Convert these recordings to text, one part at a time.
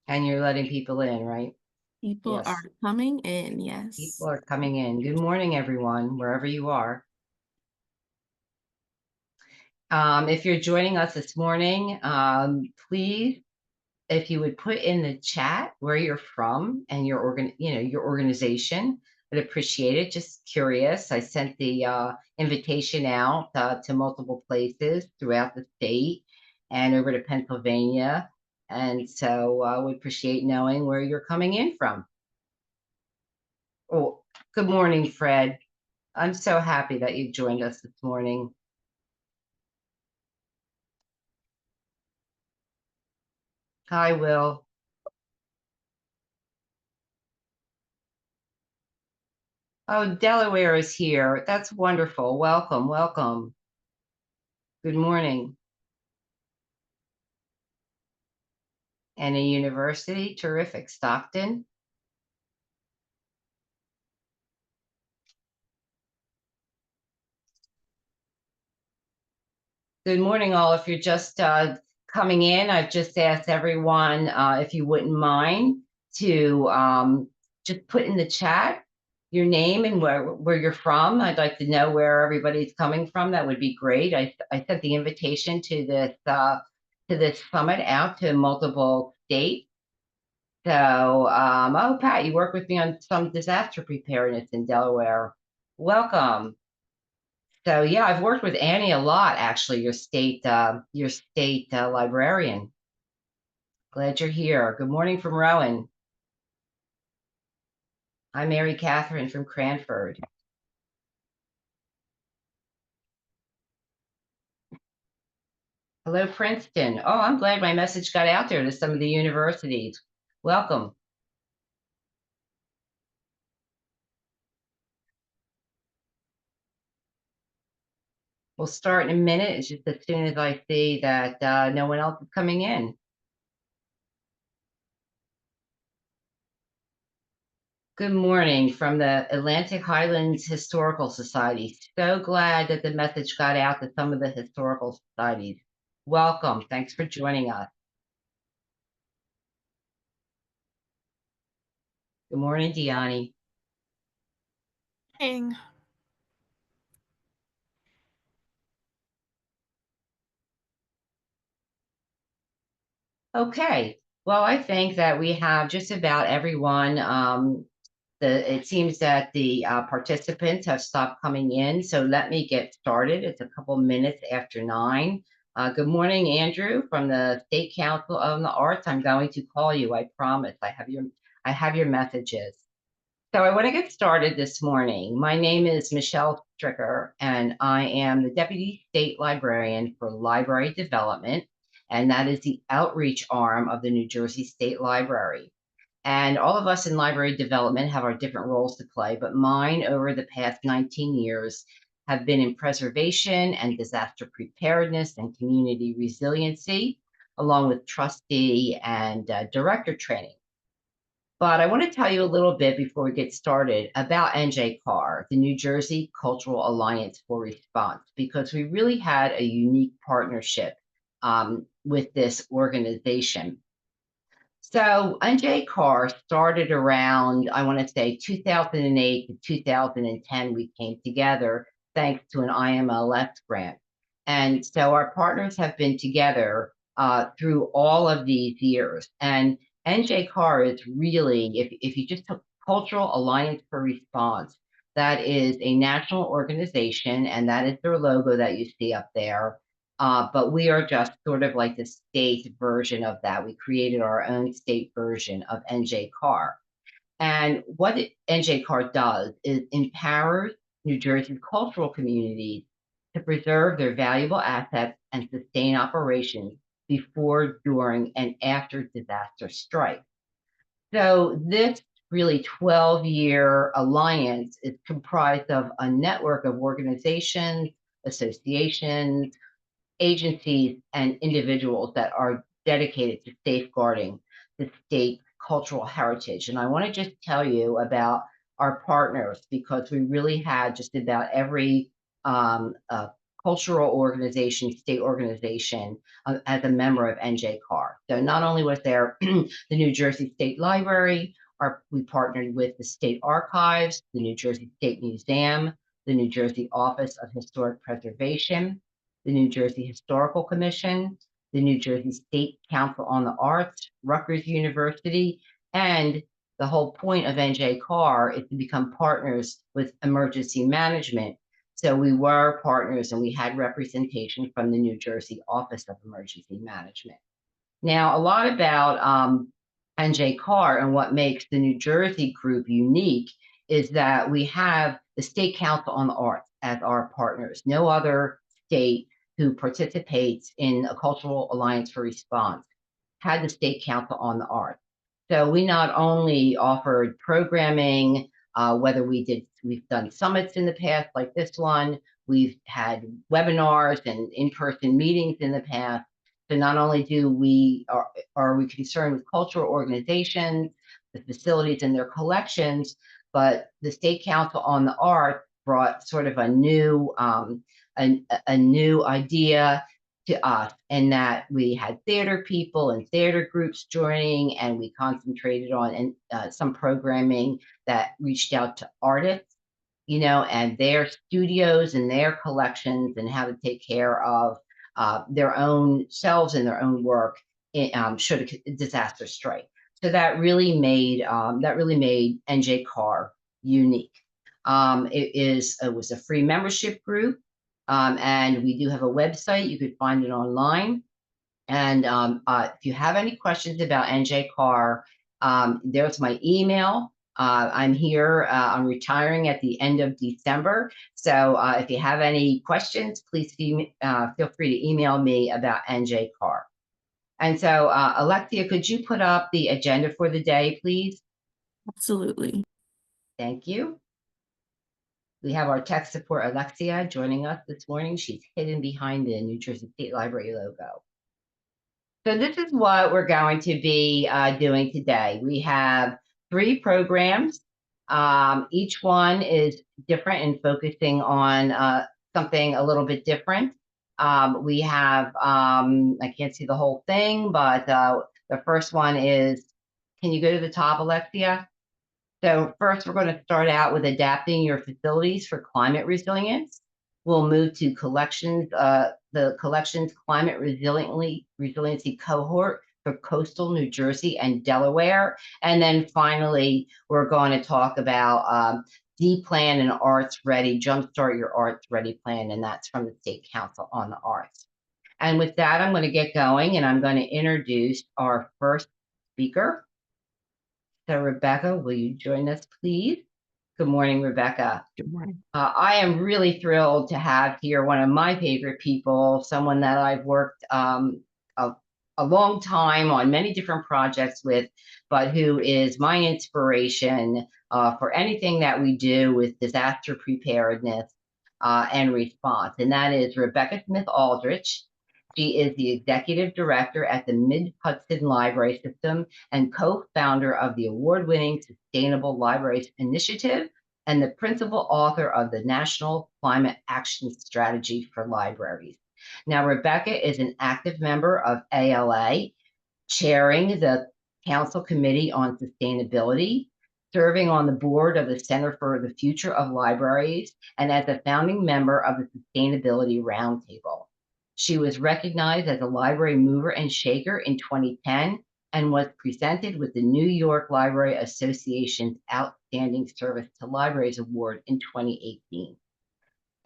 And you're letting people in, right? People Yes, are coming in, yes. people are coming in. Good morning, everyone, wherever you are. If you're joining us this morning, please, if you would put in the chat where you're from and your organization, I'd appreciate it. Just curious. I sent the invitation out to multiple places throughout the state and over to Pennsylvania. And so we appreciate knowing where you're coming in from. Oh, good morning, Fred. I'm so happy that you joined us this morning. Hi, Will. Oh, Delaware is here. That's wonderful. Welcome, welcome. Good morning. And a university, terrific. Stockton. Good morning, all. If you're just coming in, I've just asked everyone if you wouldn't mind to just put in the chat your name and where you're from. I'd like to know where everybody's coming from. That would be great. I sent the invitation to this summit out to multiple states. So, oh, Pat, you work with me on some disaster preparedness in Delaware. Welcome. So yeah, I've worked with Annie a lot, actually, your state librarian. Glad you're here. Good morning from Rowan. I'm Mary Catherine from Cranford. Hello, Princeton. Oh, I'm glad my message got out there to some of the universities. Welcome. We'll start in a minute. It's just as soon as I see that no one else is coming in. Good morning from the Atlantic Highlands Historical Society. So glad that the message got out to some of the historical societies. Welcome. Thanks for joining us. Good morning, Dyani. Dang. Okay. Well, I think that we have just about everyone. It seems that the participants have stopped coming in, so let me get started. It's a couple minutes after 9. Good morning, Andrew, from the State Council on the Arts. I'm going to call you. I promise. I have your messages. So I want to get started this morning. My name is Michelle Stricker, and I am the Deputy State Librarian for Library Development, and that is the outreach arm of the New Jersey State Library. And all of us in library development have our different roles to play, but mine over the past 19 years have been in preservation and disaster preparedness and community resiliency, along with trustee and director training. But I want to tell you a little bit before we get started about NJCAR, the New Jersey Cultural Alliance for Response, because we really had a unique partnership with this organization. So NJCAR started around, I want to say 2008 to 2010, we came together thanks to an IMLS grant. And so our partners have been together through all of these years. And NJCAR is really, if you just took Cultural Alliance for Response, that is a national organization, and that is their logo that you see up there. But we are just sort of like the state version of that. We created our own state version of NJCAR. And what NJCAR does is empowers New Jersey's cultural communities to preserve their valuable assets and sustain operations before, during, and after disaster strikes. So this really 12-year alliance is comprised of a network of organizations, associations, agencies, and individuals that are dedicated to safeguarding the state's cultural heritage. And I want to just tell you about our partners because we really had just about every cultural organization, state organization, as a member of NJCAR. So not only was there the New Jersey State Library, we partnered with the State Archives, the New Jersey State Museum, the New Jersey Office of Historic Preservation, the New Jersey Historical Commission, the New Jersey State Council on the Arts, Rutgers University, and the whole point of NJCAR is to become partners with emergency management. So we were partners and we had representation from the New Jersey Office of Emergency Management. Now, a lot about NJCAR and what makes the New Jersey group unique is that we have the State Council on the Arts as our partners. No other state who participates in a Cultural Alliance for Response had the State Council on the Arts. So we not only offered programming, whether we've done summits in the past like this one, we've had webinars and in-person meetings in the past. So not only are we concerned with cultural organizations, the facilities and their collections, but the State Council on the Arts brought sort of a new idea to us, in that we had theater people and theater groups joining, and we concentrated on some programming that reached out to artists, and their studios and their collections, and how to take care of their own selves and their own work should a disaster strike. So that really made NJCAR unique. It was a free membership group. And we do have a website. You could find it online. And if you have any questions about NJCAR, there's my email. I'm here. I'm retiring at the end of December. So if you have any questions, please feel free to email me about NJCAR. And so, Alexia, could you put up the agenda for the day, please? Absolutely. Thank you. We have our tech support, Alexia, joining us this morning. She's hidden behind the New Jersey State Library logo. So this is what we're going to be doing today. We have 3 programs. Each one is different and focusing on something a little bit different. We have, I can't see the whole thing, but the first one is, can you go to the top, Alexia? So first, we're going to start out with adapting your facilities for climate resilience. We'll move to collections, the collections climate resiliency cohort for coastal New Jersey and Delaware. And then finally, we're going to talk about D-Plan and Arts Ready, Jumpstart Your Arts Ready Plan, and that's from the State Council on the Arts. And with that, I'm going to get going, and I'm going to introduce our first speaker. So Rebekkah, will you join us, please? Good morning, Rebekkah. Good morning. I am really thrilled to have here one of my favorite people, someone that I've worked a long time on many different projects with, but who is my inspiration for anything that we do with disaster preparedness and response. And that is Rebekkah Smith Aldrich. She is the executive director at the Mid-Hudson Library System and co-founder of the award-winning Sustainable Libraries Initiative and the principal author of the National Climate Action Strategy for Libraries. Now, Rebekkah is an active member of ALA, chairing the Council Committee on Sustainability, serving on the board of the Center for the Future of Libraries, and as a founding member of the Sustainability Roundtable. She was recognized as a library mover and shaker in 2010 and was presented with the New York Library Association's Outstanding Service to Libraries Award in 2018.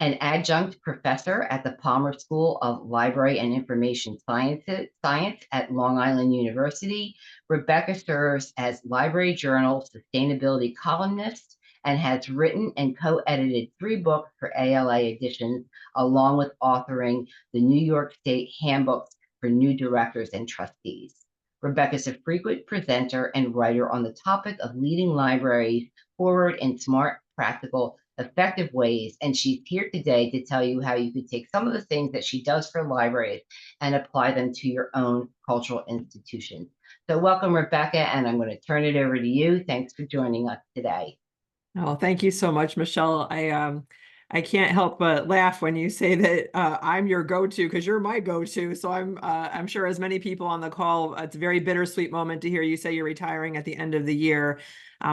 An adjunct professor at the Palmer School of Library and Information Science at Long Island University, Rebekkah serves as Library Journal sustainability columnist and has written and co-edited 3 books for ALA editions, along with authoring the New York State Handbooks for New Directors and Trustees. Rebekkah is a frequent presenter and writer on the topic of leading libraries forward in smart, practical, effective ways, and she's here today to tell you how you could take some of the things that she does for libraries and apply them to your own cultural institutions. So welcome, Rebekkah, and I'm going to turn it over to you. Thanks for joining us today. Oh, thank you so much, Michelle. I can't help but laugh when you say that I'm your go-to, because you're my go-to. So I'm sure as many people on the call, it's a very bittersweet moment to hear you say you're retiring at the end of the year.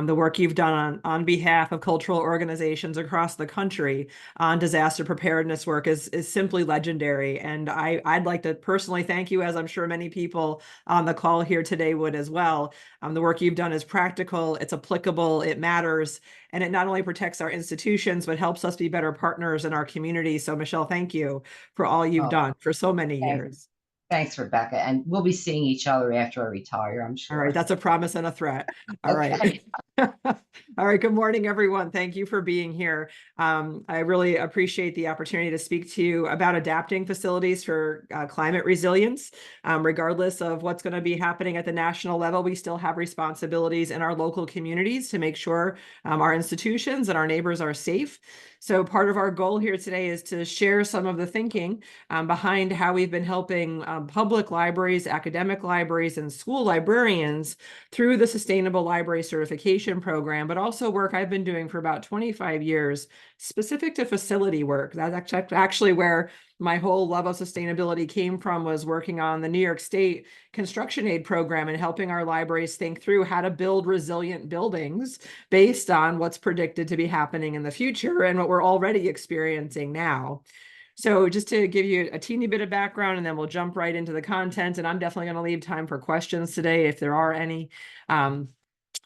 The work you've done on behalf of cultural organizations across the country on disaster preparedness work is simply legendary. And I'd like to personally thank you, as I'm sure many people on the call here today would as well. The work you've done is practical, it's applicable, it matters, and it not only protects our institutions, but helps us be better partners in our community. So Michelle, thank you for all you've Oh, done for so many thanks. years. Thanks, Rebecca. And we'll be seeing each other after I retire, I'm All right, sure. that's a promise and a threat. All right. Okay. All right, good morning, everyone. Thank you for being here. I really appreciate the opportunity to speak to you about adapting facilities for climate resilience. Regardless of what's going to be happening at the national level, we still have responsibilities in our local communities to make sure our institutions and our neighbors are safe. So part of our goal here today is to share some of the thinking behind how we've been helping public libraries, academic libraries, and school librarians through the Sustainable Library Certification Program, but also work I've been doing for about 25 years specific to facility work. That's actually where my whole love of sustainability came from, was working on the New York State construction aid program and helping our libraries think through how to build resilient buildings based on what's predicted to be happening in the future and what we're already experiencing now. So just to give you a teeny bit of background, and then we'll jump right into the content, and I'm definitely going to leave time for questions today if there are any.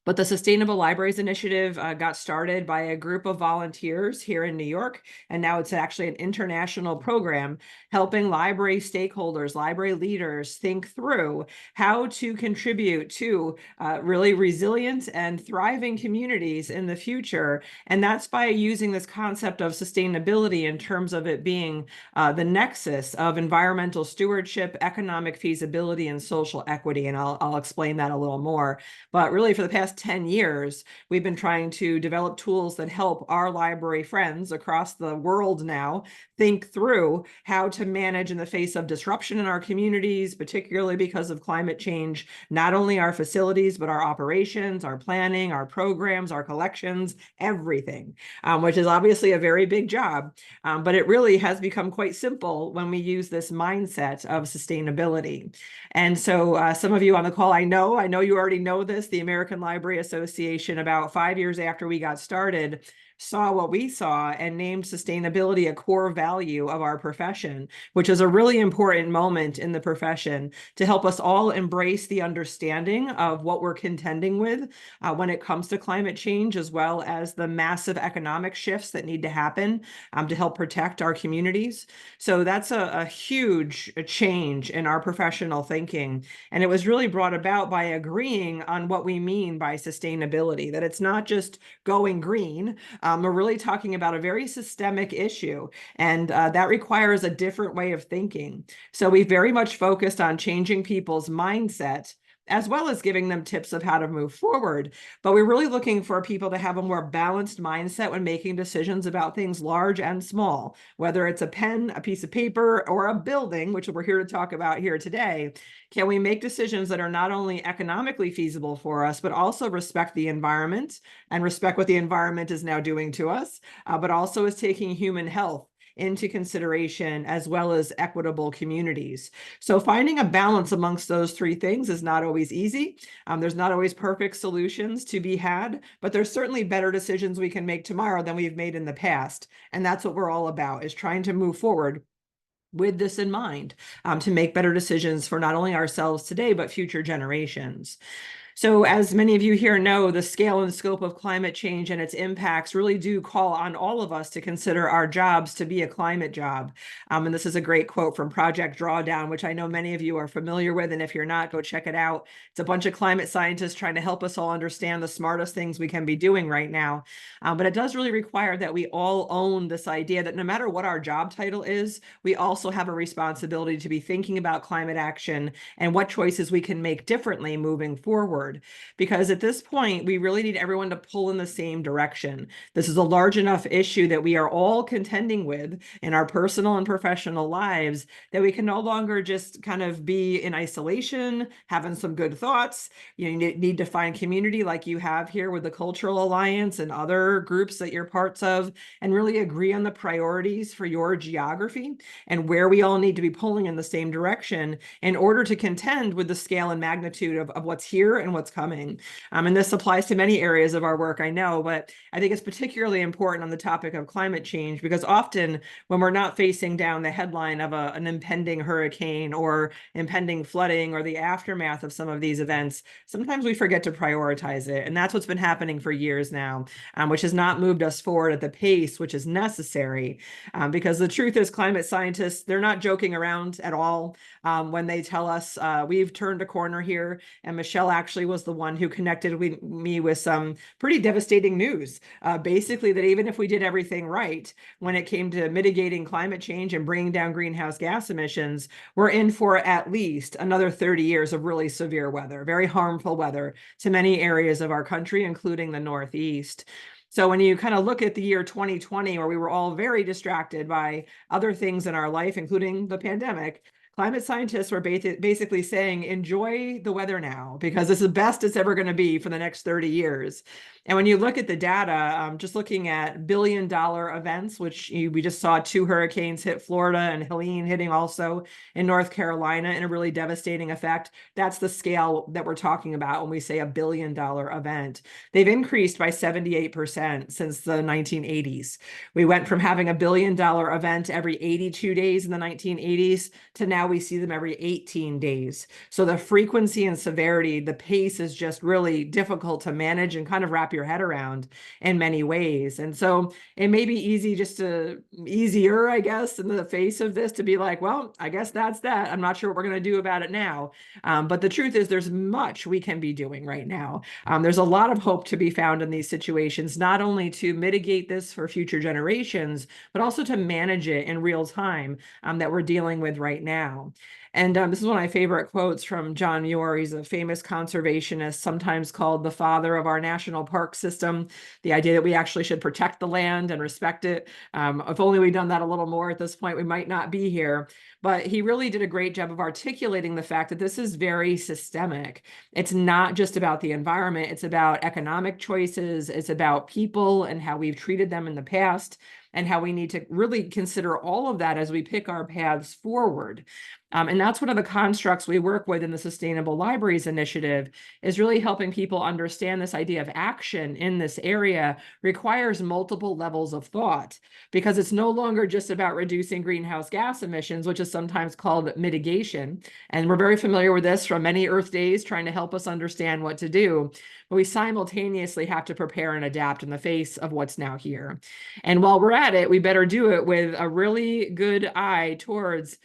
But the Sustainable Libraries Initiative got started by a group of volunteers here in New York, and now it's actually an international program helping library stakeholders, library leaders think through how to contribute to really resilient and thriving communities in the future. And that's by using this concept of sustainability in terms of it being the nexus of environmental stewardship, economic feasibility, and social equity. And I'll explain that a little more. But really, for the past 10 years, we've been trying to develop tools that help our library friends across the world now think through how to manage in the face of disruption in our communities, particularly because of climate change, not only our facilities, but our operations, our planning, our programs, our collections, everything, which is obviously a very big job. But it really has become quite simple when we use this mindset of sustainability. And so some of you on the call, I know you already know this, the American Library Association, about 5 years after we got started, saw what we saw and named sustainability a core value of our profession, which is a really important moment in the profession to help us all embrace the understanding of what we're contending with when it comes to climate change, as well as the massive economic shifts that need to happen to help protect our communities. So that's a huge change in our professional thinking. And it was really brought about by agreeing on what we mean by sustainability, that it's not just going green. We're really talking about a very systemic issue, and that requires a different way of thinking. So we very much focused on changing people's mindset, as well as giving them tips of how to move forward. But we're really looking for people to have a more balanced mindset when making decisions about things large and small, whether it's a pen, a piece of paper, or a building, which we're here to talk about here today. Can we make decisions that are not only economically feasible for us, but also respect the environment and respect what the environment is now doing to us, but also is taking human health into consideration, as well as equitable communities. So finding a balance amongst those three things is not always easy. There's not always perfect solutions to be had, but there's certainly better decisions we can make tomorrow than we've made in the past. And that's what we're all about, is trying to move forward with this in mind, to make better decisions for not only ourselves today, but future generations. So as many of you here know, the scale and scope of climate change and its impacts really do call on all of us to consider our jobs to be a climate job. And this is a great quote from Project Drawdown, which I know many of you are familiar with. And if you're not, go check it out. It's a bunch of climate scientists trying to help us all understand the smartest things we can be doing right now. But it does really require that we all own this idea that no matter what our job title is, we also have a responsibility to be thinking about climate action and what choices we can make differently moving forward. forward, because at this point, we really need everyone to pull in the same direction. This is a large enough issue that we are all contending with in our personal and professional lives that we can no longer just kind of be in isolation, having some good thoughts. You need to find community like you have here with the Cultural Alliance and other groups that you're parts of, and really agree on the priorities for your geography and where we all need to be pulling in the same direction in order to contend with the scale and magnitude of what's here and what's coming. And this applies to many areas of our work, I know, but I think it's particularly important on the topic of climate change, because often when we're not facing down the headline of an impending hurricane or impending flooding or the aftermath of some of these events, sometimes we forget to prioritize it. And that's what's been happening for years now, which has not moved us forward at the pace which is necessary. Because the truth is, climate scientists, they're not joking around at all when they tell us we've turned a corner here. And Michelle actually was the one who connected me with some pretty devastating news. Basically, that even if we did everything right when it came to mitigating climate change and bringing down greenhouse gas emissions, we're in for at least another 30 years of really severe weather, very harmful weather to many areas of our country, including the Northeast. So when you kind of look at the year 2020, where we were all very distracted by other things in our life, including the pandemic, climate scientists were basically saying, enjoy the weather now, because this is the best it's ever going to be for the next 30 years. And when you look at the data, just looking at billion-dollar events, which we just saw 2 hurricanes hit Florida and Helene hitting also in North Carolina in a really devastating effect. That's the scale that we're talking about when we say $1 billion event. They've increased by 78% since the 1980s. We went from having $1 billion event every 82 days in the 1980s to now we see them every 18 days. So the frequency and severity, the pace is just really difficult to manage and kind of wrap your head around in many ways. And so it may be easier, I guess, in the face of this to be like, well, I guess that's that. I'm not sure what we're going to do about it now. But the truth is there's much we can be doing right now. There's a lot of hope to be found in these situations, not only to mitigate this for future generations, but also to manage it in real time that we're dealing with right now. And this is one of my favorite quotes from John Muir. He's a famous conservationist, sometimes called the father of our national park system. The idea that we actually should protect the land and respect it. If only we'd done that a little more at this point, we might not be here. But he really did a great job of articulating the fact that this is very systemic. It's not just about the environment. It's about economic choices. It's about people and how we've treated them in the past, and how we need to really consider all of that as we pick our paths forward. And that's one of the constructs we work with in the Sustainable Libraries Initiative, is really helping people understand this idea of action in this area requires multiple levels of thought, because it's no longer just about reducing greenhouse gas emissions, which is sometimes called mitigation. And we're very familiar with this from many Earth days, trying to help us understand what to do. But we simultaneously have to prepare and adapt in the face of what's now here. And while we're at it, we better do it with a really good eye towards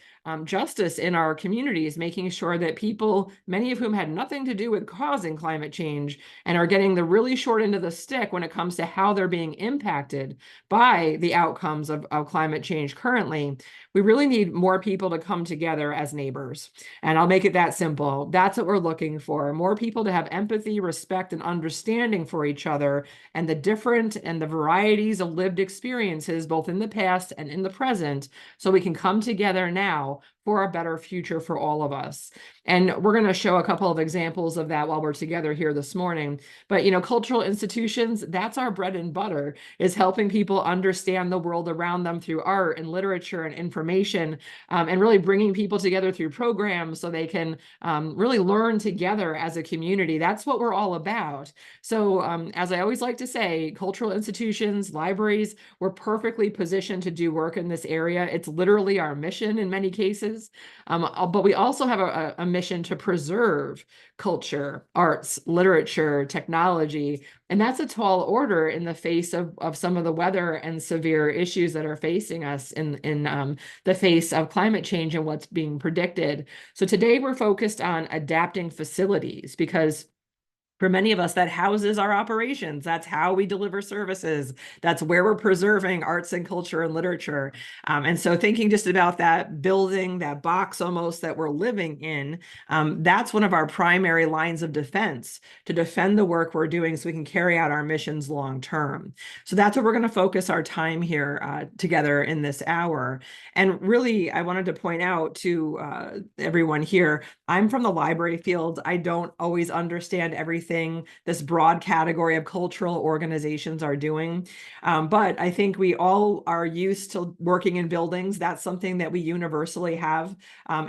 justice in our communities, making sure that people, many of whom had nothing to do with causing climate change and are getting the really short end of the stick when it comes to how they're being impacted by the outcomes of climate change currently, we really need more people to come together as neighbors. And I'll make it that simple. That's what we're looking for. More people to have empathy, respect, and understanding for each other and the different and the varieties of lived experiences, both in the past and in the present, so we can come together now for a better future for all of us. And we're going to show a couple of examples of that while we're together here this morning. But, cultural institutions, that's our bread and butter, is helping people understand the world around them through art and literature and information, and really bringing people together through programs so they can really learn together as a community. That's what we're all about. So as I always like to say, cultural institutions, libraries, we're perfectly positioned to do work in this area. It's literally our mission in many cases. But we also have a mission to preserve culture, arts, literature, technology. And that's a tall order in the face of some of the weather and severe issues that are facing us in the face of climate change and what's being predicted. So today we're focused on adapting facilities, because For many of us, that houses our operations. That's how we deliver services. That's where we're preserving arts and culture and literature. And so thinking just about that building, that box almost that we're living in, that's one of our primary lines of defense, to defend the work we're doing so we can carry out our missions long term. So that's what we're going to focus our time here together in this hour. And really, I wanted to point out to everyone here, I'm from the library field. I don't always understand everything this broad category of cultural organizations are doing. But I think we all are used to working in buildings. That's something that we universally have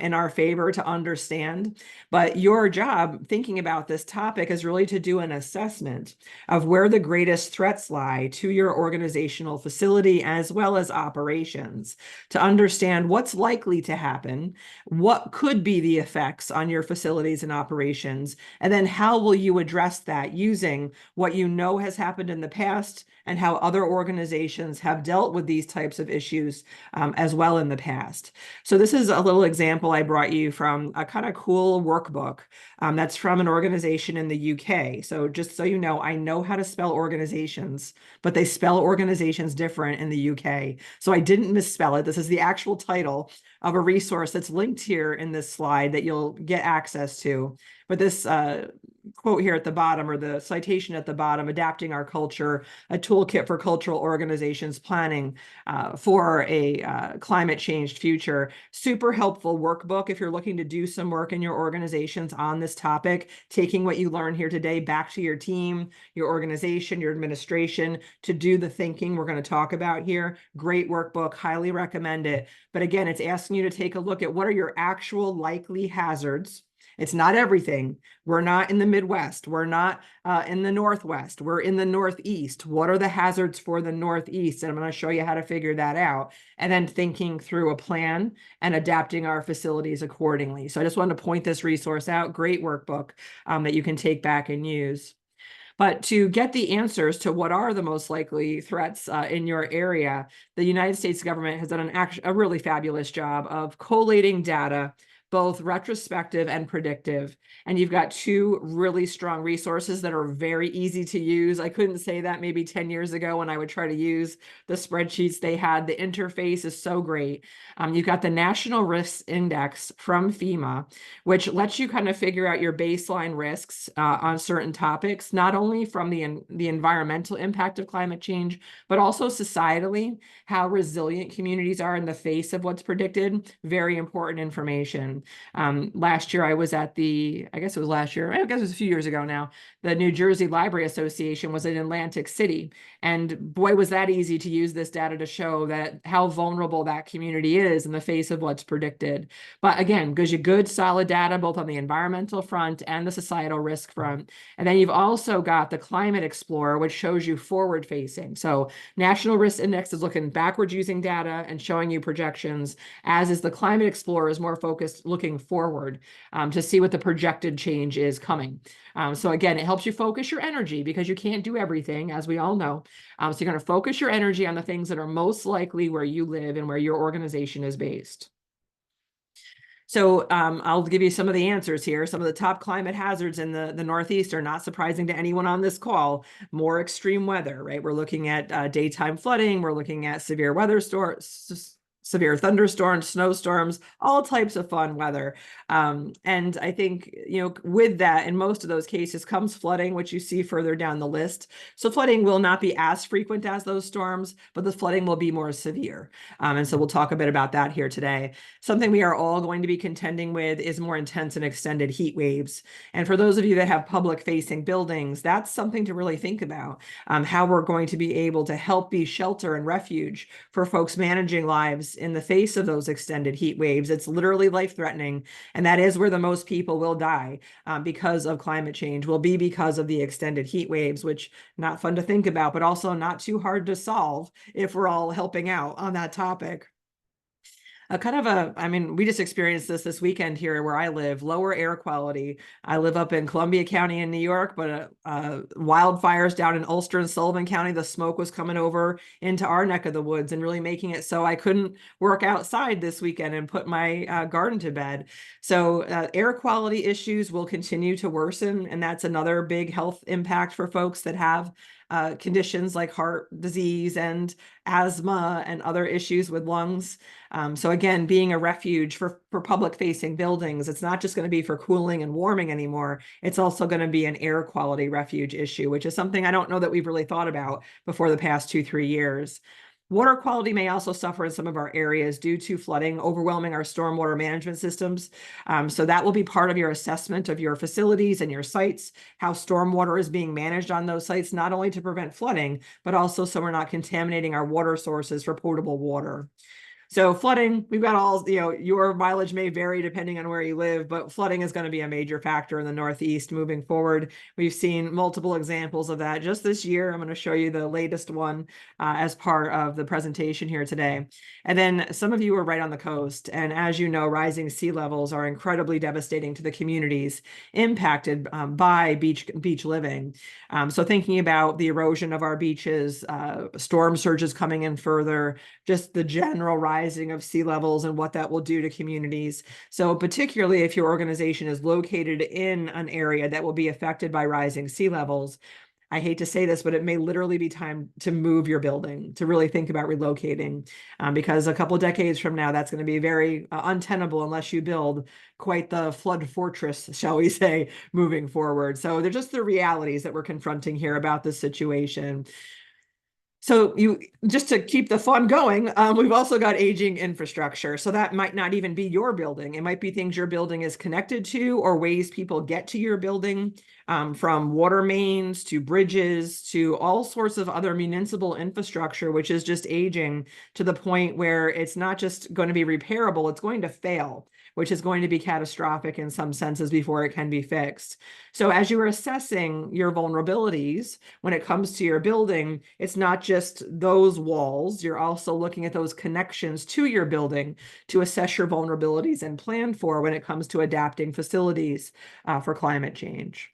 in our favor to understand. But your job thinking about this topic is really to do an assessment of where the greatest threats lie to your organizational facility as well as operations, to understand what's likely to happen, what could be the effects on your facilities and operations, and then how will you address that using what you know has happened in the past and how other organizations have dealt with these types of issues as well in the past. So this is a little example I brought you from a kind of cool workbook that's from an organization in the UK. So just so you know, I know how to spell organizations, but they spell organizations different in the UK. So I didn't misspell it. This is the actual title of a resource that's linked here in this slide that you'll get access to. But this quote here at the bottom, or the citation at the bottom, Adapting Our Culture, a toolkit for cultural organizations planning for a climate changed future. Super helpful workbook if you're looking to do some work in your organizations on this topic, taking what you learn here today back to your team, your organization, your administration, to do the thinking we're going to talk about here. Great workbook, highly recommend it. But again, it's asking you to take a look at what are your actual likely hazards. It's not everything. We're not in the Midwest. We're not in the Northwest. We're in the Northeast. What are the hazards for the Northeast? And I'm going to show you how to figure that out. And then thinking through a plan and adapting our facilities accordingly. So I just wanted to point this resource out. Great workbook that you can take back and use. But to get the answers to what are the most likely threats in your area, the United States government has done a really fabulous job of collating data, both retrospective and predictive. And you've got two really strong resources that are very easy to use. I couldn't say that maybe 10 years ago when I would try to use the spreadsheets they had. The interface is so great. You've got the National Risks Index from FEMA, which lets you kind of figure out your baseline risks on certain topics, not only from the environmental impact of climate change, but also societally, how resilient communities are in the face of what's predicted. Very important information. Last year, I was at I guess it was last year, I guess it was a few years ago now, the New Jersey Library Association was in Atlantic City. And boy, was that easy to use this data to show that how vulnerable that community is in the face of what's predicted. But again, gives you good, solid data, both on the environmental front and the societal risk front. And then you've also got the Climate Explorer, which shows you forward facing. So National Risk Index is looking backwards using data and showing you projections, as is the Climate Explorer is more focused looking forward to see what the projected change is coming. So again, it helps you focus your energy because you can't do everything, as we all know. So you're going to focus your energy on the things that are most likely where you live and where your organization is based. So I'll give you some of the answers here. Some of the top climate hazards in the Northeast are not surprising to anyone on this call. More extreme weather, right? We're looking at daytime flooding. We're looking at severe weather severe thunderstorms, snowstorms, all types of fun weather. And I think, with that, in most of those cases comes flooding, which you see further down the list. So flooding will not be as frequent as those storms, but the flooding will be more severe. And so we'll talk a bit about that here today. Something we are all going to be contending with is more intense and extended heat waves. And for those of you that have public facing buildings, that's something to really think about, how we're going to be able to help be shelter and refuge for folks managing lives in the face of those extended heat waves. It's literally life-threatening, and that is where the most people will die because of climate change, will be because of the extended heat waves, which not fun to think about, but also not too hard to solve if we're all helping out on that topic. I mean, we just experienced this weekend here where I live, lower air quality. I live up in Columbia County in New York, but wildfires down in Ulster and Sullivan County, the smoke was coming over into our neck of the woods and really making it so I couldn't work outside this weekend and put my garden to bed. So air quality issues will continue to worsen, and that's another big health impact for folks that have conditions like heart disease and asthma and other issues with lungs. So again, being a refuge for public facing buildings, it's not just going to be for cooling and warming anymore. It's also going to be an air quality refuge issue, which is something I don't know that we've really thought about before the past 2-3 years. Water quality may also suffer in some of our areas due to flooding overwhelming our stormwater management systems. So that will be part of your assessment of your facilities and your sites, how stormwater is being managed on those sites, not only to prevent flooding, but also so we're not contaminating our water sources for potable water. So flooding, we've got all, your mileage may vary depending on where you live, but flooding is going to be a major factor in the Northeast moving forward. We've seen multiple examples of that just this year. I'm going to show you the latest one as part of the presentation here today. And then some of you are right on the coast. And as you know, rising sea levels are incredibly devastating to the communities impacted by beach living. So thinking about the erosion of our beaches, storm surges coming in further, just the general rising of sea levels and what that will do to communities. So particularly if your organization is located in an area that will be affected by rising sea levels, I hate to say this, but it may literally be time to move your building, to really think about relocating, because a couple of decades from now, that's going to be very untenable unless you build quite the flood fortress, shall we say, moving forward. So they're just the realities that we're confronting here about this situation. So just to keep the fun going, we've also got aging infrastructure. So that might not even be your building. It might be things your building is connected to or ways people get to your building, from water mains to bridges to all sorts of other municipal infrastructure, which is just aging to the point where it's not just going to be repairable, it's going to fail, which is going to be catastrophic in some senses before it can be fixed. So as you are assessing your vulnerabilities when it comes to your building, it's not just those walls, you're also looking at those connections to your building to assess your vulnerabilities and plan for when it comes to adapting facilities for climate change.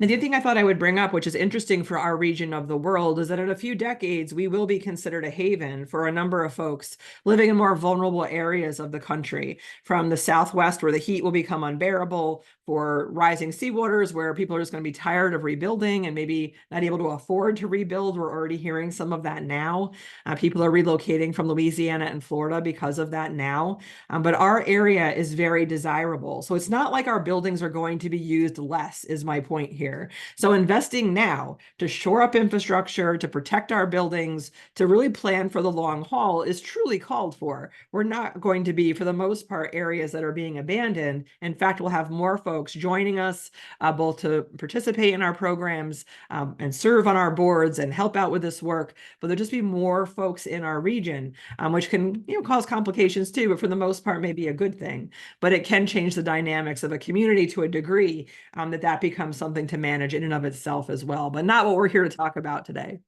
Now, the other thing I thought I would bring up, which is interesting for our region of the world, is that in a few decades, we will be considered a haven for a number of folks living in more vulnerable areas of the country, from the Southwest, where the heat will become unbearable, for rising seawaters, where people are just going to be tired of rebuilding and maybe not able to afford to rebuild. We're already hearing some of that now. People are relocating from Louisiana and Florida because of that now. But our area is very desirable. So it's not like our buildings are going to be used less, is my point here. So investing now to shore up infrastructure, to protect our buildings, to really plan for the long haul is truly called for. We're not going to be, for the most part, areas that are being abandoned. In fact, we'll have more folks joining us, both to participate in our programs and serve on our boards and help out with this work. But there'll just be more folks in our region, which can cause complications too, but for the most part may be a good thing. But it can change the dynamics of a community to a degree that becomes something to manage in and of itself as well, but not what we're here to talk about today.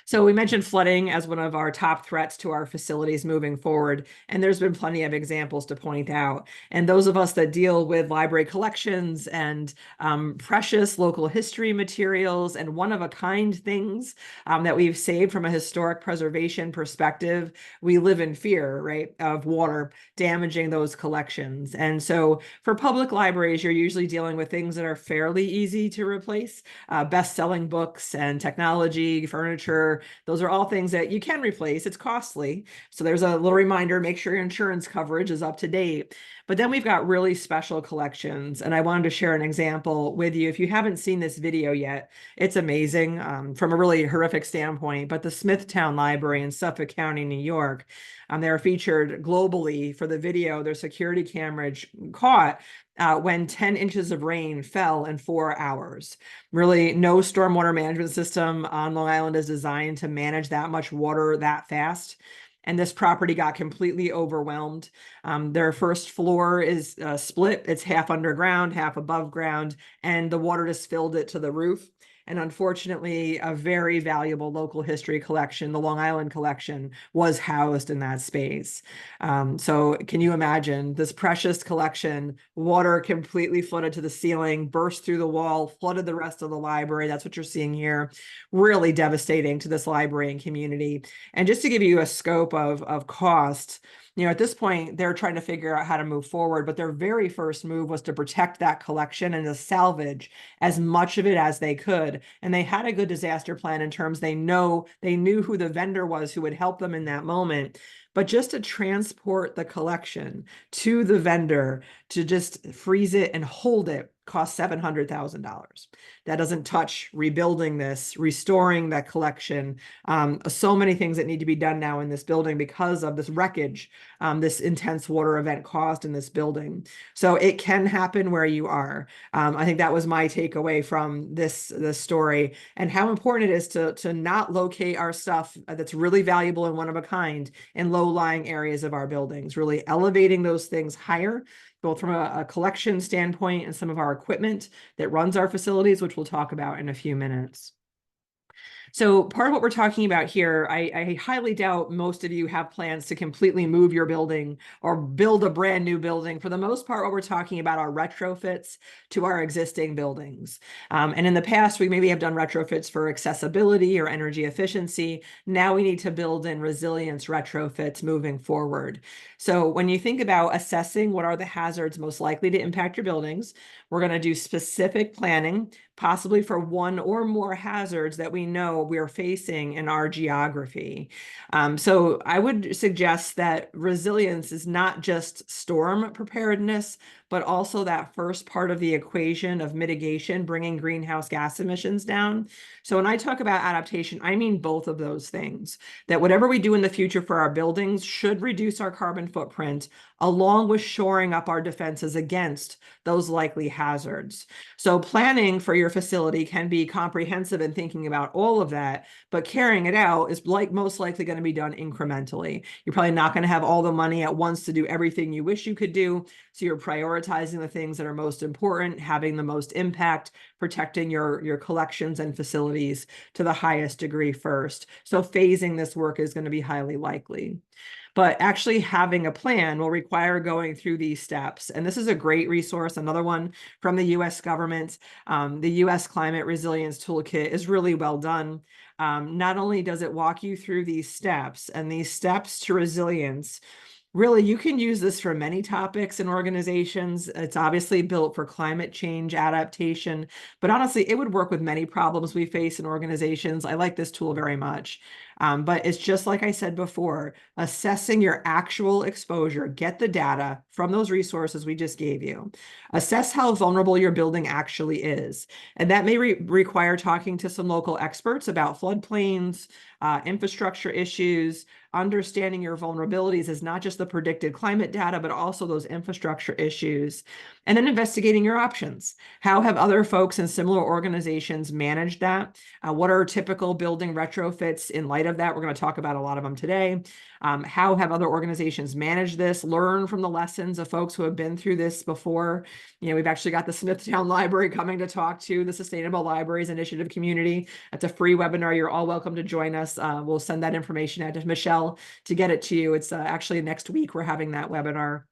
So we mentioned flooding as one of our top threats to our facilities moving forward, and there's been plenty of examples to point out. And those of us that deal with library collections and precious local history materials and one-of-a-kind things that we've saved from a historic preservation perspective, we live in fear, right, of water damaging those collections. And so for public libraries, you're usually dealing with things that are fairly easy to replace, best-selling books and technology, furniture. Those are all things that you can replace. It's costly. So there's a little reminder, make sure your insurance coverage is up to date. But then we've got really special collections. And I wanted to share an example with you. If you haven't seen this video yet, it's amazing from a really horrific standpoint. But the Smithtown Library in Suffolk County, New York, they're featured globally for the video their security camera caught when 10 inches of rain fell in 4 hours. Really, no stormwater management system on Long Island is designed to manage that much water that fast. And this property got completely overwhelmed. Their first floor is split. It's half underground, half above ground, and the water just filled it to the roof. And unfortunately, a very valuable local history collection, the Long Island collection, was housed in that space. So can you imagine this precious collection, water completely flooded to the ceiling, burst through the wall, flooded the rest of the library. That's what you're seeing here. Really devastating to this library and community. And just to give you a scope of cost, at this point, they're trying to figure out how to move forward, but their very first move was to protect that collection and to salvage as much of it as they could. And they had a good disaster plan in terms they knew who the vendor was who would help them in that moment. But just to transport the collection to the vendor, to just freeze it and hold it, cost $700,000. That doesn't touch rebuilding this, restoring that collection. So many things that need to be done now in this building because of this wreckage, this intense water event caused in this building. So it can happen where you are. I think that was my takeaway from this story, and how important it is to not locate our stuff that's really valuable and one of a kind in low-lying areas of our buildings, really elevating those things higher, both from a collection standpoint and some of our equipment that runs our facilities, which we'll talk about in a few minutes. So part of what we're talking about here, I highly doubt most of you have plans to completely move your building or build a brand new building. For the most part, what we're talking about are retrofits to our existing buildings. And in the past, we maybe have done retrofits for accessibility or energy efficiency. Now we need to build in resilience retrofits moving forward. So when you think about assessing what are the hazards most likely to impact your buildings, we're going to do specific planning, possibly for one or more hazards that we know we're facing in our geography. So I would suggest that resilience is not just storm preparedness, but also that first part of the equation of mitigation, bringing greenhouse gas emissions down. So when I talk about adaptation, I mean both of those things, that whatever we do in the future for our buildings should reduce our carbon footprint, along with shoring up our defenses against those likely hazards. So planning for your facility can be comprehensive in thinking about all of that, but carrying it out is most likely going to be done incrementally. You're probably not going to have all the money at once to do everything you wish you could do. So you're prioritizing the things that are most important, having the most impact, protecting your collections and facilities to the highest degree first. So phasing this work is going to be highly likely. But actually having a plan will require going through these steps. And this is a great resource, another one from the US government. The US Climate Resilience Toolkit is really well done. Not only does it walk you through these steps and these steps to resilience, really, you can use this for many topics in organizations. It's obviously built for climate change adaptation, but honestly, it would work with many problems we face in organizations. I like this tool very much. But it's just like I said before, assessing your actual exposure, get the data from those resources we just gave you. Assess how vulnerable your building actually is. And that may require talking to some local experts about floodplains, infrastructure issues. Understanding your vulnerabilities is not just the predicted climate data, but also those infrastructure issues. And then investigating your options. How have other folks in similar organizations managed that? What are typical building retrofits in light of that? We're going to talk about a lot of them today. How have other organizations managed this? Learn from the lessons of folks who have been through this before. We've actually got the Smithtown Library coming to talk to the Sustainable Libraries Initiative community. That's a free webinar. You're all welcome to join us. We'll send that information out to Michelle to get it to you. It's actually next week we're having that webinar.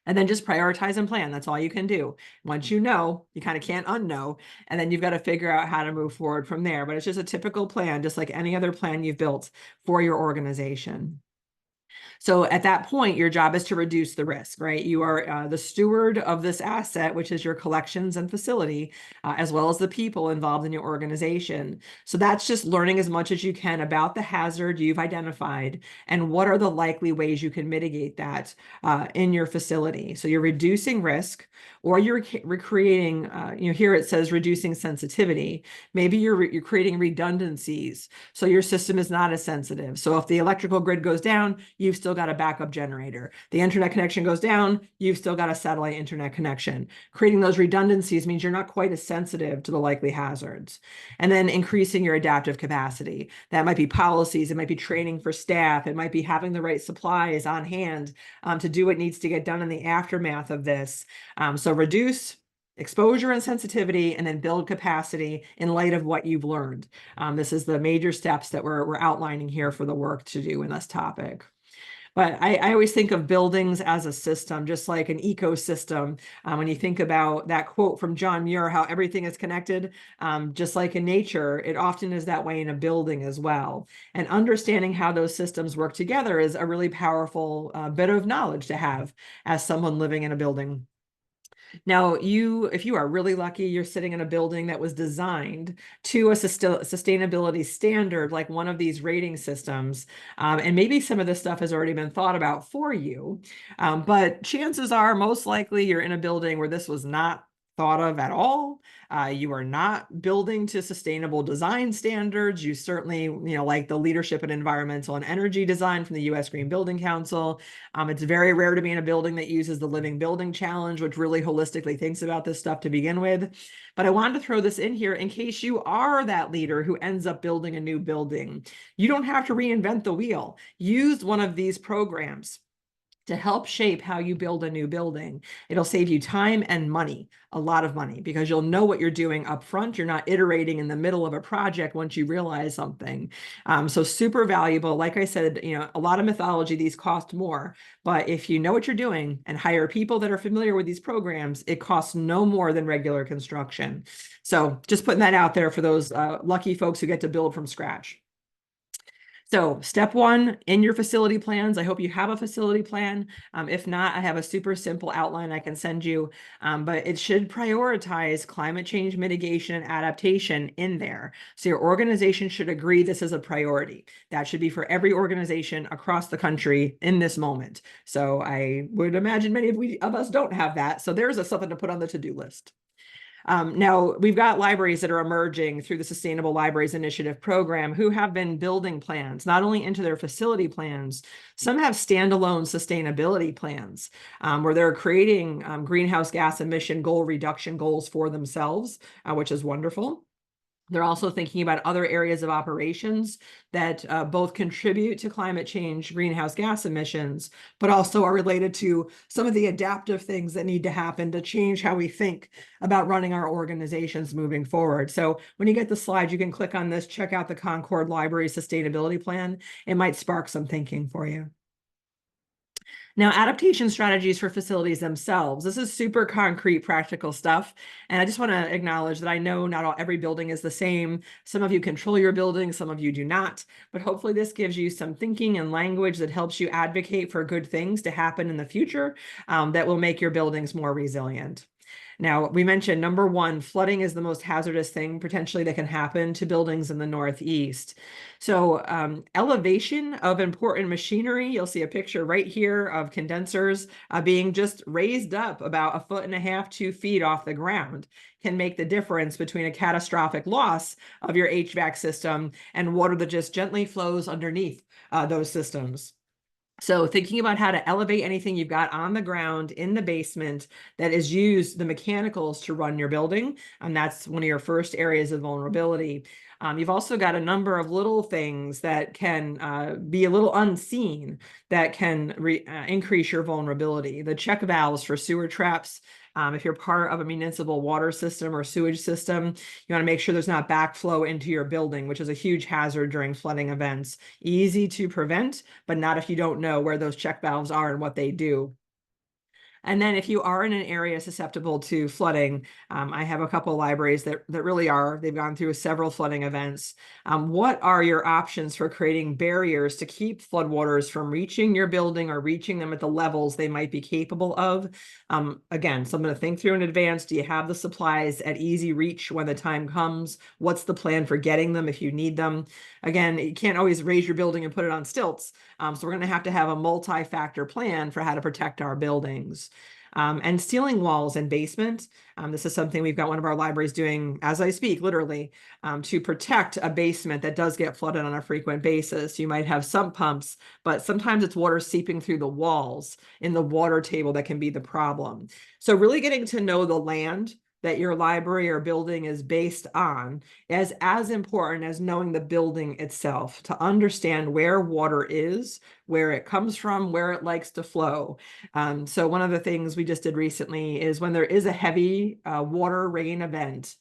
And then just prioritize and plan. That's all you can do. Once you know, you kind of can't unknow, and then you've got to figure out how to move forward from there. But it's just a typical plan, just like any other plan you've built for your organization. So at that point, your job is to reduce the risk, right? You are the steward of this asset, which is your collections and facility, as well as the people involved in your organization. So that's just learning as much as you can about the hazard you've identified and what are the likely ways you can mitigate that in your facility. So you're reducing risk, or you're creating, here it says reducing sensitivity. Maybe you're creating redundancies, so your system is not as sensitive. So if the electrical grid goes down, you've still got a backup generator. The internet connection goes down, you've still got a satellite internet connection. Creating those redundancies means you're not quite as sensitive to the likely hazards. And then increasing your adaptive capacity. That might be policies, it might be training for staff, it might be having the right supplies on hand to do what needs to get done in the aftermath of this. So reduce, exposure and sensitivity, and then build capacity in light of what you've learned. This is the major steps that we're outlining here for the work to do in this topic. But I always think of buildings as a system, just like an ecosystem. When you think about that quote from John Muir, how everything is connected, just like in nature, it often is that way in a building as well. And understanding how those systems work together is a really powerful bit of knowledge to have as someone living in a building. Now, if you are really lucky, you're sitting in a building that was designed to a sustainability standard, like one of these rating systems. And maybe some of this stuff has already been thought about for you. But chances are most likely you're in a building where this was not thought of at all. You are not building to sustainable design standards. You certainly, like the leadership in environmental and energy design from the U.S. Green Building Council. It's very rare to be in a building that uses the Living Building Challenge, which really holistically thinks about this stuff to begin with. But I wanted to throw this in here in case you are that leader who ends up building a new building. You don't have to reinvent the wheel. Use one of these programs to help shape how you build a new building. It'll save you time and money, a lot of money, because you'll know what you're doing up front. You're not iterating in the middle of a project once you realize something. So super valuable. Like I said, a lot of mythology, these cost more, but if you know what you're doing and hire people that are familiar with these programs, it costs no more than regular construction. So just putting that out there for those lucky folks who get to build from scratch. So step one in your facility plans, I hope you have a facility plan. If not, I have a super simple outline I can send you, but it should prioritize climate change mitigation and adaptation in there. So your organization should agree this is a priority. That should be for every organization across the country in this moment. So I would imagine many of us don't have that. So there's something to put on the to-do list. Now, we've got libraries that are emerging through the Sustainable Libraries Initiative program who have been building plans, not only into their facility plans, some have standalone sustainability plans where they're creating greenhouse gas emission goal reduction goals for themselves, which is wonderful. They're also thinking about other areas of operations that both contribute to climate change, greenhouse gas emissions, but also are related to some of the adaptive things that need to happen to change how we think about running our organizations moving forward. So when you get the slide, you can click on this, check out the Concord Library Sustainability Plan. It might spark some thinking for you. Now, adaptation strategies for facilities themselves. This is super concrete, practical stuff. And I just want to acknowledge that I know not every building is the same. Some of you control your building, some of you do not. But hopefully this gives you some thinking and language that helps you advocate for good things to happen in the future that will make your buildings more resilient. Now, we mentioned number one, flooding is the most hazardous thing potentially that can happen to buildings in the Northeast. So elevation of important machinery, you'll see a picture right here of condensers being just raised up about 1.5 feet, 2 feet off the ground can make the difference between a catastrophic loss of your HVAC system and water that just gently flows underneath those systems. So thinking about how to elevate anything you've got on the ground in the basement that is used, the mechanicals to run your building, and that's one of your first areas of vulnerability. You've also got a number of little things that can be a little unseen that can increase your vulnerability. The check valves for sewer traps. If you're part of a municipal water system or sewage system, you want to make sure there's not backflow into your building, which is a huge hazard during flooding events. Easy to prevent, but not if you don't know where those check valves are and what they do. And then if you are in an area susceptible to flooding, I have a couple of libraries that really are, they've gone through several flooding events. What are your options for creating barriers to keep floodwaters from reaching your building or reaching them at the levels they might be capable of? Again, something to think through in advance. Do you have the supplies at easy reach when the time comes? What's the plan for getting them if you need them? Again, you can't always raise your building and put it on stilts. So we're going to have a multi-factor plan for how to protect our buildings. And ceiling walls and basement. This is something we've got one of our libraries doing as I speak, literally, to protect a basement that does get flooded on a frequent basis. You might have sump pumps, but sometimes it's water seeping through the walls in the water table that can be the problem. So really getting to know the land that your library or building is based on is as important as knowing the building itself, to understand where water is, where it comes from, where it likes to flow. So one of the things we just did recently is when there is a heavy water rain event,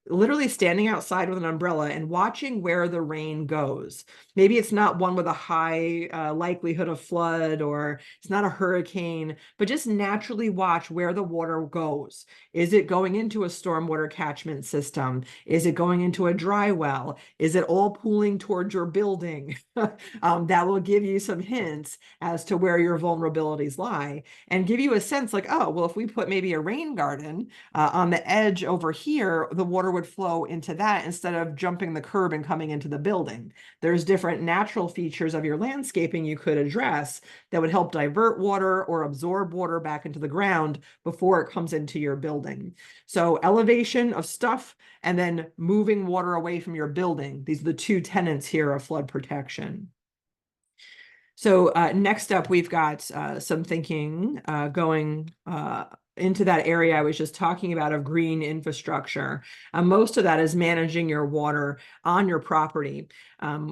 literally standing outside with an umbrella and watching where the rain goes. Maybe it's not one with a high likelihood of flood, or it's not a hurricane, but just naturally watch where the water goes. Is it going into a stormwater catchment system? Is it going into a dry well? Is it all pooling towards your building? That will give you some hints as to where your vulnerabilities lie, and give you a sense like, oh, well, if we put maybe a rain garden on the edge over here, the water would flow into that instead of jumping the curb and coming into the building. There's different natural features of your landscaping you could address that would help divert water or absorb water back into the ground before it comes into your building. So elevation of stuff and then moving water away from your building. These are the two tenets here of flood protection. So next up, we've got some thinking going into that area I was just talking about of green infrastructure. Most of that is managing your water on your property.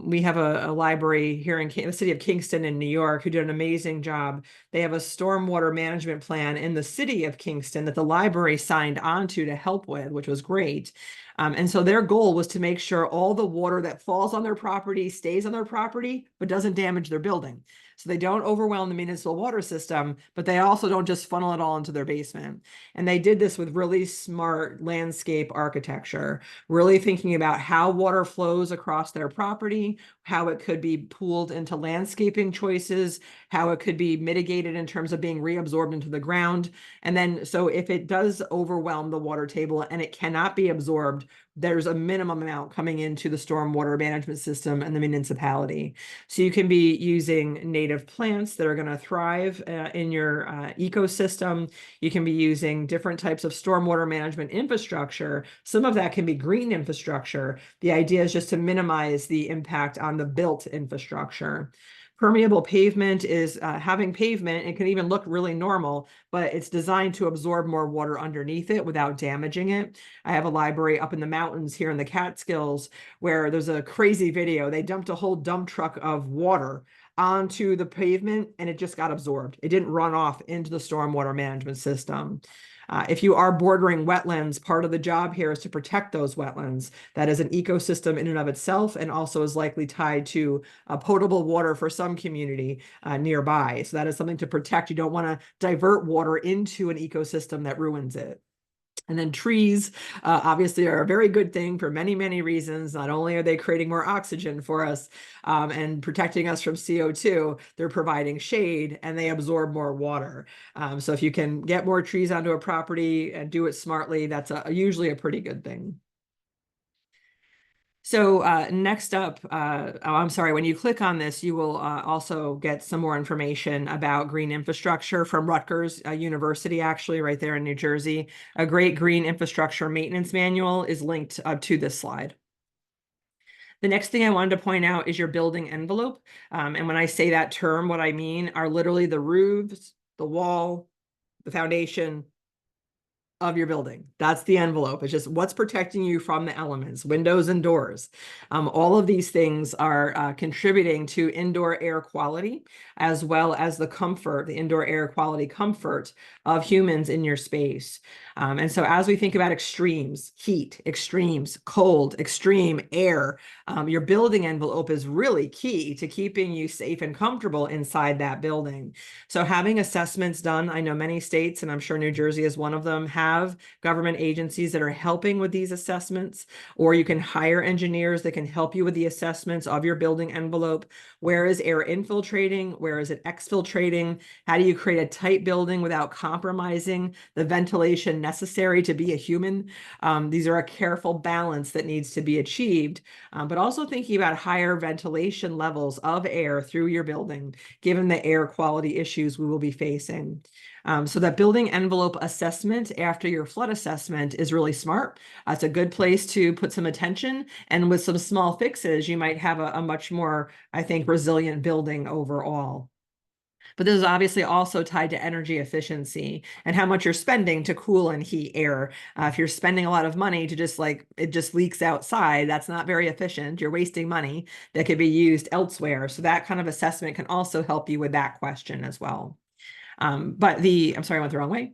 We have a library here in the city of Kingston in New York who did an amazing job. They have a stormwater management plan in the city of Kingston that the library signed onto to help with, which was great. And so their goal was to make sure all the water that falls on their property stays on their property, but doesn't damage their building. So they don't overwhelm the municipal water system, but they also don't just funnel it all into their basement. And they did this with really smart landscape architecture, really thinking about how water flows across their property, how it could be pooled into landscaping choices, how it could be mitigated in terms of being reabsorbed into the ground. And then, so if it does overwhelm the water table and it cannot be absorbed, there's a minimum amount coming into the stormwater management system and the municipality. So you can be using native plants that are going to thrive in your ecosystem. You can be using different types of stormwater management infrastructure. Some of that can be green infrastructure. The idea is just to minimize the impact on the built infrastructure. Permeable pavement is having pavement. It can even look really normal, but it's designed to absorb more water underneath it without damaging it. I have a library up in the mountains here in the Catskills where there's a crazy video. They dumped a whole dump truck of water onto the pavement and it just got absorbed. It didn't run off into the stormwater management system. If you are bordering wetlands, part of the job here is to protect those wetlands. That is an ecosystem in and of itself, and also is likely tied to potable water for some community nearby. So that is something to protect. You don't want to divert water into an ecosystem that ruins it. And then trees obviously are a very good thing for many, many reasons. Not only are they creating more oxygen for us and protecting us from CO2, they're providing shade and they absorb more water. So if you can get more trees onto a property and do it smartly, that's usually a pretty good thing. So next up, I'm sorry, when you click on this, you will also get some more information about green infrastructure from Rutgers University, actually, right there in New Jersey. A great green infrastructure maintenance manual is linked to this slide. The next thing I wanted to point out is your building envelope. And when I say that term, what I mean are literally the roofs, the wall, the foundation of your building. That's the envelope. It's just what's protecting you from the elements, windows and doors. All of these things are contributing to indoor air quality, as well as the comfort, the indoor air quality comfort of humans in your space. And so as we think about extremes, heat, extremes, cold, extreme air, your building envelope is really key to keeping you safe and comfortable inside that building. So having assessments done, I know many states, and I'm sure New Jersey is one of them, have government agencies that are helping with these assessments, or you can hire engineers that can help you with the assessments of your building envelope. Where is air infiltrating? Where is it exfiltrating? How do you create a tight building without compromising the ventilation necessary to be a human? These are a careful balance that needs to be achieved, but also thinking about higher ventilation levels of air through your building, given the air quality issues we will be facing. So that building envelope assessment after your flood assessment is really smart. It's a good place to put some attention, and with some small fixes, you might have a much more, I think, resilient building overall. But this is obviously also tied to energy efficiency and how much you're spending to cool and heat air. If you're spending a lot of money to just it just leaks outside, that's not very efficient. You're wasting money that could be used elsewhere. So that kind of assessment can also help you with that question as well. I'm sorry, I went the wrong way.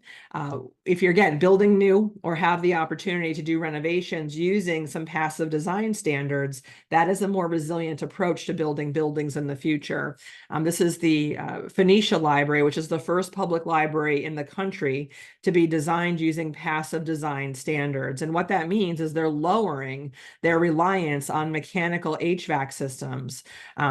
If you're, again, building new or have the opportunity to do renovations using some passive design standards, that is a more resilient approach to building buildings in the future. This is the Phoenicia Library, which is the first public library in the country to be designed using passive design standards. And what that means is they're lowering their reliance on mechanical HVAC systems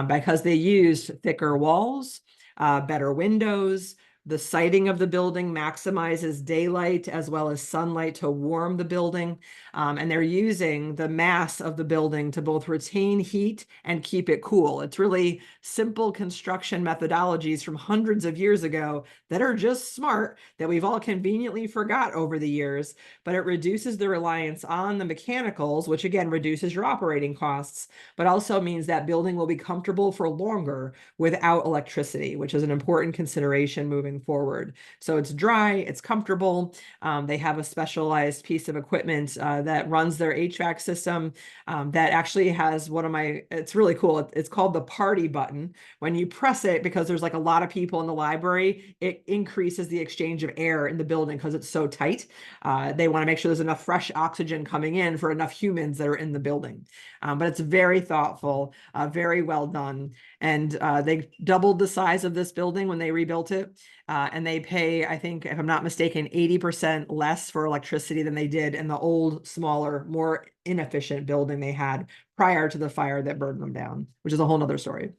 because they use thicker walls, better windows. The siding of the building maximizes daylight as well as sunlight to warm the building. And they're using the mass of the building to both retain heat and keep it cool. It's really simple construction methodologies from hundreds of years ago that are just smart, that we've all conveniently forgot over the years, but it reduces the reliance on the mechanicals, which again reduces your operating costs, but also means that building will be comfortable for longer without electricity, which is an important consideration moving forward. So it's dry, it's comfortable. They have a specialized piece of equipment that runs their HVAC system that actually has it's really cool. It's called the party button. When you press it, because there's a lot of people in the library, it increases the exchange of air in the building because it's so tight. They want to make sure there's enough fresh oxygen coming in for enough humans that are in the building. But it's very thoughtful, very well done. And they doubled the size of this building when they rebuilt it. And they pay, I think, if I'm not mistaken, 80% less for electricity than they did in the old, smaller, more inefficient building they had prior to the fire that burned them down, which is a whole nother story.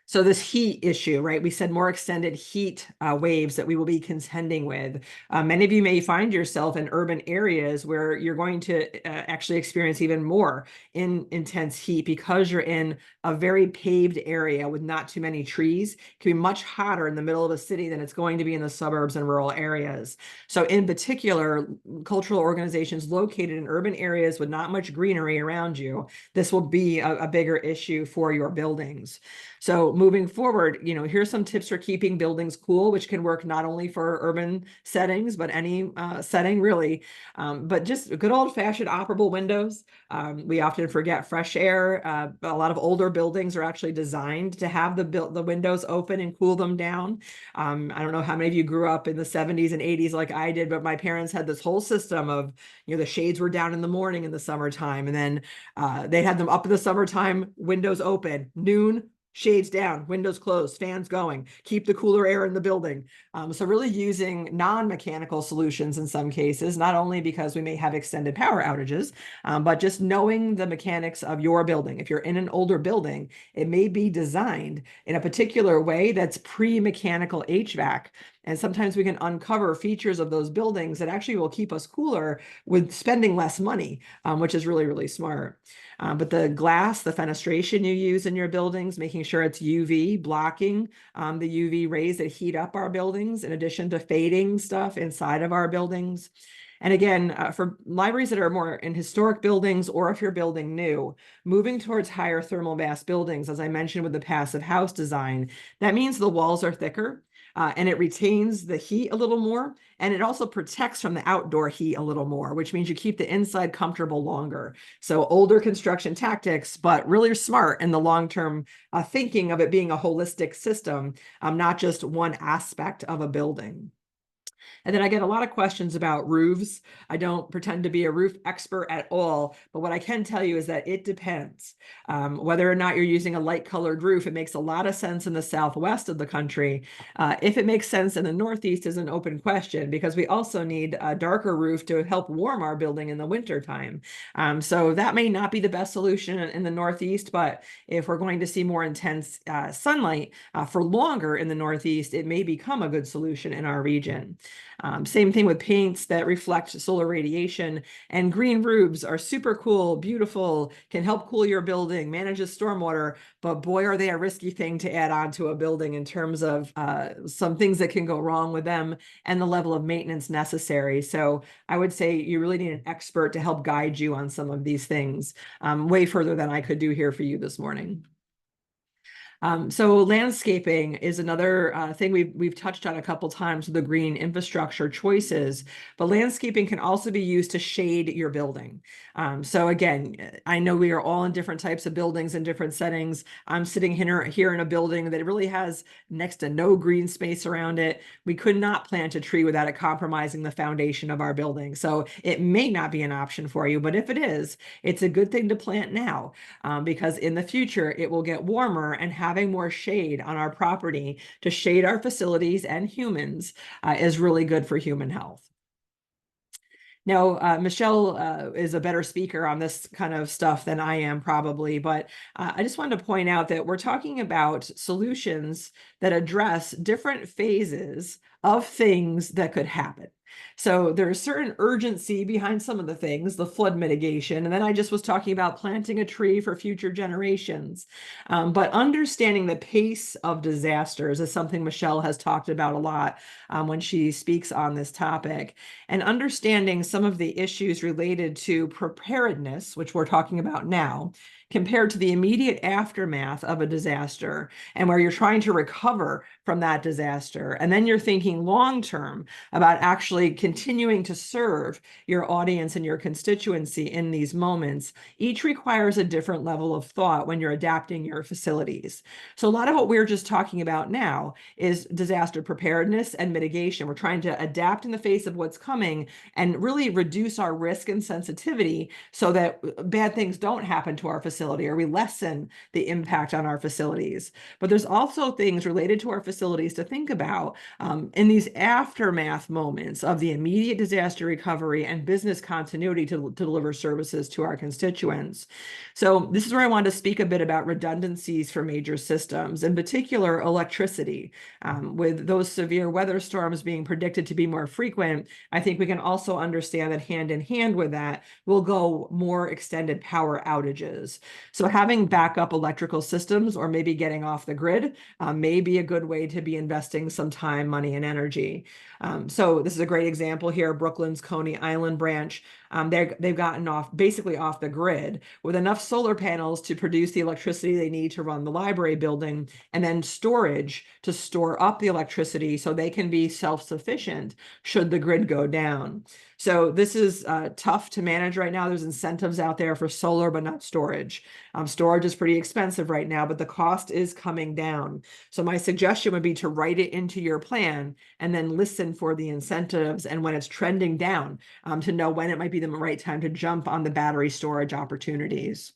So this heat issue, right? We said more extended heat waves that we will be contending with. Many of you may find yourself in urban areas where you're going to actually experience even more intense heat because you're in a very paved area with not too many trees. It can be much hotter in the middle of a city than it's going to be in the suburbs and rural areas. So in particular, cultural organizations located in urban areas with not much greenery around you, this will be a bigger issue for your buildings. So moving forward, here's some tips for keeping buildings cool, which can work not only for urban settings, but any setting really. But just good old fashioned operable windows. We often forget fresh air. A lot of older buildings are actually designed to have the windows open and cool them down. I don't know how many of you grew up in the 70s and 80s like I did, but my parents had this whole system of, the shades were down in the morning in the summertime, and then they had them up in the summertime, windows open, noon, shades down, windows closed, fans going, keep the cooler air in the building. So really using non-mechanical solutions in some cases, not only because we may have extended power outages, but just knowing the mechanics of your building. If you're in an older building, it may be designed in a particular way that's pre-mechanical HVAC. And sometimes we can uncover features of those buildings that actually will keep us cooler with spending less money, which is really, really smart. But the glass, the fenestration you use in your buildings, making sure it's UV blocking the UV rays that heat up our buildings, in addition to fading stuff inside of our buildings. And again, for libraries that are more in historic buildings, or if you're building new, moving towards higher thermal mass buildings, as I mentioned with the passive house design, that means the walls are thicker. And it retains the heat a little more, and it also protects from the outdoor heat a little more, which means you keep the inside comfortable longer. So older construction tactics, but really smart in the long-term thinking of it being a holistic system, not just one aspect of a building. And then I get a lot of questions about roofs. I don't pretend to be a roof expert at all, but what I can tell you is that it depends. Whether or not you're using a light colored roof, it makes a lot of sense in the southwest of the country. If it makes sense in the northeast is an open question, because we also need a darker roof to help warm our building in the winter time. So that may not be the best solution in the northeast, but if we're going to see more intense sunlight for longer in the northeast, it may become a good solution in our region. Same thing with paints that reflect solar radiation, and green roofs are super cool, beautiful, can help cool your building, manages stormwater, but boy, are they a risky thing to add on to a building in terms of some things that can go wrong with them and the level of maintenance necessary. So I would say you really need an expert to help guide you on some of these things, way further than I could do here for you this morning. So landscaping is another thing we've touched on a couple times with the green infrastructure choices, but landscaping can also be used to shade your building. So again, I know we are all in different types of buildings and different settings. I'm sitting here in a building that really has next to no green space around it. We could not plant a tree without it compromising the foundation of our building. So it may not be an option for you, but if it is, it's a good thing to plant now, because in the future it will get warmer, and having more shade on our property to shade our facilities and humans is really good for human health. Now, Michelle is a better speaker on this kind of stuff than I am probably, but I just wanted to point out that we're talking about solutions that address different phases of things that could happen. So there's certain urgency behind some of the things, the flood mitigation, and then I just was talking about planting a tree for future generations. But understanding the pace of disasters is something Michelle has talked about a lot when she speaks on this topic. And understanding some of the issues related to preparedness, which we're talking about now, compared to the immediate aftermath of a disaster, and where you're trying to recover from that disaster. And then you're thinking long-term about actually continuing to serve your audience and your constituency in these moments. Each requires a different level of thought when you're adapting your facilities. So a lot of what we're just talking about now is disaster preparedness and mitigation. We're trying to adapt in the face of what's coming and really reduce our risk and sensitivity so that bad things don't happen to our facility, or we lessen the impact on our facilities. But there's also things related to our facilities to think about in these aftermath moments of the immediate disaster recovery and business continuity to deliver services to our constituents. So this is where I wanted to speak a bit about redundancies for major systems, in particular electricity. With those severe weather storms being predicted to be more frequent, I think we can also understand that hand in hand with that will go more extended power outages. So having backup electrical systems, or maybe getting off the grid, may be a good way to be investing some time, money, and energy. So this is a great example here, Brooklyn's Coney Island branch. They've gotten basically off the grid with enough solar panels to produce the electricity they need to run the library building, and then storage to store up the electricity so they can be self-sufficient should the grid go down. So this is tough to manage right now. There's incentives out there for solar, but not storage. Storage is pretty expensive right now, but the cost is coming down. So my suggestion would be to write it into your plan and then listen for the incentives, and when it's trending down, to know when it might be the right time to jump on the battery storage opportunities.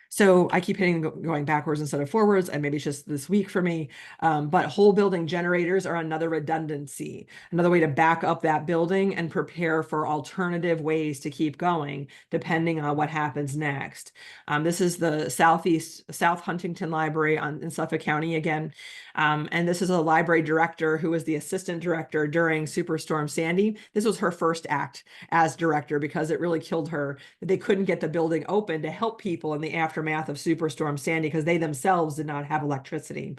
So I keep going backwards instead of forwards, and maybe it's just this week for me. But whole building generators are another redundancy, another way to back up that building and prepare for alternative ways to keep going, depending on what happens next. This is the South Huntington Library in Suffolk County again. And this is a library director who was the assistant director during Superstorm Sandy. This was her first act as director because it really killed her that they couldn't get the building open to help people in the aftermath of Superstorm Sandy because they themselves did not have electricity.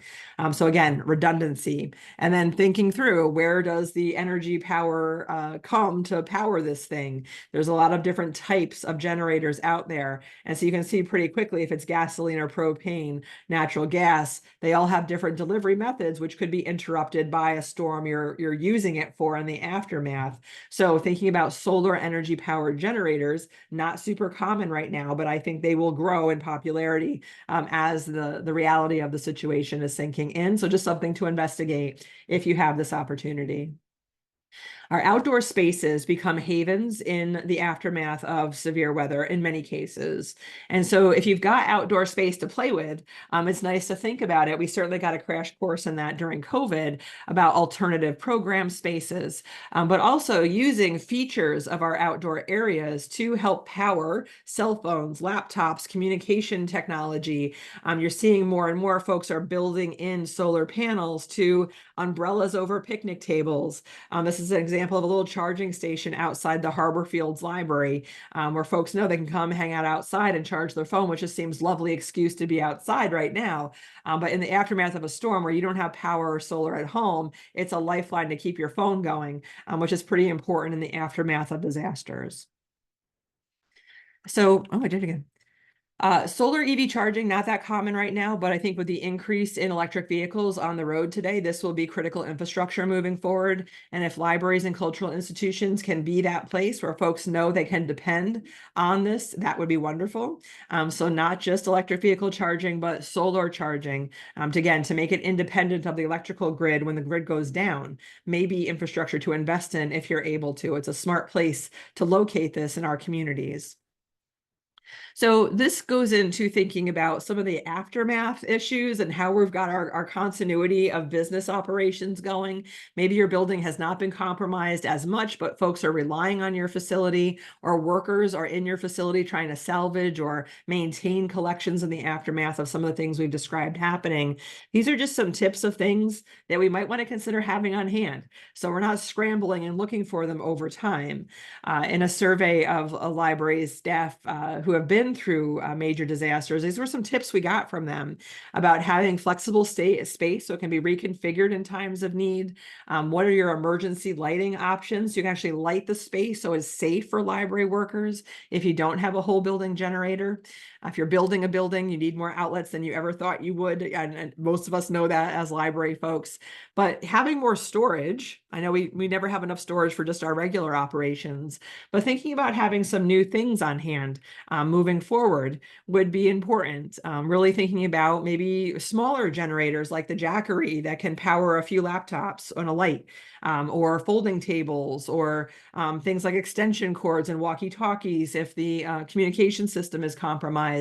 So again, redundancy. And then thinking through, where does the energy power come to power this thing? There's a lot of different types of generators out there. And so you can see pretty quickly if it's gasoline or propane, natural gas, they all have different delivery methods, which could be interrupted by a storm you're using it for in the aftermath. So thinking about solar energy powered generators, not super common right now, but I think they will grow in popularity as the reality of the situation is sinking in. So just something to investigate if you have this opportunity. Our outdoor spaces become havens in the aftermath of severe weather in many cases. And so if you've got outdoor space to play with, it's nice to think about it. We certainly got a crash course in that during COVID about alternative program spaces, but also using features of our outdoor areas to help power cell phones, laptops, communication technology. You're seeing more and more folks are building in solar panels to umbrellas over picnic tables. This is an example of a little charging station outside the Harbor Fields Library, where folks know they can come hang out outside and charge their phone, which just seems lovely excuse to be outside right now. But in the aftermath of a storm where you don't have power or solar at home, it's a lifeline to keep your phone going, which is pretty important in the aftermath of disasters. So, oh, I did it again. Solar EV charging, not that common right now, but I think with the increase in electric vehicles on the road today, this will be critical infrastructure moving forward. And if libraries and cultural institutions can be that place where folks know they can depend on this, that would be wonderful. So not just electric vehicle charging, but solar charging, to make it independent of the electrical grid when the grid goes down, maybe infrastructure to invest in if you're able to. It's a smart place to locate this in our communities. So this goes into thinking about some of the aftermath issues and how we've got our continuity of business operations going. Maybe your building has not been compromised as much, but folks are relying on your facility, or workers are in your facility trying to salvage or maintain collections in the aftermath of some of the things we've described happening. These are just some tips of things that we might want to consider having on hand, so we're not scrambling and looking for them over time. In a survey of library staff who have been through major disasters, these were some tips we got from them about having flexible space so it can be reconfigured in times of need. What are your emergency lighting options? You can actually light the space so it's safe for library workers if you don't have a whole building generator. If you're building a building, you need more outlets than you ever thought you would. And most of us know that as library folks. But having more storage, I know we never have enough storage for just our regular operations, but thinking about having some new things on hand moving forward would be important. Really thinking about maybe smaller generators like the Jackery that can power a few laptops on a light, or folding tables, or things like extension cords and walkie-talkies if the communication system is compromised.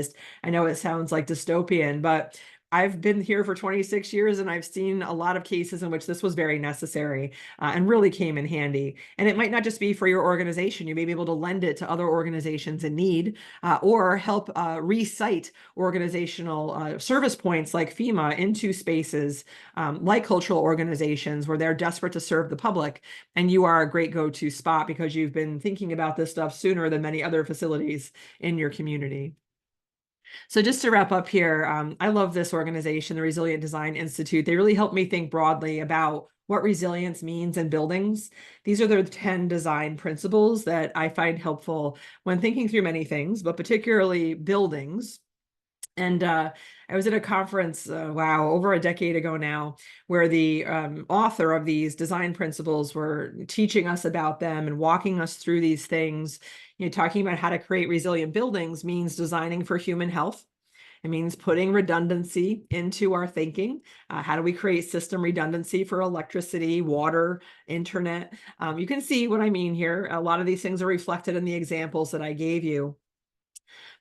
I know it sounds like dystopian, but I've been here for 26 years and I've seen a lot of cases in which this was very necessary and really came in handy. And it might not just be for your organization. You may be able to lend it to other organizations in need, or help recite organizational service points like FEMA into spaces like cultural organizations where they're desperate to serve the public. And you are a great go-to spot because you've been thinking about this stuff sooner than many other facilities in your community. So just to wrap up here, I love this organization, the Resilient Design Institute. They really helped me think broadly about what resilience means in buildings. These are the 10 design principles that I find helpful when thinking through many things, but particularly buildings. And I was at a conference, over a decade ago now, where the author of these design principles were teaching us about them and walking us through these things. Talking about how to create resilient buildings means designing for human health. It means putting redundancy into our thinking. How do we create system redundancy for electricity, water, internet? You can see what I mean here. A lot of these things are reflected in the examples that I gave you.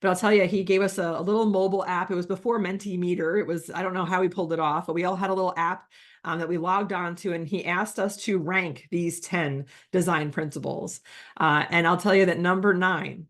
But I'll tell you, he gave us a little mobile app. It was before Mentimeter. It was, I don't know how he pulled it off, but we all had a little app that we logged onto, and he asked us to rank these 10 design principles. And I'll tell you that number 9,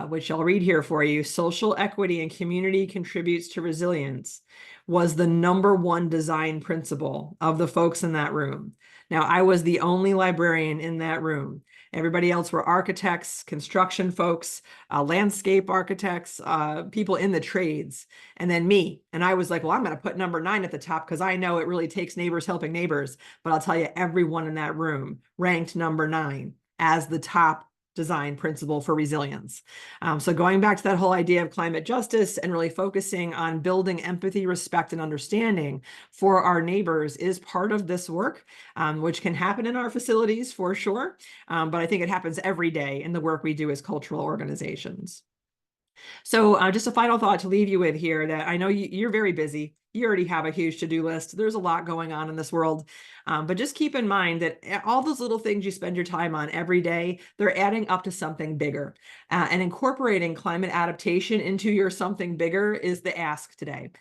which I'll read here for you, social equity and community contributes to resilience, was the number 1 design principle of the folks in that room. Now, I was the only librarian in that room. Everybody else were architects, construction folks, landscape architects, people in the trades, and then me. And I was like, well, I'm going to put number 9 at the top because I know it really takes neighbors helping neighbors. But I'll tell you, everyone in that room ranked number 9 as the top design principle for resilience. So going back to that whole idea of climate justice and really focusing on building empathy, respect, and understanding for our neighbors is part of this work, which can happen in our facilities for sure. But I think it happens every day in the work we do as cultural organizations. So just a final thought to leave you with here, that I know you're very busy. You already have a huge to-do list. There's a lot going on in this world. But just keep in mind that all those little things you spend your time on every day, they're adding up to something bigger. And incorporating climate adaptation into your something bigger is the ask today.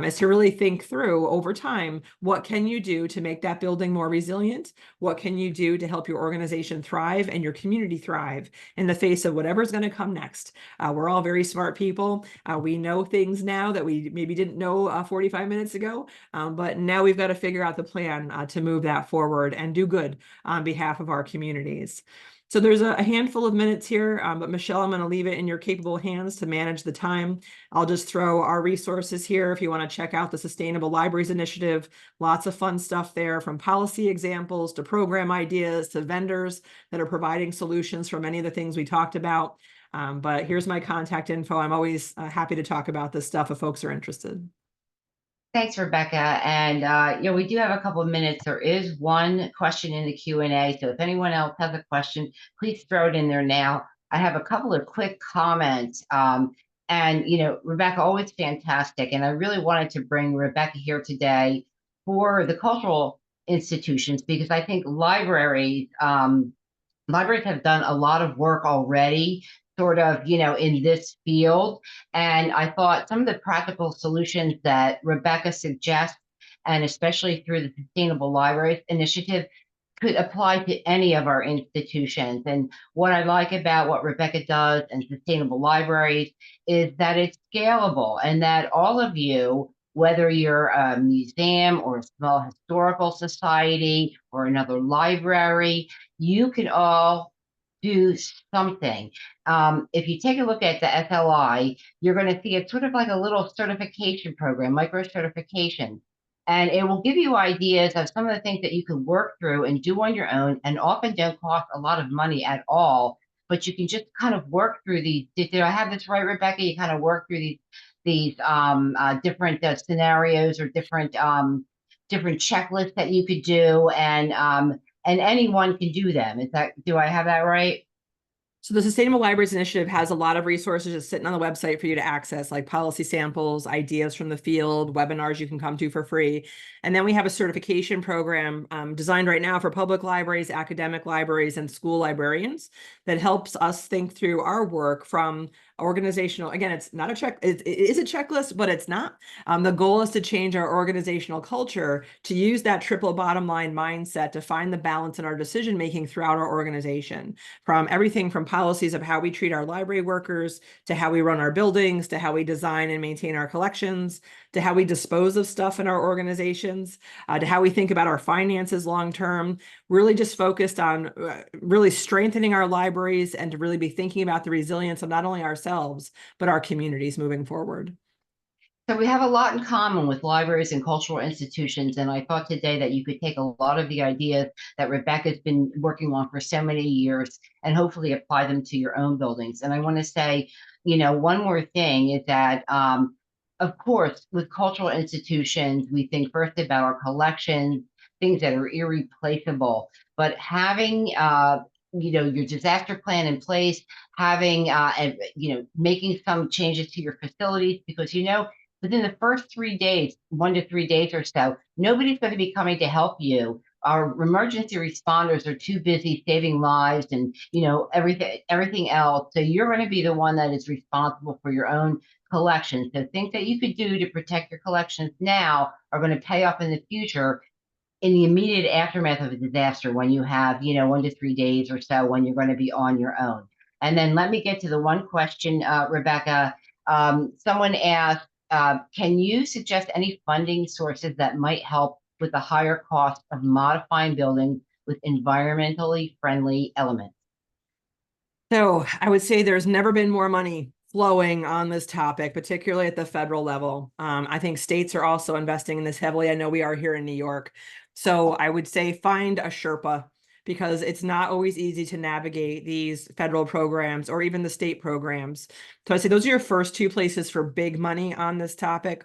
Is to really think through over time, what can you do to make that building more resilient? What can you do to help your organization thrive and your community thrive in the face of whatever's going to come next? We're all very smart people. We know things now that we maybe didn't know 45 minutes ago, but now we've got to figure out the plan to move that forward and do good on behalf of our communities. So there's a handful of minutes here, but Michelle, I'm going to leave it in your capable hands to manage the time. I'll just throw our resources here if you want to check out the Sustainable Libraries Initiative. Lots of fun stuff there, from policy examples to program ideas to vendors that are providing solutions for many of the things we talked about. But here's my contact info. I'm always happy to talk about this stuff if folks are interested. Thanks, Rebecca. And we do have a couple of minutes. There is one question in the Q&A. So if anyone else has a question, please throw it in there now. I have a couple of quick comments. And Rebecca, always fantastic. And I really wanted to bring Rebecca here today for the cultural institutions, because I think libraries have done a lot of work already, sort of, in this field. And I thought some of the practical solutions that Rebecca suggests, and especially through the Sustainable Libraries Initiative, could apply to any of our institutions. And what I like about what Rebecca does and Sustainable Libraries is that it's scalable, and that all of you, whether you're a museum or a small historical society or another library, you can all do something. If you take a look at the SLI, you're going to see it's sort of like a little certification program, micro certification. And it will give you ideas of some of the things that you can work through and do on your own, and often don't cost a lot of money at all. But you can just kind of work through these. Did I have this right, Rebecca? You kind of work through these different scenarios, or different checklists that you could do, and anyone can do them. Do I have that right? So the Sustainable Libraries Initiative has a lot of resources just sitting on the website for you to access, like policy samples, ideas from the field, webinars you can come to for free. And then we have a certification program designed right now for public libraries, academic libraries, and school librarians that helps us think through our work from organizational. Again, it's not a check. It is a checklist, but it's not. The goal is to change our organizational culture, to use that triple bottom line mindset to find the balance in our decision making throughout our organization, from everything from policies of how we treat our library workers, to how we run our buildings, to how we design and maintain our collections, to how we dispose of stuff in our organizations, to how we think about our finances long term. Really just focused on really strengthening our libraries, and to really be thinking about the resilience of not only ourselves, but our communities moving forward. So we have a lot in common with libraries and cultural institutions, and I thought today that you could take a lot of the ideas that Rebecca's been working on for so many years and hopefully apply them to your own buildings. And I want to say, one more thing is that, of course, with cultural institutions, we think first about our collections, things that are irreplaceable, but having your disaster plan in place, having and making some changes to your facilities, because within the first 3 days, 1 to 3 days or so, nobody's going to be coming to help you. Our emergency responders are too busy saving lives and everything else. So you're going to be the one that is responsible for your own collection. So things that you could do to protect your collections now are going to pay off in the future, in the immediate aftermath of a disaster, when you have 1 to 3 days or so when you're going to be on your own. And then let me get to the one question, Rebecca. Someone asked, can you suggest any funding sources that might help with the higher cost of modifying buildings with environmentally friendly elements? So I would say there's never been more money flowing on this topic, particularly at the federal level. I think states are also investing in this heavily. I know we are here in New York. So I would say find a Sherpa, because it's not always easy to navigate these federal programs or even the state programs. So I'd say those are your first two places for big money on this topic.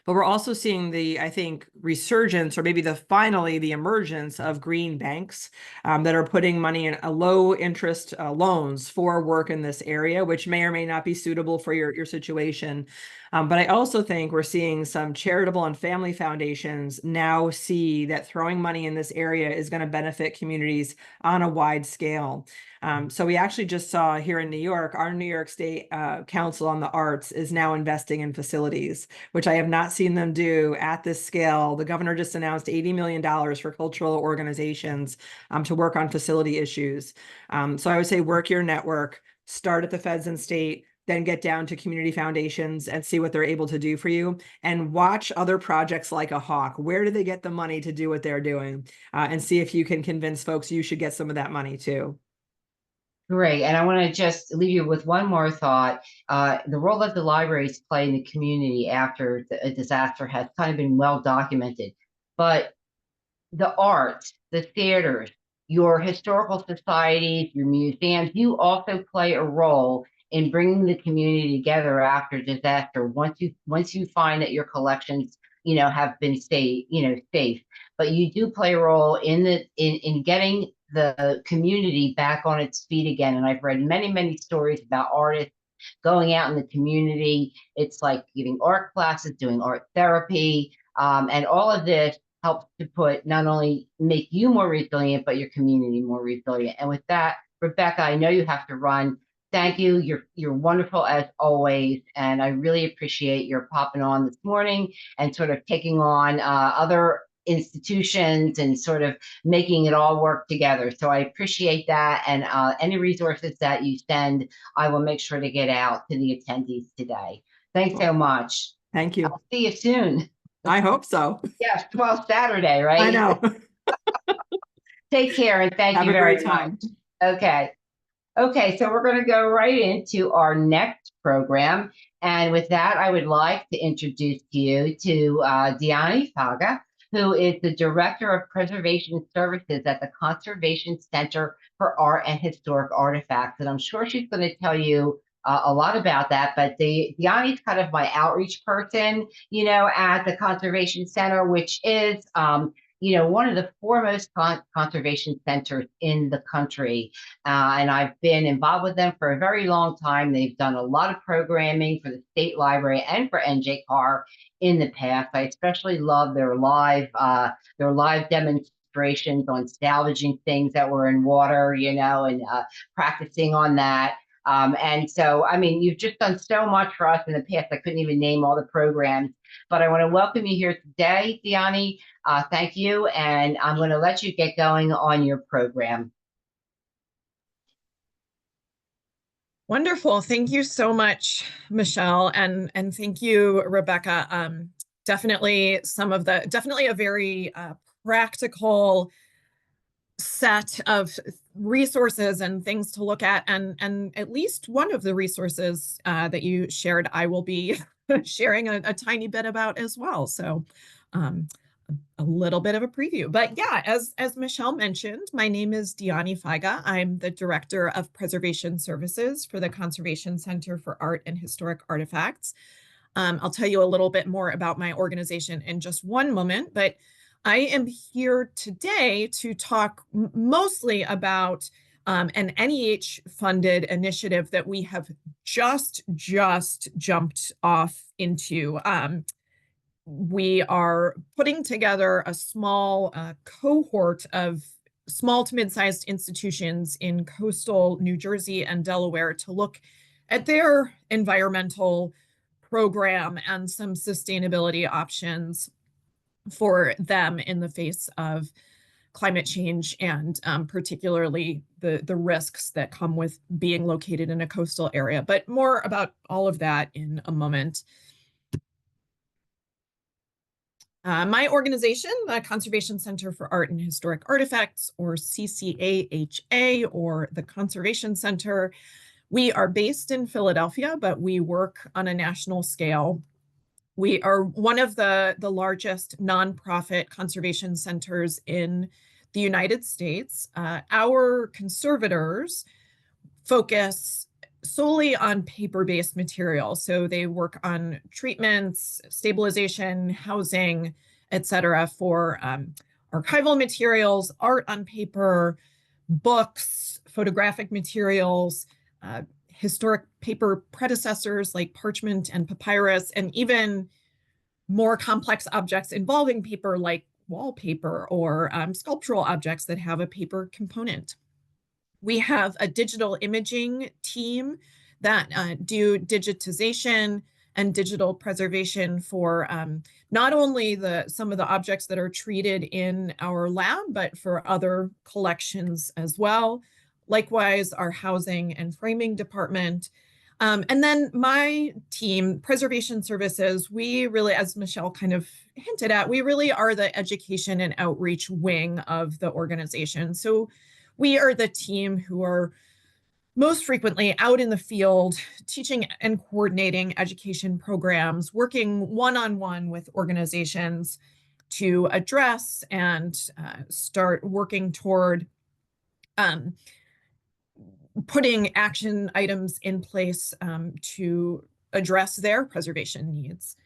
But we're also seeing I think, resurgence, or maybe finally the emergence of green banks that are putting money in low interest loans for work in this area, which may or may not be suitable for your situation. But I also think we're seeing some charitable and family foundations now see that throwing money in this area is going to benefit communities on a wide scale. So we actually just saw here in New York, our New York State Council on the Arts is now investing in facilities, which I have not seen them do at this scale. The governor just announced $80 million for cultural organizations to work on facility issues. So I would say work your network, start at the feds and state, then get down to community foundations and see what they're able to do for you, and watch other projects like a Hawk. Where do they get the money to do what they're doing? And see if you can convince folks you should get some of that money too. Great. And I want to just leave you with one more thought. The role that the libraries play in the community after a disaster has kind of been well documented. But the arts, the theaters, your historical societies, your museums, you also play a role in bringing the community together after disaster. Once you find that your collections, have been safe, but you do play a role in getting the community back on its feet again. And I've read many stories about artists going out in the community. It's like giving art classes, doing art therapy, and all of this helps to not only make you more resilient, but your community more resilient. And with that, Rebekkah, I know you have to run. Thank you. You're wonderful as always, and I really appreciate your popping on this morning and sort of taking on other institutions and sort of making it all work together. So I appreciate that, and any resources that you send, I will make sure to get out to the attendees today. Thanks so much. Thank you. I'll see you soon. I hope so. Yes, 12th Saturday, right? I know. Take care, and thank you very much. Okay. Okay, so we're going to go right into our next program. And with that, I would like to introduce you to Dyani Feige, who is the Director of Preservation Services at the Conservation Center for Art and Historic Artifacts. And I'm sure she's going to tell you a lot about that, but Dyani's kind of my outreach person, at the Conservation Center, which is, one of the foremost conservation centers in the country. And I've been involved with them for a very long time. They've done a lot of programming for the State Library and for NJCAR in the past. I especially love their live demonstrations on salvaging things that were in water, and practicing on that. And so, I mean, you've just done so much for us in the past. I couldn't even name all the programs, but I want to welcome you here today, Dyani. Thank you. And I'm going to let you get going on your program. Wonderful. Thank you so much, Michelle. And thank you, Rebekkah. Definitely a very practical set of resources and things to look at. And at least one of the resources that you shared, I will be sharing a tiny bit about as well. So a little bit of a preview. But yeah, as Michelle mentioned, my name is Dyani Feige. I'm the Director of Preservation Services for the Conservation Center for Art and Historic Artifacts. I'll tell you a little bit more about my organization in just one moment, but I am here today to talk mostly about an NEH-funded initiative that we have just jumped off into. We are putting together a small cohort of small to mid-sized institutions in coastal New Jersey and Delaware to look at their environmental program and some sustainability options for them in the face of climate change and particularly the risks that come with being located in a coastal area. But more about all of that in a moment. My organization, the Conservation Center for Art and Historic Artifacts, or CCAHA, or the Conservation Center, we are based in Philadelphia, but we work on a national scale. We are one of the largest nonprofit conservation centers in the United States. Our conservators focus solely on paper-based materials. So they work on treatments, stabilization, housing, et cetera, for archival materials, art on paper, books, photographic materials, historic paper predecessors like parchment and papyrus, and even more complex objects involving paper like wallpaper or sculptural objects that have a paper component. We have a digital imaging team that do digitization and digital preservation for not only some of the objects that are treated in our lab, but for other collections as well. Likewise, our housing and framing department. And then my team, Preservation Services, we really, as Michelle kind of hinted at, we really are the education and outreach wing of the organization. So we are the team who are most frequently out in the field, teaching and coordinating education programs, working one-on-one with organizations to address and start working toward putting action items in place to address their preservation needs.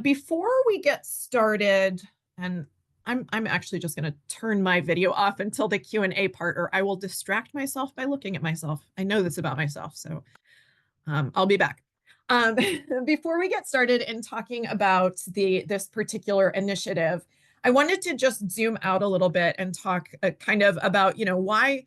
Before we get started, and I'm actually just going to turn my video off until the Q&A part, or I will distract myself by looking at myself. I know this about myself, so I'll be back. Before we get started in talking about this particular initiative, I wanted to just zoom out a little bit and talk kind of about, why,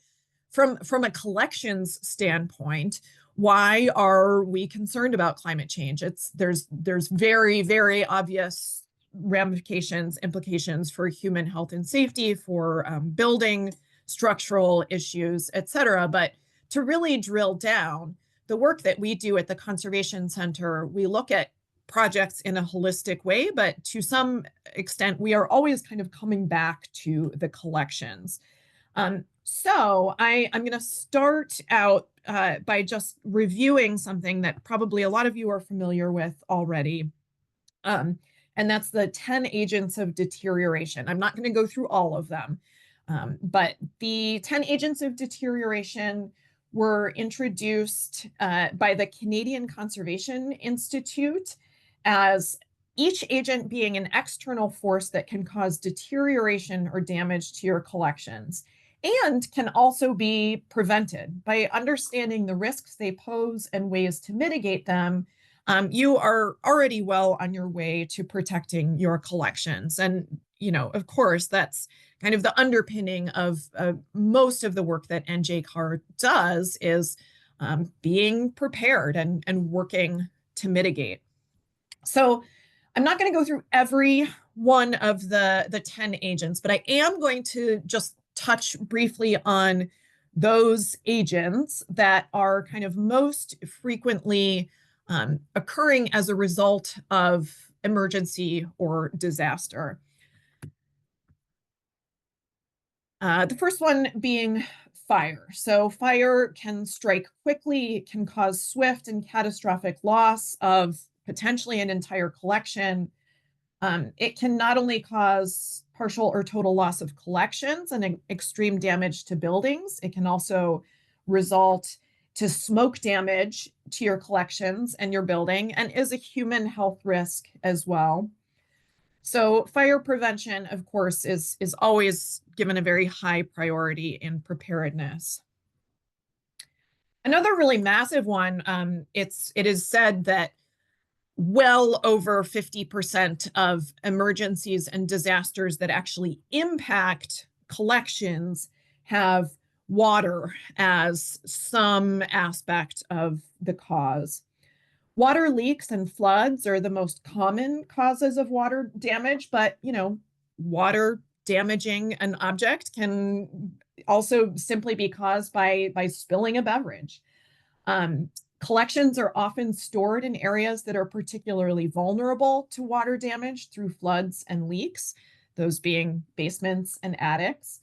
from a collections standpoint, why are we concerned about climate change? There's very, very obvious ramifications, implications for human health and safety, for building structural issues, et cetera. But to really drill down, the work that we do at the Conservation Center, we look at projects in a holistic way, but to some extent, we are always kind of coming back to the collections. So I'm going to start out by just reviewing something that probably a lot of you are familiar with already. And that's the 10 agents of deterioration. I'm not going to go through all of them, but the 10 agents of deterioration were introduced by the Canadian Conservation Institute as each agent being an external force that can cause deterioration or damage to your collections, and can also be prevented. By understanding the risks they pose and ways to mitigate them, you are already well on your way to protecting your collections. And, of course, that's kind of the underpinning of most of the work that NJCAR does, is being prepared and working to mitigate. So I'm not going to go through every one of the 10 agents, but I am going to just touch briefly on those agents that are kind of most frequently occurring as a result of emergency or disaster. The first one being fire. So fire can strike quickly, it can cause swift and catastrophic loss of potentially an entire collection. It can not only cause partial or total loss of collections and extreme damage to buildings, it can also result to smoke damage to your collections and your building, and is a human health risk as well. So fire prevention, of course, is always given a very high priority in preparedness. Another really massive one, it is said that well over 50% of emergencies and disasters that actually impact collections have water as some aspect of the cause. Water leaks and floods are the most common causes of water damage, but water damaging an object can also simply be caused by spilling a beverage. Collections are often stored in areas that are particularly vulnerable to water damage through floods and leaks, those being basements and attics.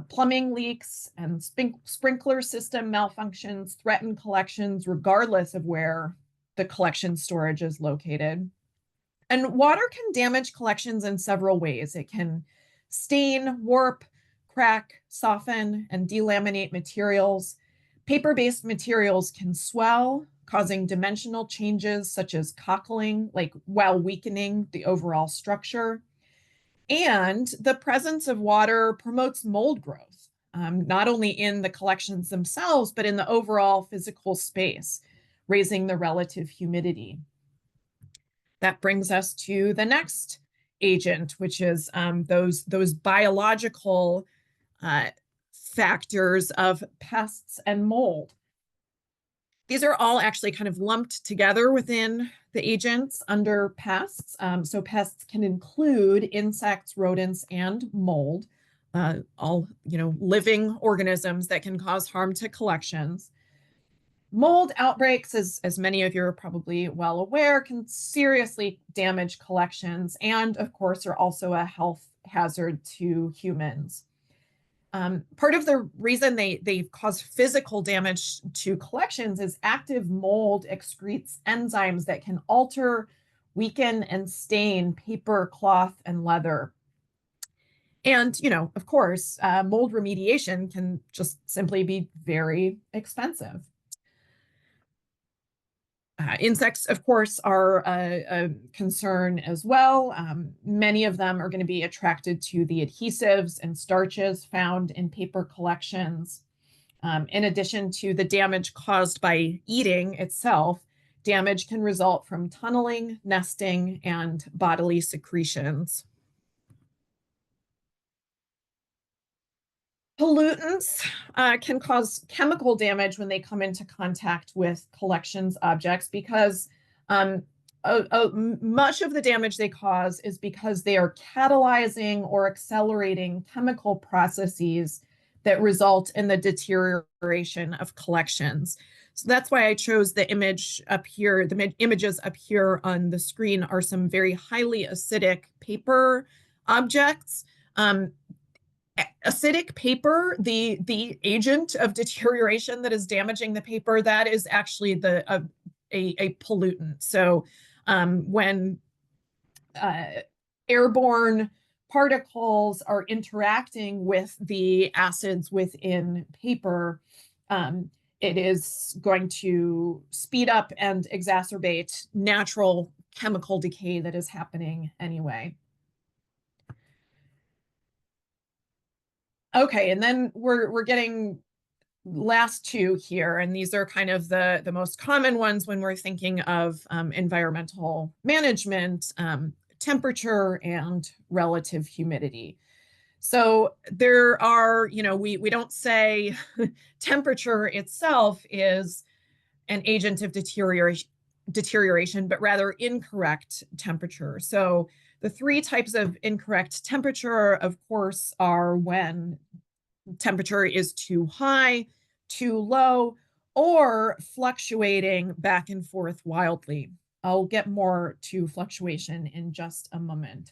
Plumbing leaks and sprinkler system malfunctions threaten collections regardless of where the collection storage is located. And water can damage collections in several ways. It can stain, warp, crack, soften, and delaminate materials. Paper-based materials can swell, causing dimensional changes such as cockling, while weakening the overall structure. And the presence of water promotes mold growth, not only in the collections themselves, but in the overall physical space, raising the relative humidity. That brings us to the next agent, which is those biological factors of pests and mold. These are all actually kind of lumped together within the agents under pests. So pests can include insects, rodents, and mold, all living organisms that can cause harm to collections. Mold outbreaks, as many of you are probably well aware, can seriously damage collections and, of course, are also a health hazard to humans. Part of the reason they cause physical damage to collections is active mold excretes enzymes that can alter, weaken, and stain paper, cloth, and leather. And, of course, mold remediation can just simply be very expensive. Insects, of course, are a concern as well. Many of them are going to be attracted to the adhesives and starches found in paper collections. In addition to the damage caused by eating itself, damage can result from tunneling, nesting, and bodily secretions. Pollutants can cause chemical damage when they come into contact with collections objects because much of the damage they cause is because they are catalyzing or accelerating chemical processes that result in the deterioration of collections. So that's why I chose the image up here. The images up here on the screen are some very highly acidic paper objects. Acidic paper, the agent of deterioration that is damaging the paper, that is actually a pollutant. So when airborne particles are interacting with the acids within paper, it is going to speed up and exacerbate natural chemical decay that is happening anyway. Okay, and then we're getting last two here, and these are kind of the most common ones when we're thinking of environmental management, temperature and relative humidity. So there are, we don't say temperature itself is an agent of deterioration, but rather incorrect temperature. So the three types of incorrect temperature, of course, are when temperature is too high, too low, or fluctuating back and forth wildly. I'll get more to fluctuation in just a moment.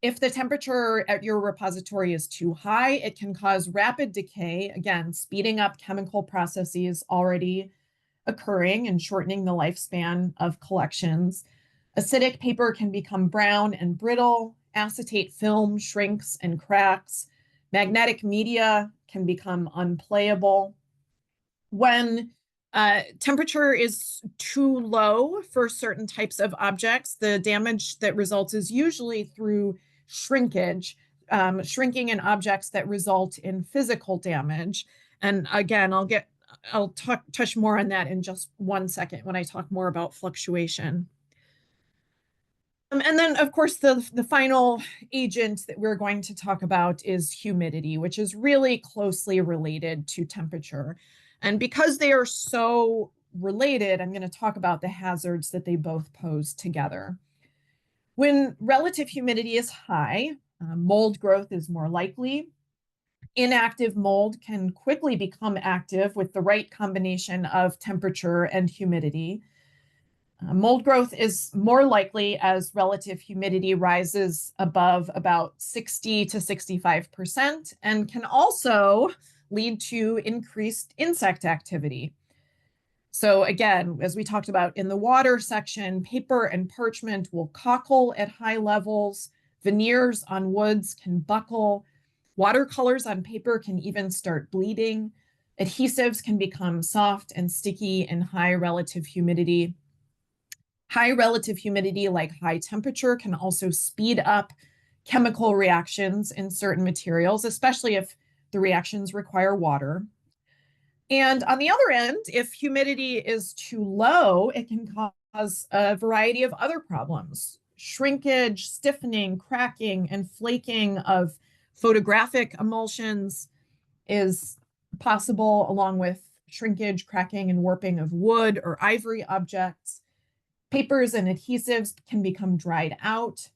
If the temperature at your repository is too high, it can cause rapid decay, again, speeding up chemical processes already occurring and shortening the lifespan of collections. Acidic paper can become brown and brittle. Acetate film shrinks and cracks. Magnetic media can become unplayable. When temperature is too low for certain types of objects, the damage that results is usually through shrinkage, shrinking in objects that result in physical damage. And again, I'll touch more on that in just 1 second when I talk more about fluctuation. And then, of course, the final agent that we're going to talk about is humidity, which is really closely related to temperature. And because they are so related, I'm going to talk about the hazards that they both pose together. When relative humidity is high, mold growth is more likely. Inactive mold can quickly become active with the right combination of temperature and humidity. Mold growth is more likely as relative humidity rises above about 60 to 65% and can also lead to increased insect activity. So again, as we talked about in the water section, paper and parchment will cockle at high levels. Veneers on woods can buckle. Watercolors on paper can even start bleeding. Adhesives can become soft and sticky in high relative humidity. High relative humidity, like high temperature, can also speed up chemical reactions in certain materials, especially if the reactions require water. And on the other end, if humidity is too low, it can cause a variety of other problems. Shrinkage, stiffening, cracking, and flaking of photographic emulsions is possible, along with shrinkage, cracking, and warping of wood or ivory objects. Papers and adhesives can become dried out.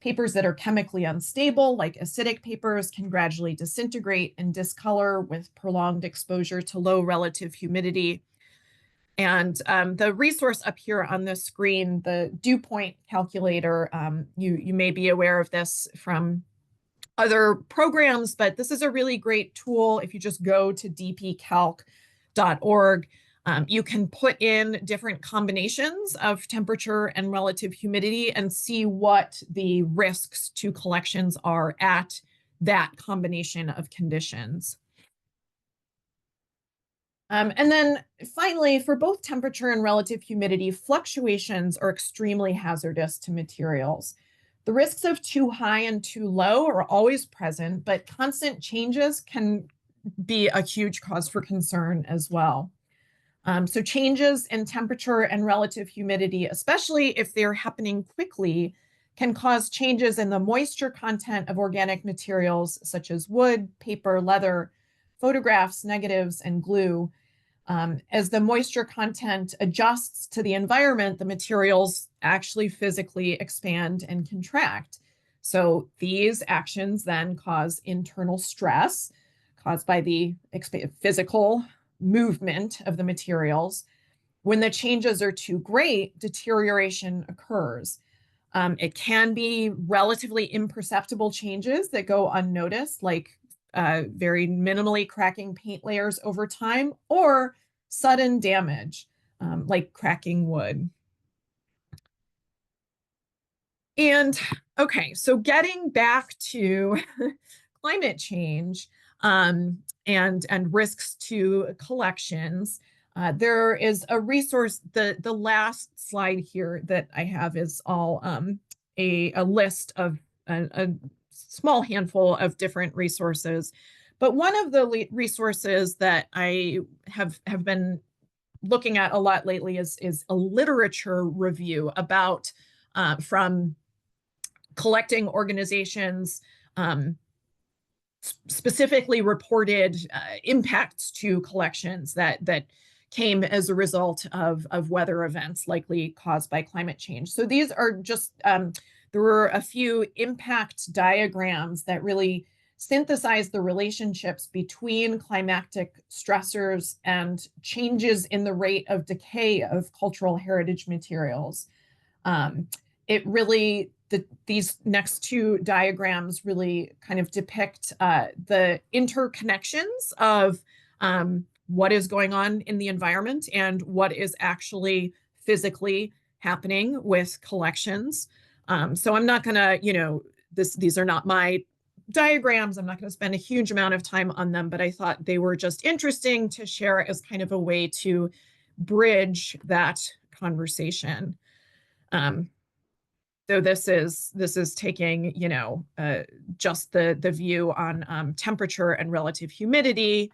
Papers that are chemically unstable, like acidic papers, can gradually disintegrate and discolor with prolonged exposure to low relative humidity. And the resource up here on the screen, the dew point calculator, you may be aware of this from other programs, but this is a really great tool if you just go to dpcalc.org. You can put in different combinations of temperature and relative humidity and see what the risks to collections are at that combination of conditions. And then finally, for both temperature and relative humidity, fluctuations are extremely hazardous to materials. The risks of too high and too low are always present, but constant changes can be a huge cause for concern as well. So changes in temperature and relative humidity, especially if they're happening quickly, can cause changes in the moisture content of organic materials such as wood, paper, leather, photographs, negatives, and glue. As the moisture content adjusts to the environment, the materials actually physically expand and contract. So these actions then cause internal stress caused by the physical movement of the materials. When the changes are too great, deterioration occurs. It can be relatively imperceptible changes that go unnoticed, like very minimally cracking paint layers over time, or sudden damage, like cracking wood. And okay, so getting back to climate change and risks to collections, there is a resource. The last slide here that I have is all a list of a small handful of different resources. But one of the resources that I have been looking at a lot lately is a literature review about from collecting organizations specifically reported impacts to collections that came as a result of weather events likely caused by climate change. So these are just, there were a few impact diagrams that really synthesize the relationships between climatic stressors and changes in the rate of decay of cultural heritage materials. It really, these next two diagrams really kind of depict the interconnections of what is going on in the environment and what is actually physically happening with collections. So I'm not gonna, these are not my diagrams. I'm not going to spend a huge amount of time on them, but I thought they were just interesting to share as kind of a way to bridge that conversation. So this is taking, just the view on temperature and relative humidity.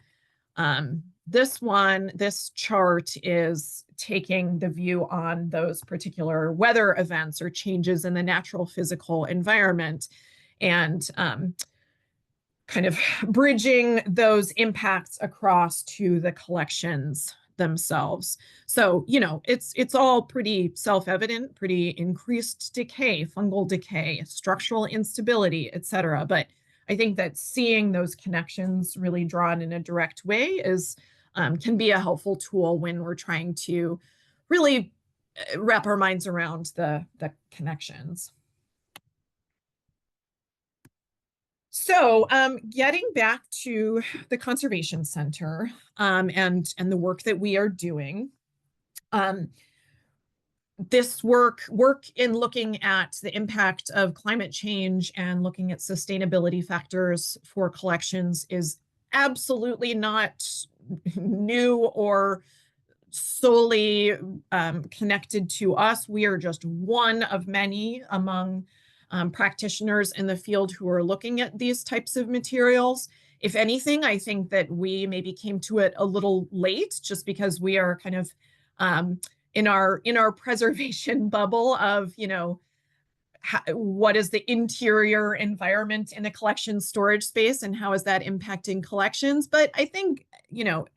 This chart is taking the view on those particular weather events or changes in the natural physical environment, and kind of bridging those impacts across to the collections themselves. So, it's all pretty self-evident, pretty increased decay, fungal decay, structural instability, et cetera. But I think that seeing those connections really drawn in a direct way is can be a helpful tool when we're trying to really wrap our minds around the connections. So getting back to the Conservation Center and the work that we are doing, this work in looking at the impact of climate change and looking at sustainability factors for collections is absolutely not new or solely connected to us. We are just one of many among practitioners in the field who are looking at these types of materials. If anything, I think that we maybe came to it a little late, just because we are kind of in our preservation bubble of, what is the interior environment in a collection storage space and how is that impacting collections. But I think,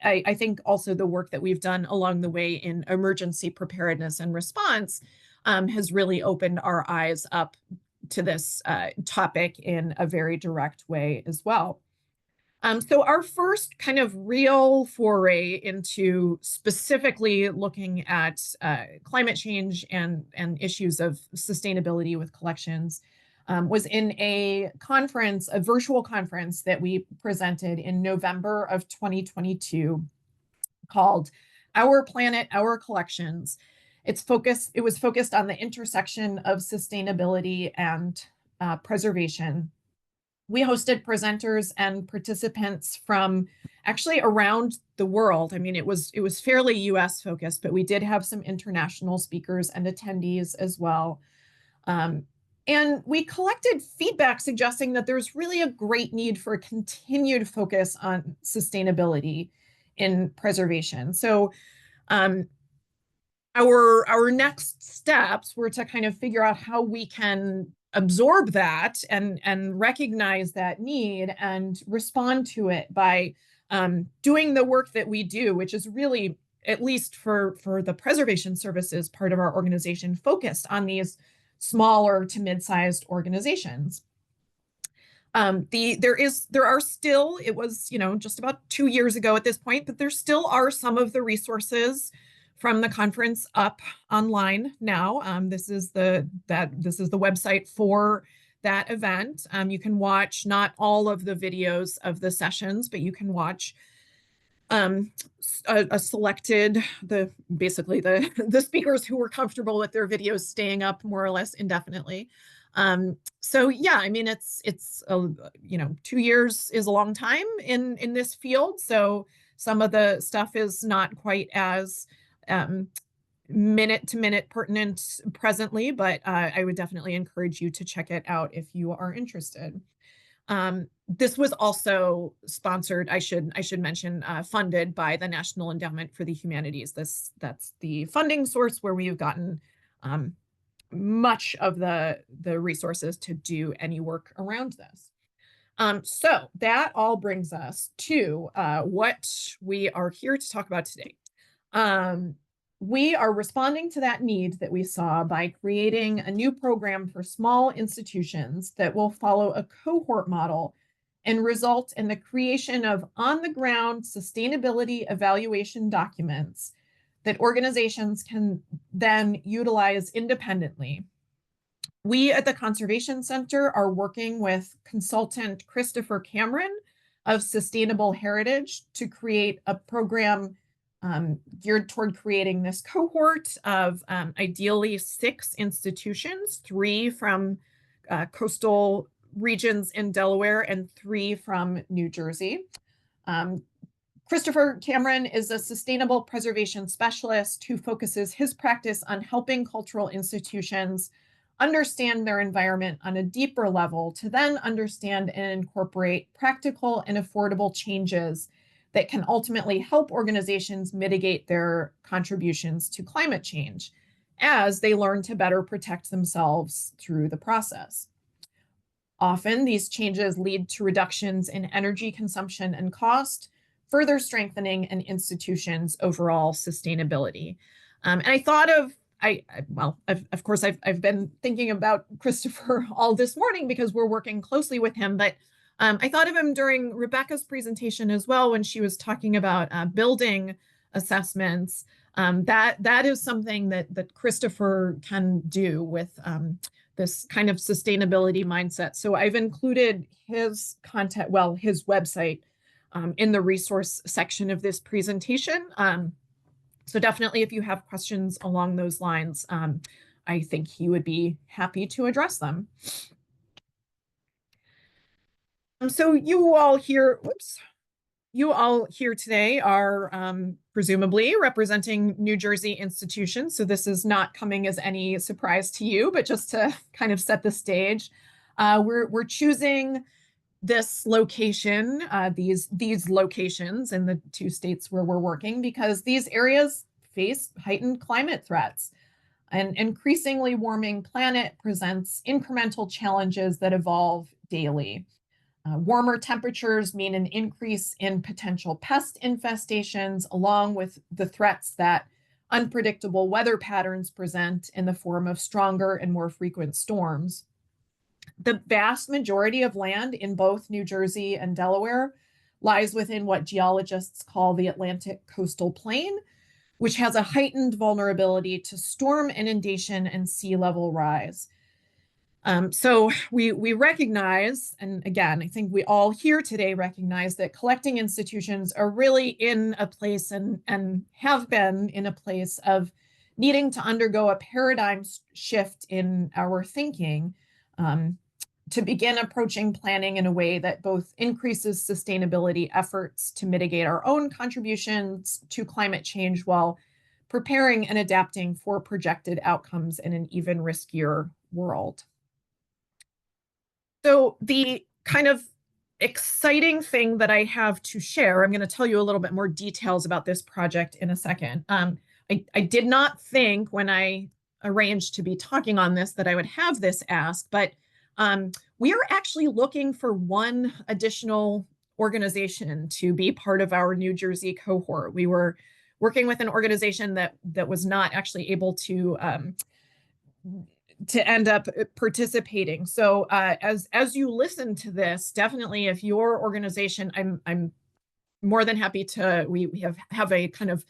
I think also the work that we've done along the way in emergency preparedness and response has really opened our eyes up to this topic in a very direct way as well. So our first kind of real foray into specifically looking at climate change and issues of sustainability with collections was in a conference, a virtual conference that we presented in November of 2022 called Our Planet, Our Collections. It was focused on the intersection of sustainability and preservation. We hosted presenters and participants from actually around the world. I mean, it was fairly US focused, but we did have some international speakers and attendees as well. And we collected feedback suggesting that there's really a great need for a continued focus on sustainability in preservation. So our next steps were to kind of figure out how we can absorb that and recognize that need and respond to it by doing the work that we do, which is really, at least for the preservation services part of our organization, focused on these smaller to mid-sized organizations. There are still, it was, just about 2 years ago at this point, but there still are some of the resources from the conference up online now. This is the website for that event. You can watch not all of the videos of the sessions, but you can watch a selected, basically the speakers who were comfortable with their videos staying up more or less indefinitely. So yeah, I mean, it's 2 years is a long time in this field. So some of the stuff is not quite as minute to minute pertinent presently, but I would definitely encourage you to check it out if you are interested. This was also sponsored, I should mention, funded by the National Endowment for the Humanities. That's the funding source where we have gotten much of the resources to do any work around this. So that all brings us to what we are here to talk about today. We are responding to that need that we saw by creating a new program for small institutions that will follow a cohort model and result in the creation of on-the-ground sustainability evaluation documents that organizations can then utilize independently. We at the Conservation Center are working with consultant Christopher Cameron of Sustainable Heritage to create a program geared toward creating this cohort of ideally 6 institutions, 3 from coastal regions in Delaware and 3 from New Jersey. Christopher Cameron is a sustainable preservation specialist who focuses his practice on helping cultural institutions understand their environment on a deeper level to then understand and incorporate practical and affordable changes that can ultimately help organizations mitigate their contributions to climate change as they learn to better protect themselves through the process. Often, these changes lead to reductions in energy consumption and cost, further strengthening an institution's overall sustainability. And I thought of course, I've been thinking about Christopher all this morning because we're working closely with him, but I thought of him during Rebekkah's presentation as well when she was talking about building assessments. That is something that Christopher can do with this kind of sustainability mindset. So I've included his content, his website in the resource section of this presentation. So definitely if you have questions along those lines, I think he would be happy to address them. So you all here today are presumably representing New Jersey institutions. So this is not coming as any surprise to you, but just to kind of set the stage, we're choosing this location, these locations in the 2 states where we're working because these areas face heightened climate threats. An increasingly warming planet presents incremental challenges that evolve daily. Warmer temperatures mean an increase in potential pest infestations, along with the threats that unpredictable weather patterns present in the form of stronger and more frequent storms. The vast majority of land in both New Jersey and Delaware lies within what geologists call the Atlantic coastal plain, which has a heightened vulnerability to storm inundation and sea level rise. So we recognize, and again, I think we all here today recognize that collecting institutions are really in a place and have been in a place of needing to undergo a paradigm shift in our thinking to begin approaching planning in a way that both increases sustainability efforts to mitigate our own contributions to climate change while preparing and adapting for projected outcomes in an even riskier world. So the kind of exciting thing that I have to share, I'm going to tell you a little bit more details about this project in a second. I did not think when I arranged to be talking on this that I would have this ask, but we are actually looking for one additional organization to be part of our New Jersey cohort. We were working with an organization that was not actually able to end up participating. So as you listen to this, definitely if your organization, I'm more than happy to, we have a kind of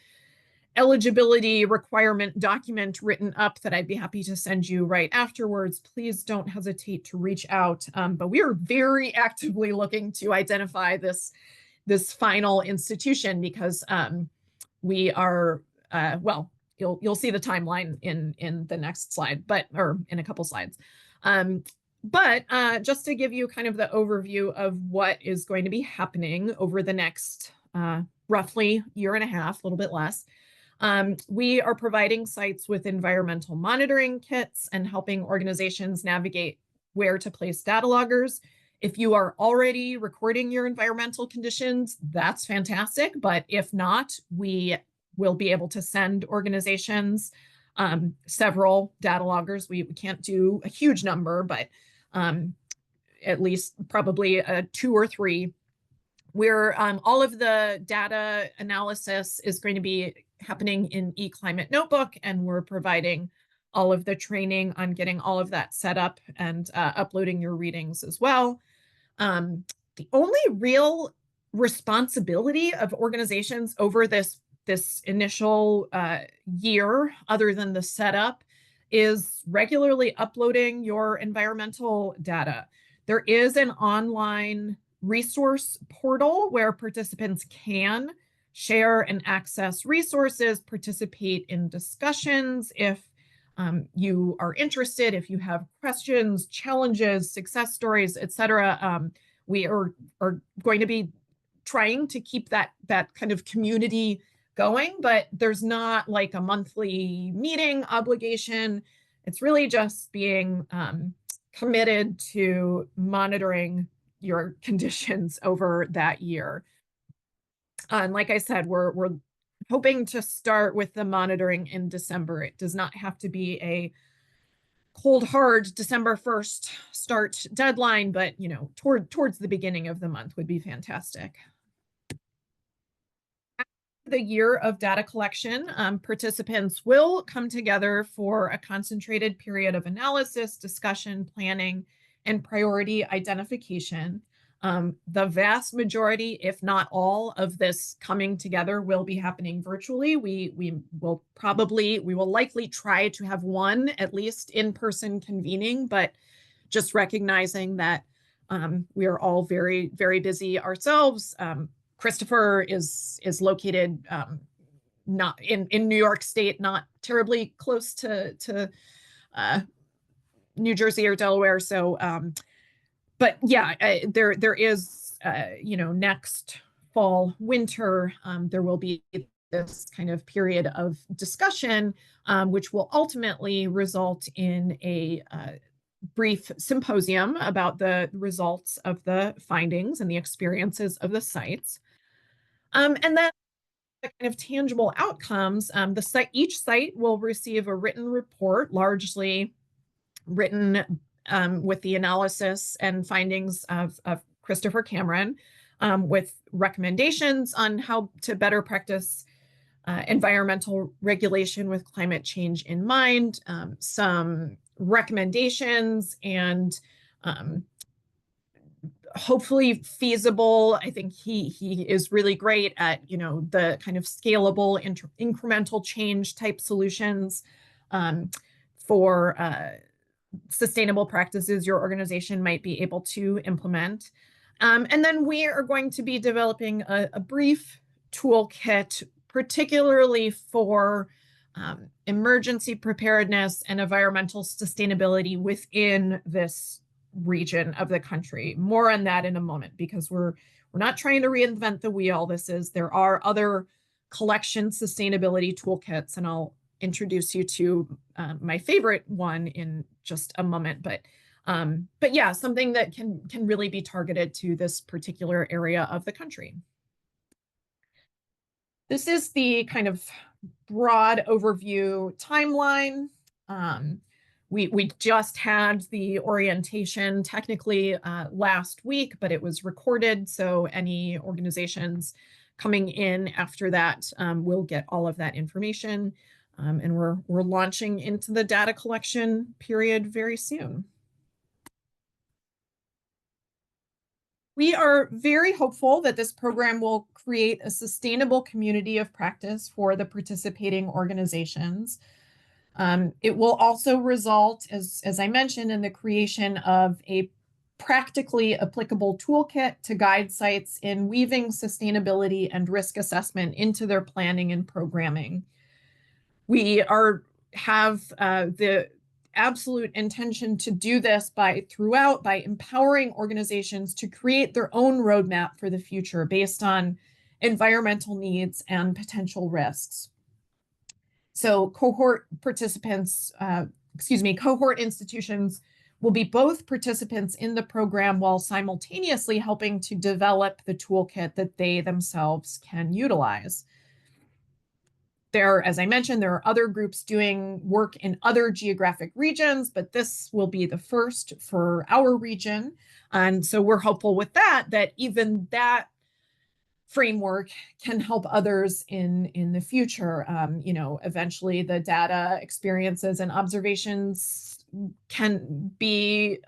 eligibility requirement document written up that I'd be happy to send you right afterwards. Please don't hesitate to reach out. But we are very actively looking to identify this final institution because we are, well, you'll see the timeline in the next slide, or in a couple slides. But just to give you kind of the overview of what is going to be happening over the next roughly year and a half, a little bit less. We are providing sites with environmental monitoring kits and helping organizations navigate where to place data loggers. If you are already recording your environmental conditions, that's fantastic. But if not, we will be able to send organizations several data loggers. We can't do a huge number, but at least probably 2 or 3. Where all of the data analysis is going to be happening in eClimate Notebook, and we're providing all of the training on getting all of that set up and uploading your readings as well. The only real responsibility of organizations over this initial year, other than the setup, is regularly uploading your environmental data. There is an online resource portal where participants can share and access resources, participate in discussions if you are interested, if you have questions, challenges, success stories, etc. We are going to be trying to keep that kind of community going, but there's not like a monthly meeting obligation. It's really just being committed to monitoring your conditions over that year. And like I said, we're hoping to start with the monitoring in December. It does not have to be a cold hard December 1st start deadline, but towards the beginning of the month would be fantastic. The year of data collection, participants will come together for a concentrated period of analysis, discussion, planning, and priority identification. The vast majority, if not all, of this coming together will be happening virtually. We will likely try to have one at least in-person convening, but just recognizing that we are all very, very busy ourselves. Christopher is located not in New York State, not terribly close to New Jersey or Delaware. So, but yeah, there is, next fall, winter, there will be this kind of period of discussion, which will ultimately result in a brief symposium about the results of the findings and the experiences of the sites. And then the kind of tangible outcomes, each site will receive a written report, largely written with the analysis and findings of Christopher Cameron, with recommendations on how to better practice environmental regulation with climate change in mind, some recommendations and hopefully feasible. I think he is really great at, the kind of scalable incremental change type solutions for sustainable practices your organization might be able to implement. And then we are going to be developing a brief toolkit, particularly for emergency preparedness and environmental sustainability within this region of the country. More on that in a moment, because we're not trying to reinvent the wheel. There are other collection sustainability toolkits, and I'll introduce you to my favorite one in just a moment. But yeah, something that can really be targeted to this particular area of the country. This is the kind of broad overview timeline. We just had the orientation technically last week, but it was recorded, so any organizations coming in after that will get all of that information. And we're launching into the data collection period very soon. We are very hopeful that this program will create a sustainable community of practice for the participating organizations. It will also result, as I mentioned, in the creation of a practically applicable toolkit to guide sites in weaving sustainability and risk assessment into their planning and programming. We have the absolute intention to do this by empowering organizations to create their own roadmap for the future based on environmental needs and potential risks. So cohort institutions will be both participants in the program while simultaneously helping to develop the toolkit that they themselves can utilize. As I mentioned, there are other groups doing work in other geographic regions, but this will be the first for our region. And so we're hopeful with that even that framework can help others in the future. Eventually the data, experiences, and observations can be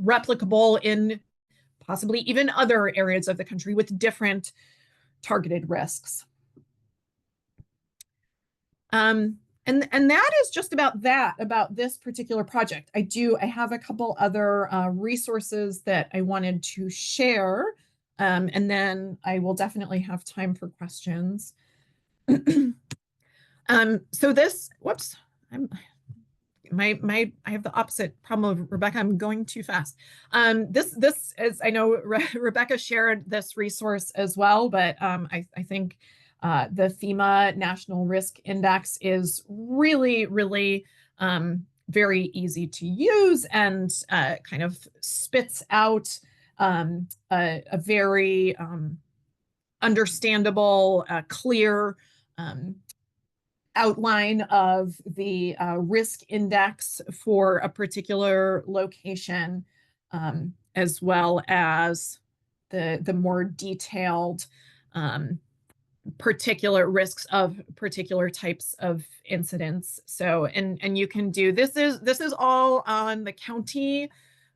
replicable in possibly even other areas of the country with different targeted risks. And that is just about this particular project. I have a couple other resources that I wanted to share, and then I will definitely have time for questions. So this, whoops, I have the opposite problem of Rebekkah. I'm going too fast. This is, I know Rebekkah shared this resource as well, but I think the FEMA National Risk Index is really, really very easy to use and kind of spits out a very understandable, clear outline of the risk index for a particular location, as well as the more detailed particular risks of particular types of incidents. So, and you can do, this is all on the county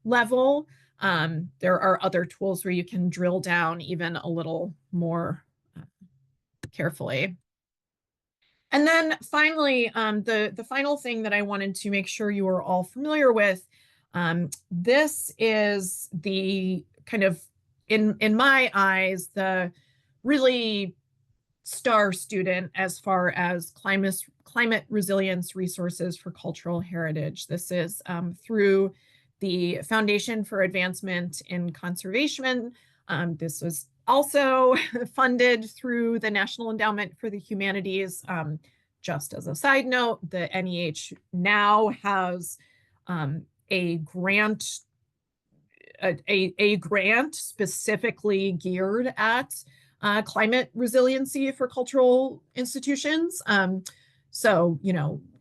level. There are other tools where you can drill down even a little more carefully. And then finally, the final thing that I wanted to make sure you are all familiar with, this is the kind of, in my eyes, the really star student as far as climate resilience resources for cultural heritage. This is through the Foundation for Advancement in Conservation. This was also funded through the National Endowment for the Humanities. Just as a side note, the NEH now has a grant specifically geared at climate resiliency for cultural institutions. So,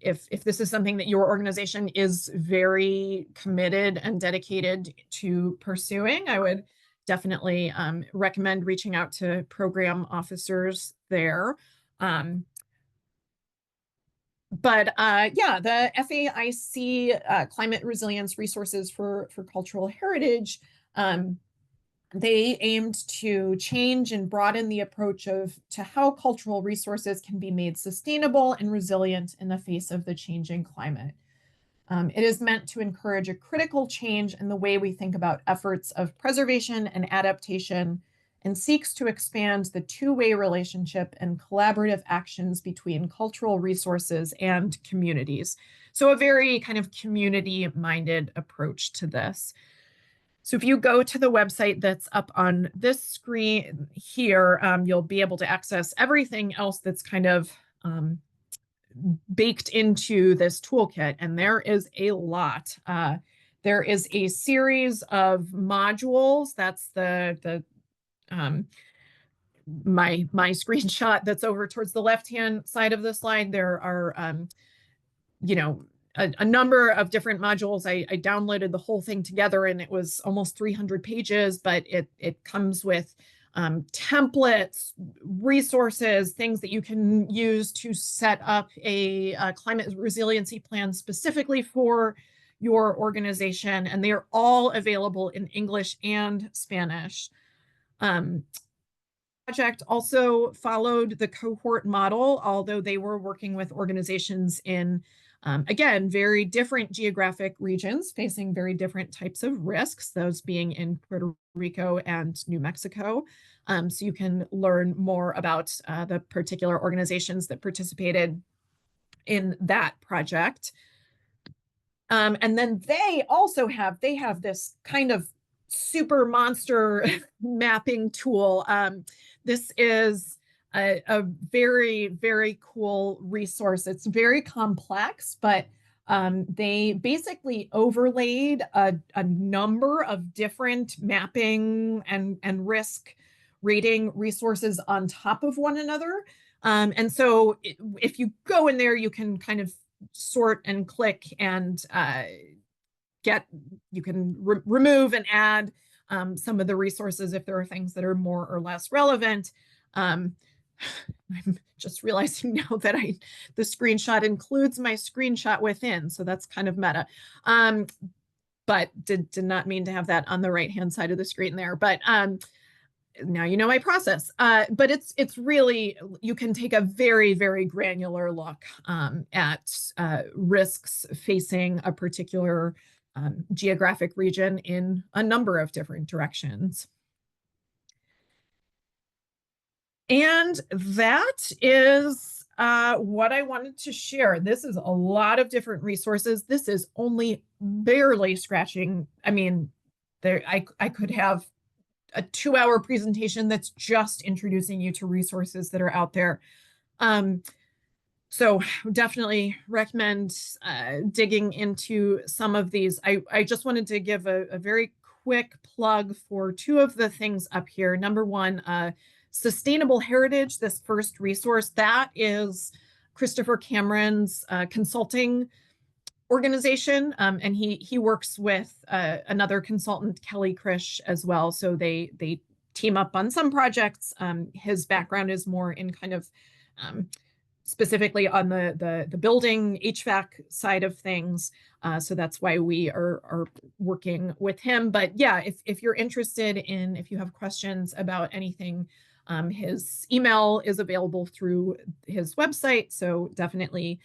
if this is something that your organization is very committed and dedicated to pursuing, I would definitely recommend reaching out to program officers there. But yeah, the FAIC Climate Resilience Resources for Cultural Heritage, they aimed to change and broaden the approach to how cultural resources can be made sustainable and resilient in the face of the changing climate. It is meant to encourage a critical change in the way we think about efforts of preservation and adaptation, and seeks to expand the two-way relationship and collaborative actions between cultural resources and communities. So a very kind of community-minded approach to this. So if you go to the website that's up on this screen here, you'll be able to access everything else that's kind of baked into this toolkit, and there is a lot. There is a series of modules. That's my screenshot that's over towards the left-hand side of the slide. There are, you know, a number of different modules. I downloaded the whole thing together, and it was almost 300 pages, but it comes with templates, resources, things that you can use to set up a climate resiliency plan specifically for your organization, and they are all available in English and Spanish. Project also followed the cohort model, although they were working with organizations in, again, very different geographic regions facing very different types of risks, those being in Puerto Rico and New Mexico. So you can learn more about the particular organizations that participated in that project. And then they also have this kind of super monster mapping tool. This is a very, very cool resource. It's very complex, but they basically overlaid a number of different mapping and risk rating resources on top of one another. And so if you go in there, you can kind of sort and click and you can remove and add some of the resources if there are things that are more or less relevant. I'm just realizing now that the screenshot includes my screenshot within, so that's kind of meta. But did not mean to have that on the right-hand side of the screen there. But now you know my process. But it's really, you can take a very, very granular look at risks facing a particular geographic region in a number of different directions. And that is what I wanted to share. This is a lot of different resources. This is only barely scratching. I mean, I could have a 2-hour presentation that's just introducing you to resources that are out there. So definitely recommend digging into some of these. I just wanted to give a very quick plug for 2 of the things up here. Number one, Sustainable Heritage, this first resource, that is Christopher Cameron's consulting organization, and he works with another consultant, Kelly Krish, as well. So they team up on some projects. His background is more in kind of specifically on the building HVAC side of things. So that's why we are working with him. But yeah, if you're interested in, if you have questions about anything, his email is available through his website. So definitely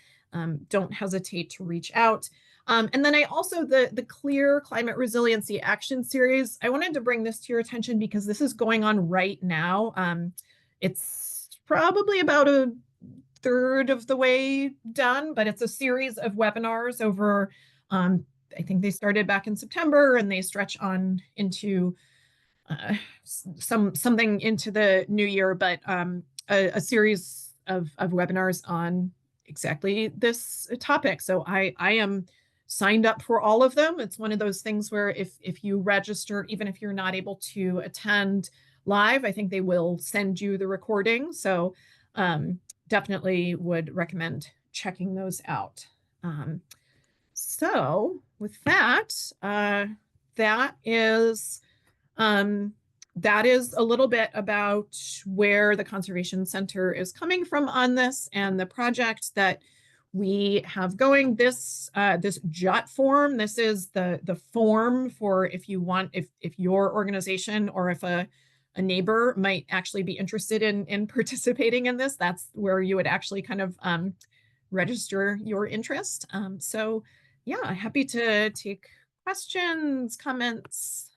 don't hesitate to reach out. And then I also, the Clear Climate Resiliency Action Series, I wanted to bring this to your attention because this is going on right now. It's probably about a third of the way done, but it's a series of webinars over, I think they started back in September and they stretch on into something into the new year, but a series of webinars on exactly this topic. So I am signed up for all of them. It's one of those things where if you register, even if you're not able to attend live, I think they will send you the recording. So definitely would recommend checking those out. So with that, that is a little bit about where the Conservation Center is coming from on this and the project that we have going. This JOT form, this is the form for if you want, if your organization or if a neighbor might actually be interested in participating in this, that's where you would actually kind of register your interest. So yeah, happy to take questions, comments.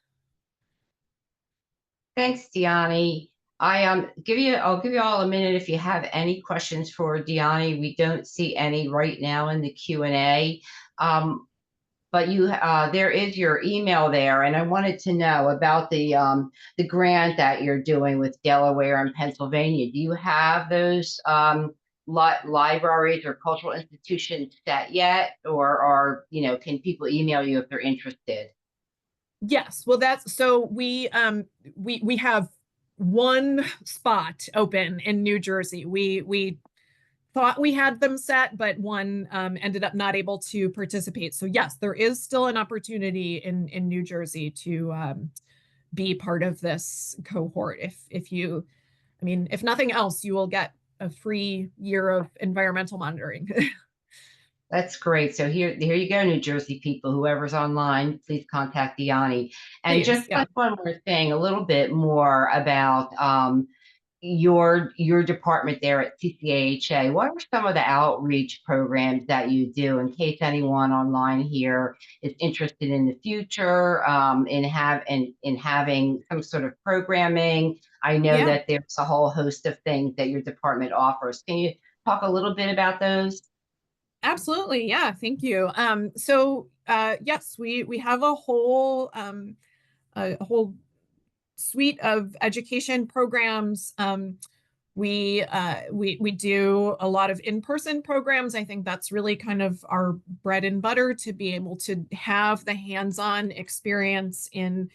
Thanks, Dyani. I'll give you all a minute if you have any questions for Dyani. We don't see any right now in the Q&A. But there is your email there, and I wanted to know about the grant that you're doing with Delaware and Pennsylvania. Do you have those libraries or cultural institutions set yet, or can people email you if they're interested? Yes, well, so we have one spot open in New Jersey. We thought we had them set, but one ended up not able to participate. So yes, there is still an opportunity in New Jersey to be part of this cohort. If nothing else, you will get a free year of environmental monitoring. That's great. So here you go, New Jersey people, whoever's online, please contact Dyani. And Please, just yeah. one more thing, a little bit more about your department there at CCAHA. What are some of the outreach programs that you do, in case anyone online here is interested in the future in having some sort of programming? I know Yeah. that there's a whole host of things that your department offers. Can you talk a little bit about those? Absolutely. Yeah. Thank you. So yes, we have a whole suite of education programs. We do a lot of in-person programs. I think that's really kind of our bread and butter, to be able to have the hands-on experience in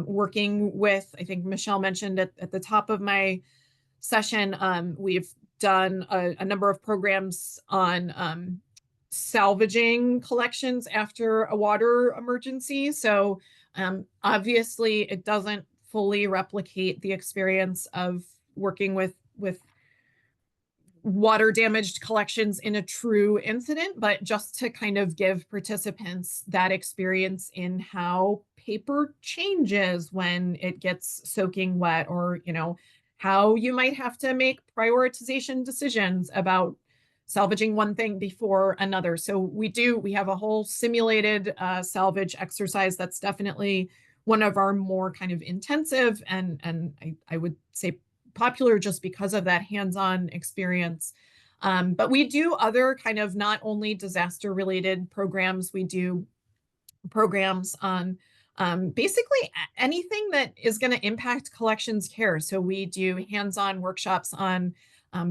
working with, I think Michelle mentioned at the top of my session, we've done a number of programs on salvaging collections after a water emergency. So obviously it doesn't fully replicate the experience of working with water damaged collections in a true incident, but just to kind of give participants that experience in how paper changes when it gets soaking wet, or how you might have to make prioritization decisions about salvaging one thing before another. So we have a whole simulated salvage exercise that's definitely one of our more kind of intensive and I would say popular, just because of that hands-on experience. But we do other kind of not only disaster related programs, we do programs on basically anything that is going to impact collections care. So we do hands-on workshops on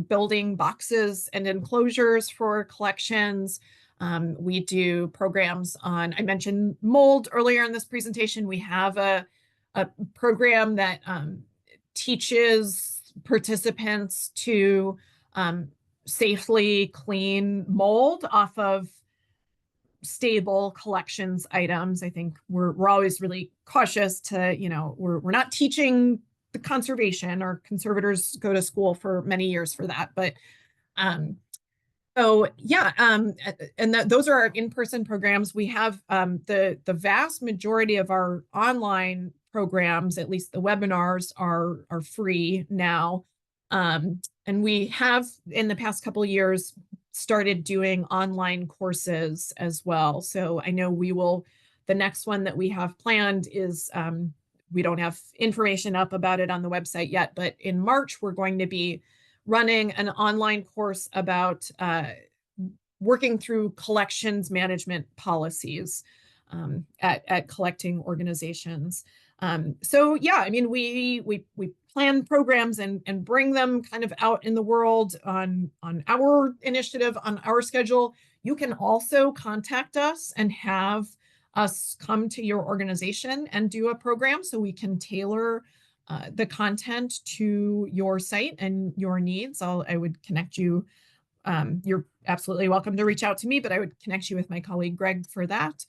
building boxes and enclosures for collections. We do programs on, I mentioned mold earlier in this presentation. We have a program that teaches participants to safely clean mold off of stable collections items. I think we're always really cautious to, we're not teaching the conservation, or conservators go to school for many years for that. But so yeah, and those are our in-person programs. We have the vast majority of our online programs, at least the webinars, are free now. And we have in the past couple of years started doing online courses as well. So I know the next one that we have planned is, we don't have information up about it on the website yet, but in March, we're going to be running an online course about working through collections management policies at collecting organizations. So yeah, I mean, we plan programs and bring them kind of out in the world on our initiative, on our schedule. You can also contact us and have us come to your organization and do a program, so we can tailor the content to your site and your needs. I would connect you. You're absolutely welcome to reach out to me, but I would connect you with my colleague Greg for that.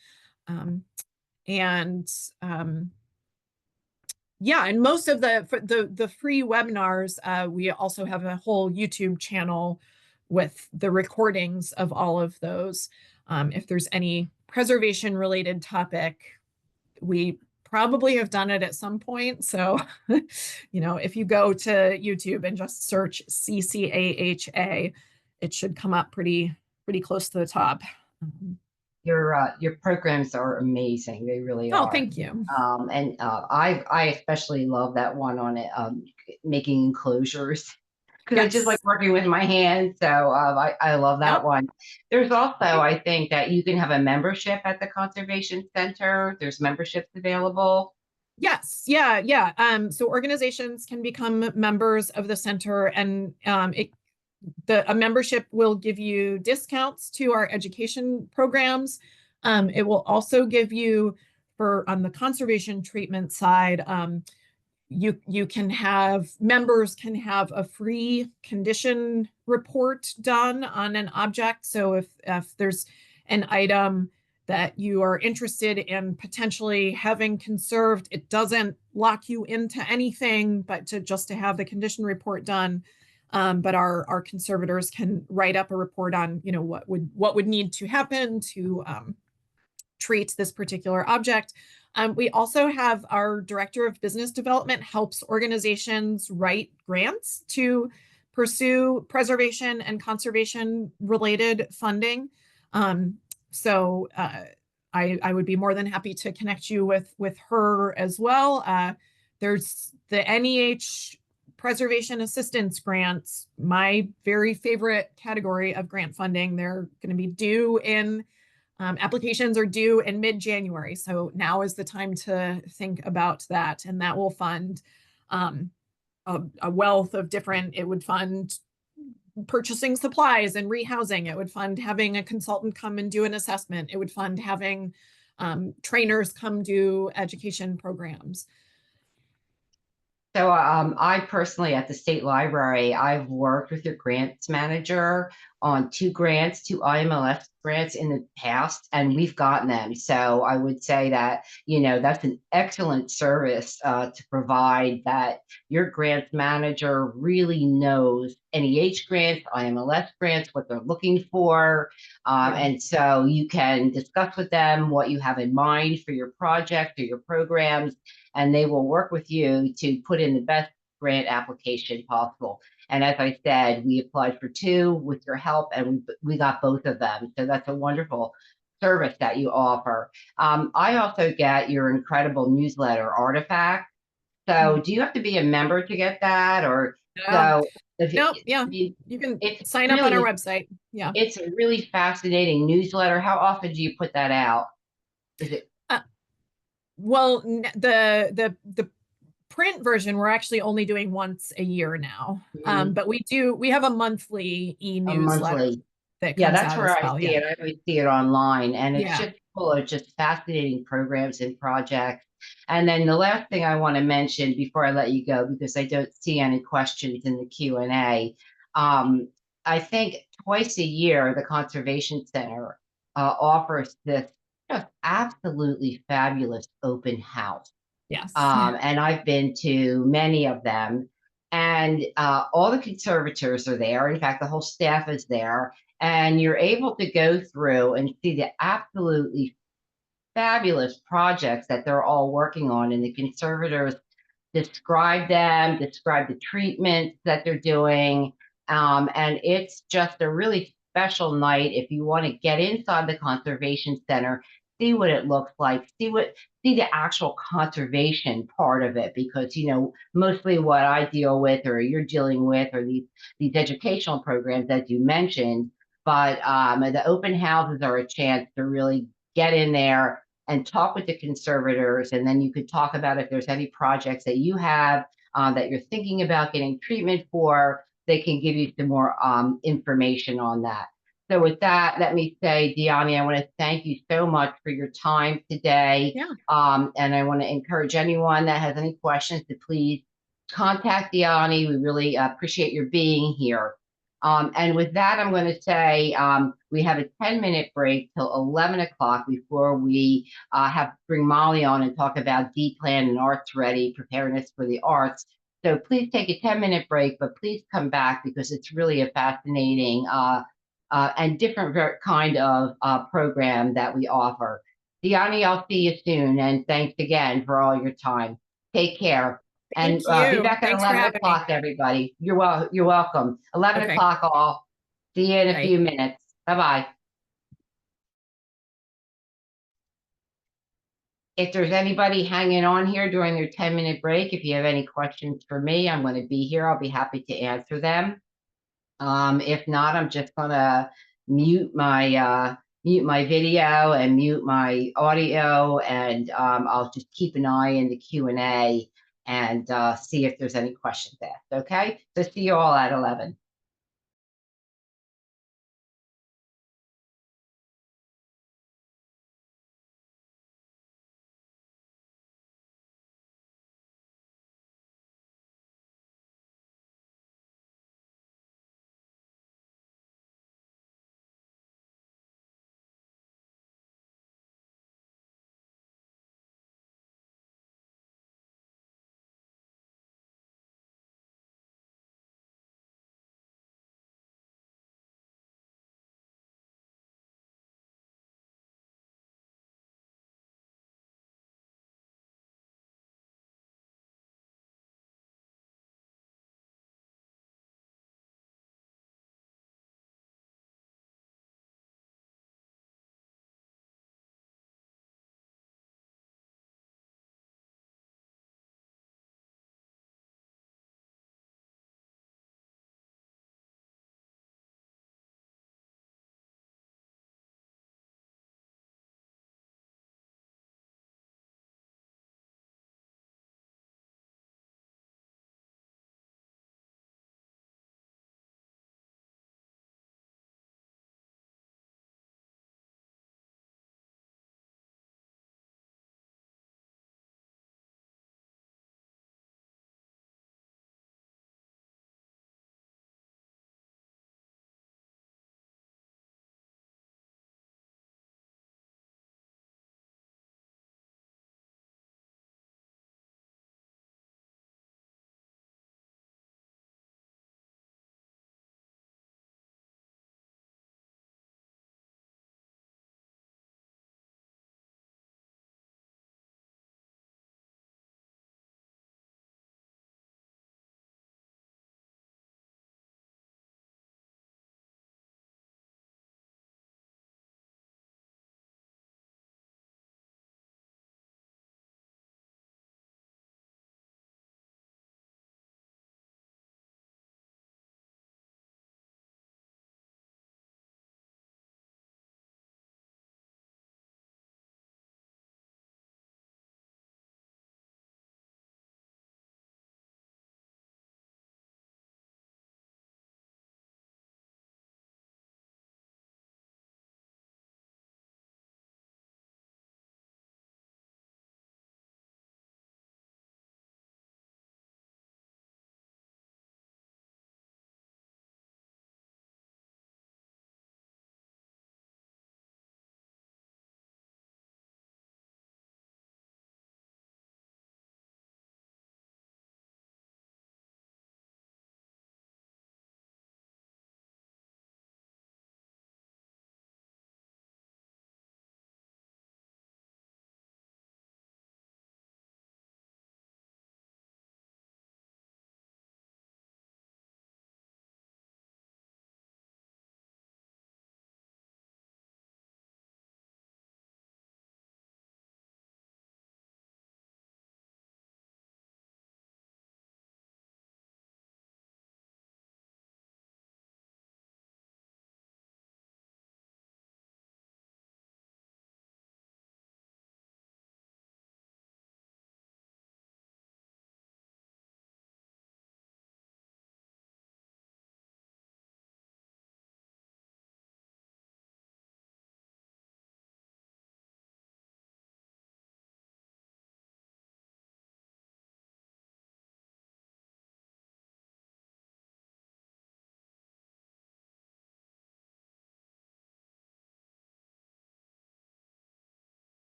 Yeah, and most of the free webinars, we also have a whole YouTube channel with the recordings of all of those. If there's any preservation related topic, we probably have done it at some point. So, if you go to YouTube and just search CCAHA, it should come up pretty close to the top. your programs are amazing. They really Oh, are. thank you. I especially love that one on it, making enclosures, because I just like Yes. working with my hands. So I love that Yep. one. There's also, I think that you can have a membership at the Conservation Center. There's memberships available. Yes, yeah. So organizations can become members of the center, and a membership will give you discounts to our education programs. It will also give you, on the conservation treatment side, you can have, members can have a free condition report done on an object. So if there's an item that you are interested in potentially having conserved, it doesn't lock you into anything, but just to have the condition report done. But our conservators can write up a report on, what would need to happen to treat this particular object. We also have our director of business development helps organizations write grants to pursue preservation and conservation related funding. So I would be more than happy to connect you with her as well. There's the NEH Preservation Assistance Grants, my very favorite category of grant funding. They're going to be due in, applications are due in mid-January. So now is the time to think about that. And that will fund a wealth of different, it would fund purchasing supplies and rehousing. It would fund having a consultant come and do an assessment. It would fund having trainers come do education programs. So I personally, at the state library, I've worked with your grants manager on two IMLS grants in the past, and we've gotten them. So I would say that, that's an excellent service to provide, that your grants manager really knows NEH grants, IMLS grants, what they're looking for. And so you can discuss with them what you have in mind for your project or your programs, and they will work with you to put in the best grant application possible. And as I said, we applied for two with your help, and we got both of them. So that's a wonderful service that you offer. I also get your incredible newsletter, Artifact. So do you have to be a member to get that? Or so if you can it's sign up on our really, website. Yeah. it's a really fascinating newsletter. How often do you put that out? Is it? Well, the print version, we're actually only doing once a year now. But we have a monthly e-newsletter that comes That's out where as I well. see it. I always see it online, and it's Yeah. just full of just fascinating programs and projects. And then the last thing I want to mention before I let you go, because I don't see any questions in the Q&A, I think twice a year the Conservation Center offers this just absolutely fabulous open house. Yes. And I've been to many of them, and all the conservators are there. In fact, the whole staff is there, and you're able to go through and see the absolutely fabulous projects that they're all working on. And the conservators describe them, describe the treatments that they're doing. And it's just a really special night if you want to get inside the Conservation Center, see what it looks like, see the actual conservation part of it, because mostly what I deal with or you're dealing with are these educational programs, as you mentioned. But the open houses are a chance to really get in there and talk with the conservators, and then you could talk about if there's any projects that you have that you're thinking about getting treatment for. They can give you some more information on that. So with that, let me say, Dyani, I want to thank you so much for your time today. Yeah. And I want to encourage anyone that has any questions to please contact Dyani. We really appreciate your being here. And with that, I'm going to say we have a 10-minute break till 11 o'clock before we bring Molly on and talk about D-Plan and Arts Ready, preparedness for the arts. So please take a 10-minute break, but please come back, because it's really a fascinating and different kind of program that we offer. Dyani, I'll see you soon, and thanks again for all your time. Take care. Thank And you. be back at Thanks for 11 having me. o'clock, everybody. You're welcome. 11 Okay. o'clock all. See you in a Bye. few minutes. Bye-bye. If there's anybody hanging on here during their 10-minute break, if you have any questions for me, I'm going to be here. I'll be happy to answer them. If not, I'm just gonna mute my video and mute my audio, and I'll just keep an eye in the Q&A and see if there's any questions asked. Okay, so see you all at 11.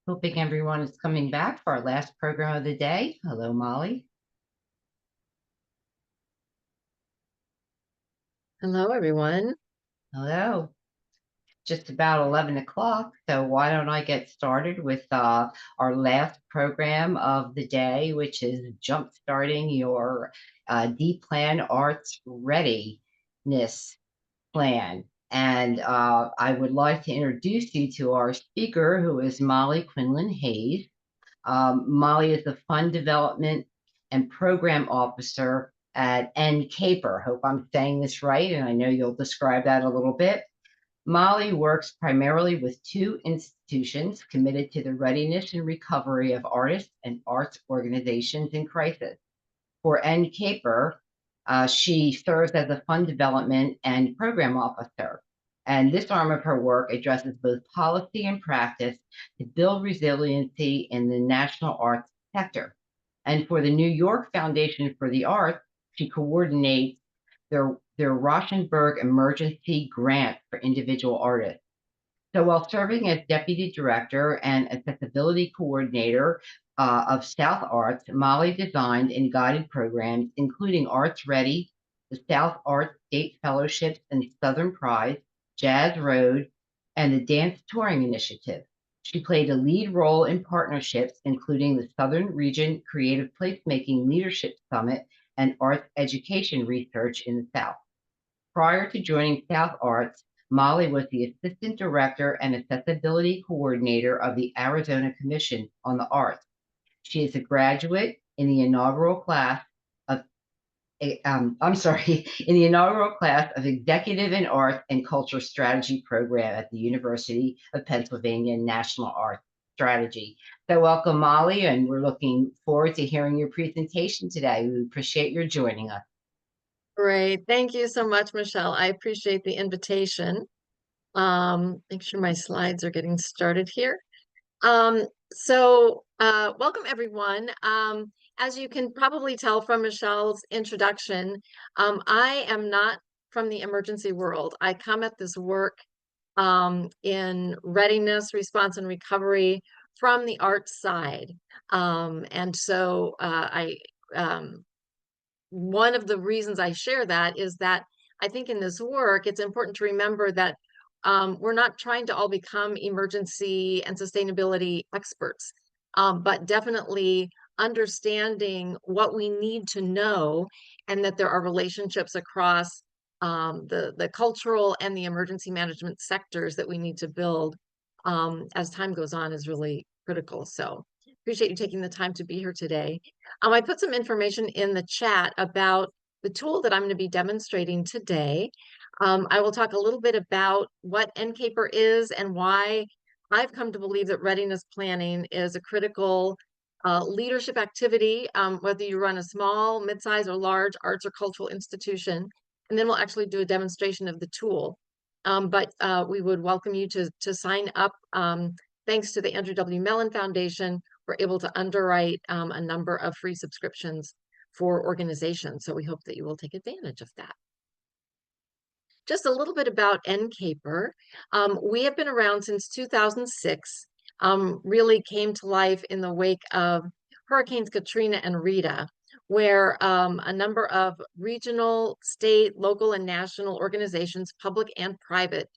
Hoping everyone is coming back for our last program of the day. Hello, Molly. Hello, everyone. Hello. Just about 11 o'clock. So why don't I get started with our last program of the day, which is jumpstarting your D-Plan Arts Readiness Plan. And I would like to introduce you to our speaker, who is Molly Quinlan Hayes. Molly is the Fund Development and Program Officer at NCAPER. Hope I'm saying this right, and I know you'll describe that a little bit. Molly works primarily with two institutions committed to the readiness and recovery of artists and arts organizations in crisis. For NCAPER, she serves as a fund development and program officer. And this arm of her work addresses both policy and practice to build resiliency in the national arts sector. And for the New York Foundation for the Arts, she coordinates their Rauschenberg Emergency Grant for individual artists. So while serving as Deputy Director and Accessibility Coordinator of South Arts, Molly designed and guided programs including Arts Ready, the South Arts State Fellowships and Southern Prize, Jazz Road, and the Dance Touring Initiative. She played a lead role in partnerships including the Southern Region Creative Placemaking Leadership Summit and Arts Education Research in the South. Prior to joining South Arts, Molly was the Assistant Director and Accessibility Coordinator of the Arizona Commission on the Arts. She is a graduate in the inaugural class of, in the inaugural class of Executive in Art and Culture Strategy program at the University of Pennsylvania National Arts Strategy. So welcome, Molly, and we're looking forward to hearing your presentation today. We appreciate your joining us. Great. Thank you so much, Michelle. I appreciate the invitation. Make sure my slides are getting started here. Welcome, everyone. As you can probably tell from Michelle's introduction, I am not from the emergency world. I come at this work in readiness, response, and recovery from the arts side. One of the reasons I share that is that I think in this work, it's important to remember that we're not trying to all become emergency and sustainability experts, but definitely understanding what we need to know and that there are relationships across the cultural and the emergency management sectors that we need to build as time goes on is really critical. So appreciate you taking the time to be here today. I put some information in the chat about the tool that I'm going to be demonstrating today. I will talk a little bit about what NCAPER is and why I've come to believe that readiness planning is a critical leadership activity, whether you run a small, mid-size, or large arts or cultural institution. And then we'll actually do a demonstration of the tool. We would welcome you to sign up. Thanks to the Andrew W. Mellon Foundation, we're able to underwrite a number of free subscriptions for organizations. So we hope that you will take advantage of that. Just a little bit about NCAPER. We have been around since 2006, really came to life in the wake of Hurricanes Katrina and Rita, where a number of regional, state, local, and national organizations, public and private,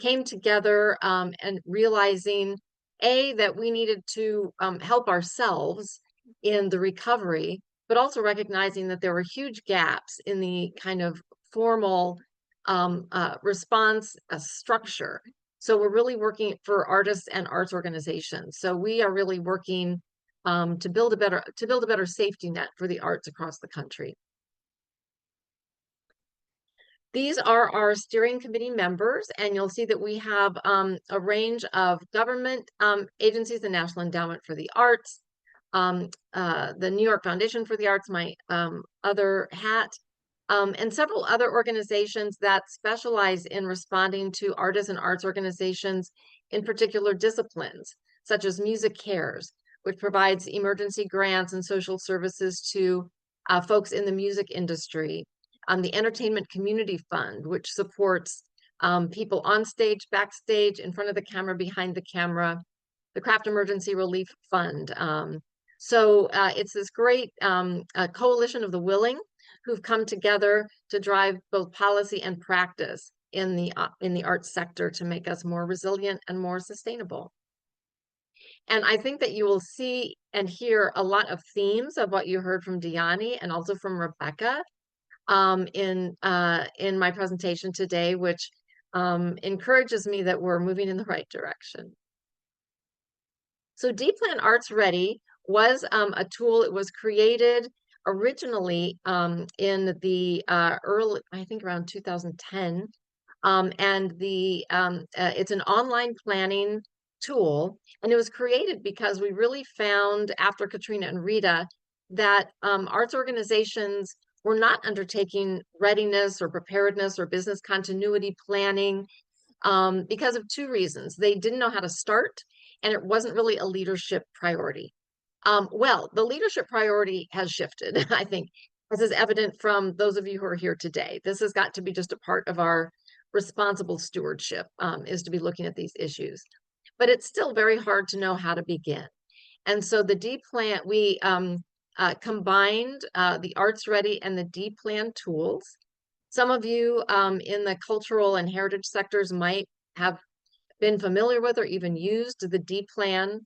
came together and realizing, that we needed to help ourselves in the recovery, but also recognizing that there were huge gaps in the kind of formal response structure. So we're really working for artists and arts organizations. So we are really working to build a better safety net for the arts across the country. These are our steering committee members, and you'll see that we have a range of government agencies, the National Endowment for the Arts, the New York Foundation for the Arts, my other hat, and several other organizations that specialize in responding to artists and arts organizations in particular disciplines, such as Music Cares, which provides emergency grants and social services to folks in the music industry. The Entertainment Community Fund, which supports people on stage, backstage, in front of the camera, behind the camera. the Craft Emergency Relief Fund. So it's this great coalition of the willing who've come together to drive both policy and practice in the arts sector to make us more resilient and more sustainable. And I think that you will see and hear a lot of themes of what you heard from Dyani and also from Rebekkah in my presentation today, which encourages me that we're moving in the right direction. So D-Plan Arts Ready was a tool. It was created originally in the early, I think around 2010. And it's an online planning tool. And it was created because we really found after Katrina and Rita that arts organizations were not undertaking readiness or preparedness or business continuity planning because of two reasons. They didn't know how to start, and it wasn't really a leadership priority. Well, the leadership priority has shifted, I think, as is evident from those of you who are here today. This has got to be just a part of our responsible stewardship, is to be looking at these issues. But it's still very hard to know how to begin. And so the D-Plan, we combined the Arts Ready and the D-Plan tools. Some of you in the cultural and heritage sectors might have been familiar with or even used the D-Plan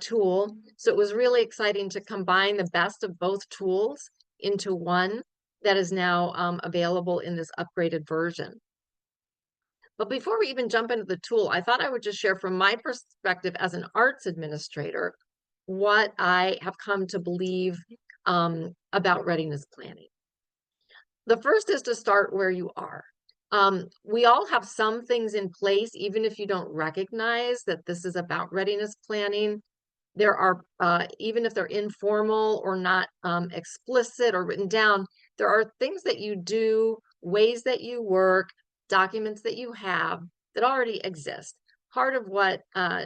tool. So it was really exciting to combine the best of both tools into one that is now available in this upgraded version. But before we even jump into the tool, I thought I would just share from my perspective as an arts administrator what I have come to believe about readiness planning. The first is to start where you are. We all have some things in place, even if you don't recognize that this is about readiness planning. There are, even if they're informal or not explicit or written down, there are things that you do, ways that you work, documents that you have that already exist. Part of what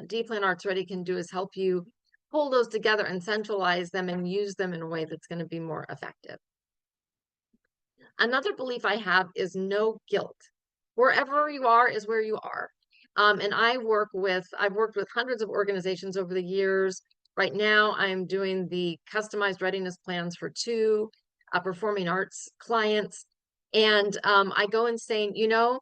D-Plan Arts Ready can do is help you pull those together and centralize them and use them in a way that's going to be more effective. Another belief I have is no guilt. Wherever you are is where you are. And I've worked with hundreds of organizations over the years. Right now, I'm doing the customized readiness plans for 2 performing arts clients. And I go and saying, you know,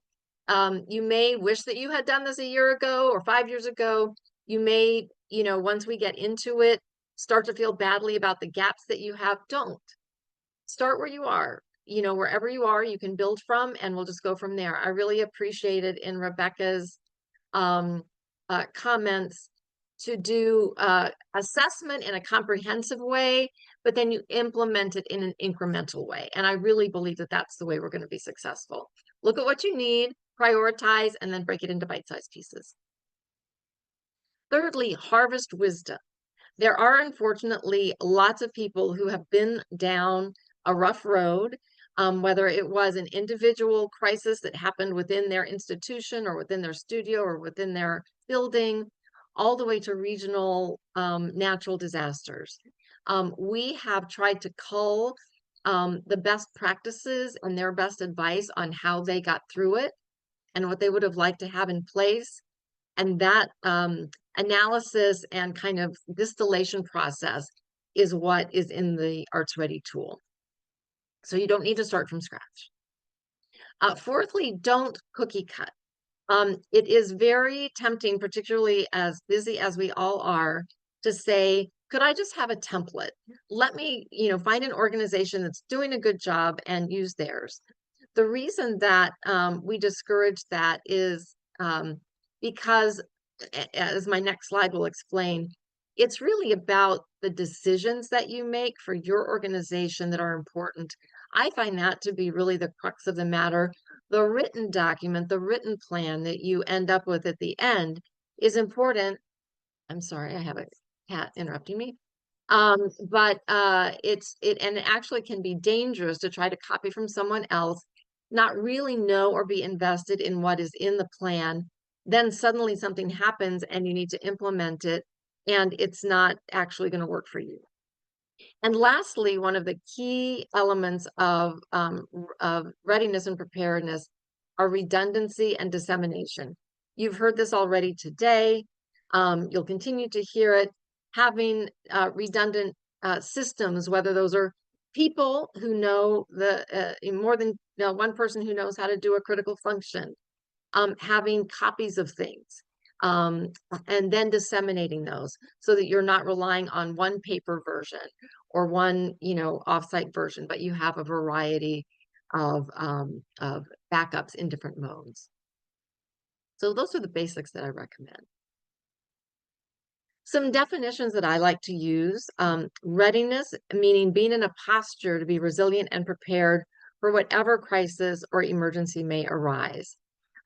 you may wish that you had done this a year ago or 5 years ago. You may, you know, once we get into it, start to feel badly about the gaps that you have. Don't. Start where you are. You know, wherever you are, you can build from, and we'll just go from there. I really appreciated in Rebekkah's comments to do assessment in a comprehensive way, but then you implement it in an incremental way. And I really believe that that's the way we're going to be successful. Look at what you need, prioritize, and then break it into bite-sized pieces. Thirdly, harvest wisdom. There are unfortunately lots of people who have been down a rough road, whether it was an individual crisis that happened within their institution or within their studio or within their building, all the way to regional natural disasters. We have tried to cull the best practices and their best advice on how they got through it and what they would have liked to have in place. And that analysis and kind of distillation process is what is in the Arts Ready tool. So you don't need to start from scratch. Fourthly, don't cookie cut. It is very tempting, particularly as busy as we all are, to say, could I just have a template? Let me, you know, find an organization that's doing a good job and use theirs. The reason that we discourage that is because, as my next slide will explain, it's really about the decisions that you make for your organization that are important. I find that to be really the crux of the matter. The written document, the written plan that you end up with at the end is important. I'm sorry, I have a cat interrupting me. But it actually can be dangerous to try to copy from someone else, not really know or be invested in what is in the plan. Then suddenly something happens and you need to implement it, and it's not actually going to work for you. And lastly, one of the key elements of readiness and preparedness are redundancy and dissemination. You've heard this already today. You'll continue to hear it. Having redundant systems, whether those are people who know more than one person who knows how to do a critical function, having copies of things, and then disseminating those so that you're not relying on one paper version or one, offsite version, but you have a variety of backups in different modes. So those are the basics that I recommend. Some definitions that I like to use: readiness, meaning being in a posture to be resilient and prepared for whatever crisis or emergency may arise.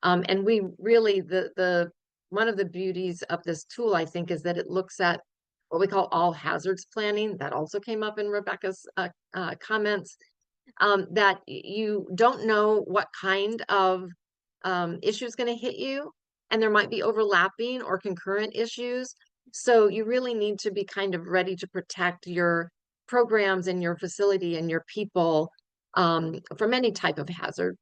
And we really, one of the beauties of this tool, I think, is that it looks at what we call all hazards planning. That also came up in Rebekkah's comments, that you don't know what kind of issue is going to hit you, and there might be overlapping or concurrent issues. So you really need to be kind of ready to protect your programs and your facility and your people from any type of hazard.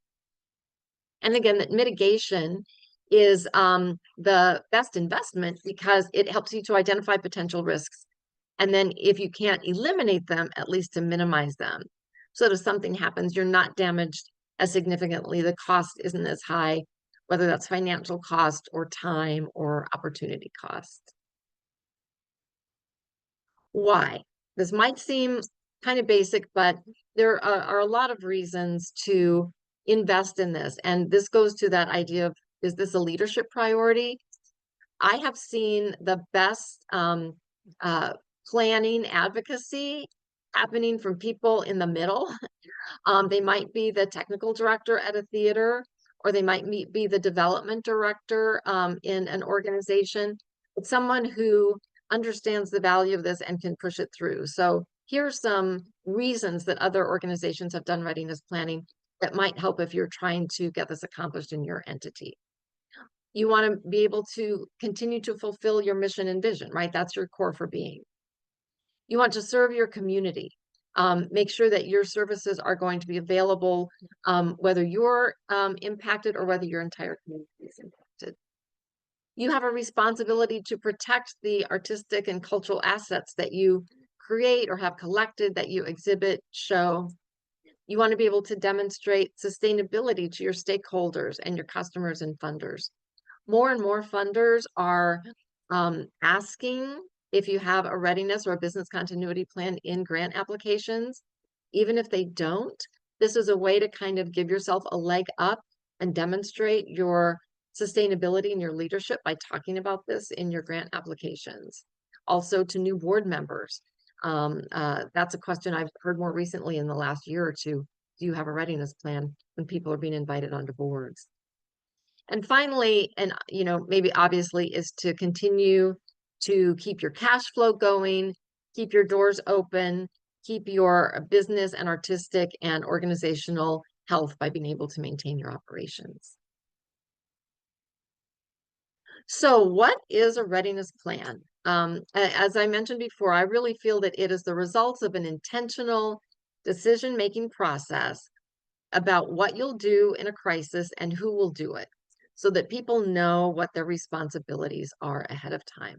And again, that mitigation is the best investment because it helps you to identify potential risks. And then if you can't eliminate them, at least to minimize them. So that if something happens, you're not damaged as significantly. The cost isn't as high, whether that's financial cost or time or opportunity cost. Why? This might seem kind of basic, but there are a lot of reasons to invest in this. And this goes to that idea of, is this a leadership priority? I have seen the best planning advocacy happening from people in the middle. They might be the technical director at a theater, or they might be the development director in an organization. It's someone who understands the value of this and can push it through. So here's some reasons that other organizations have done readiness planning that might help if you're trying to get this accomplished in your entity. You want to be able to continue to fulfill your mission and vision, right? That's your core for being. You want to serve your community. Make sure that your services are going to be available, whether you're impacted or whether your entire community is impacted. You have a responsibility to protect the artistic and cultural assets that you create or have collected, that you exhibit, show. You want to be able to demonstrate sustainability to your stakeholders and your customers and funders. More and more funders are asking if you have a readiness or a business continuity plan in grant applications. Even if they don't, this is a way to kind of give yourself a leg up and demonstrate your sustainability and your leadership by talking about this in your grant applications. Also to new board members. That's a question I've heard more recently in the last year or two. Do you have a readiness plan when people are being invited onto boards? And finally, and maybe obviously, is to continue to keep your cash flow going, keep your doors open, keep your business and artistic and organizational health by being able to maintain your operations. So what is a readiness plan? As I mentioned before, I really feel that it is the results of an intentional decision-making process about what you'll do in a crisis and who will do it, so that people know what their responsibilities are ahead of time.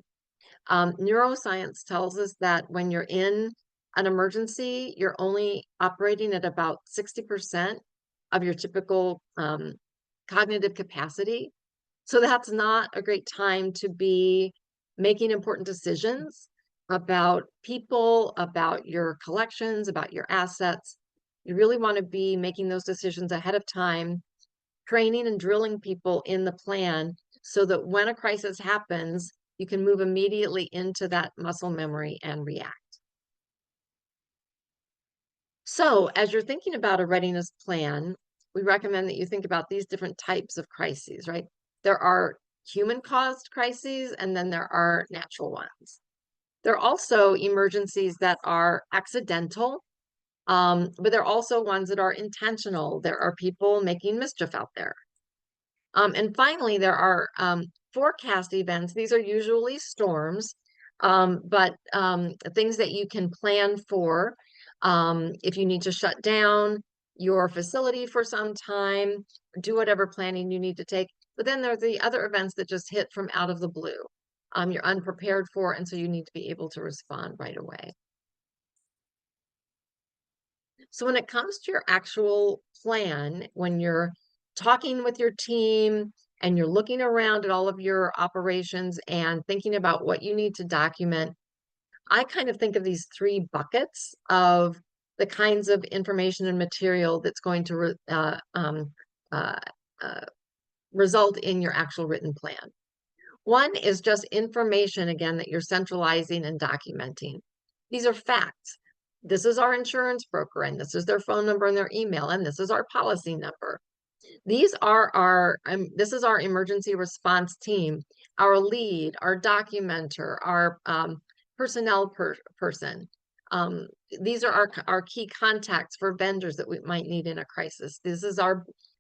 Neuroscience tells us that when you're in an emergency, you're only operating at about 60% of your typical cognitive capacity. So that's not a great time to be making important decisions about people, about your collections, about your assets. You really want to be making those decisions ahead of time, training and drilling people in the plan so that when a crisis happens, you can move immediately into that muscle memory and react. So as you're thinking about a readiness plan, we recommend that you think about these different types of crises, right? There are human-caused crises, and then there are natural ones. There are also emergencies that are accidental, but there are also ones that are intentional. There are people making mischief out there. And finally, there are forecast events. These are usually storms, but things that you can plan for if you need to shut down your facility for some time, do whatever planning you need to take. But then there are the other events that just hit from out of the blue. you're unprepared for, and so you need to be able to respond right away. So when it comes to your actual plan, when you're talking with your team and you're looking around at all of your operations and thinking about what you need to document, I kind of think of these three buckets of the kinds of information and material that's going to result in your actual written plan. One is just information, again, that you're centralizing and documenting. These are facts. This is our insurance broker, and this is their phone number and their email, and this is our policy number. These are our, this is our emergency response team, our lead, our documenter, our personnel person. These are our key contacts for vendors that we might need in a crisis. This is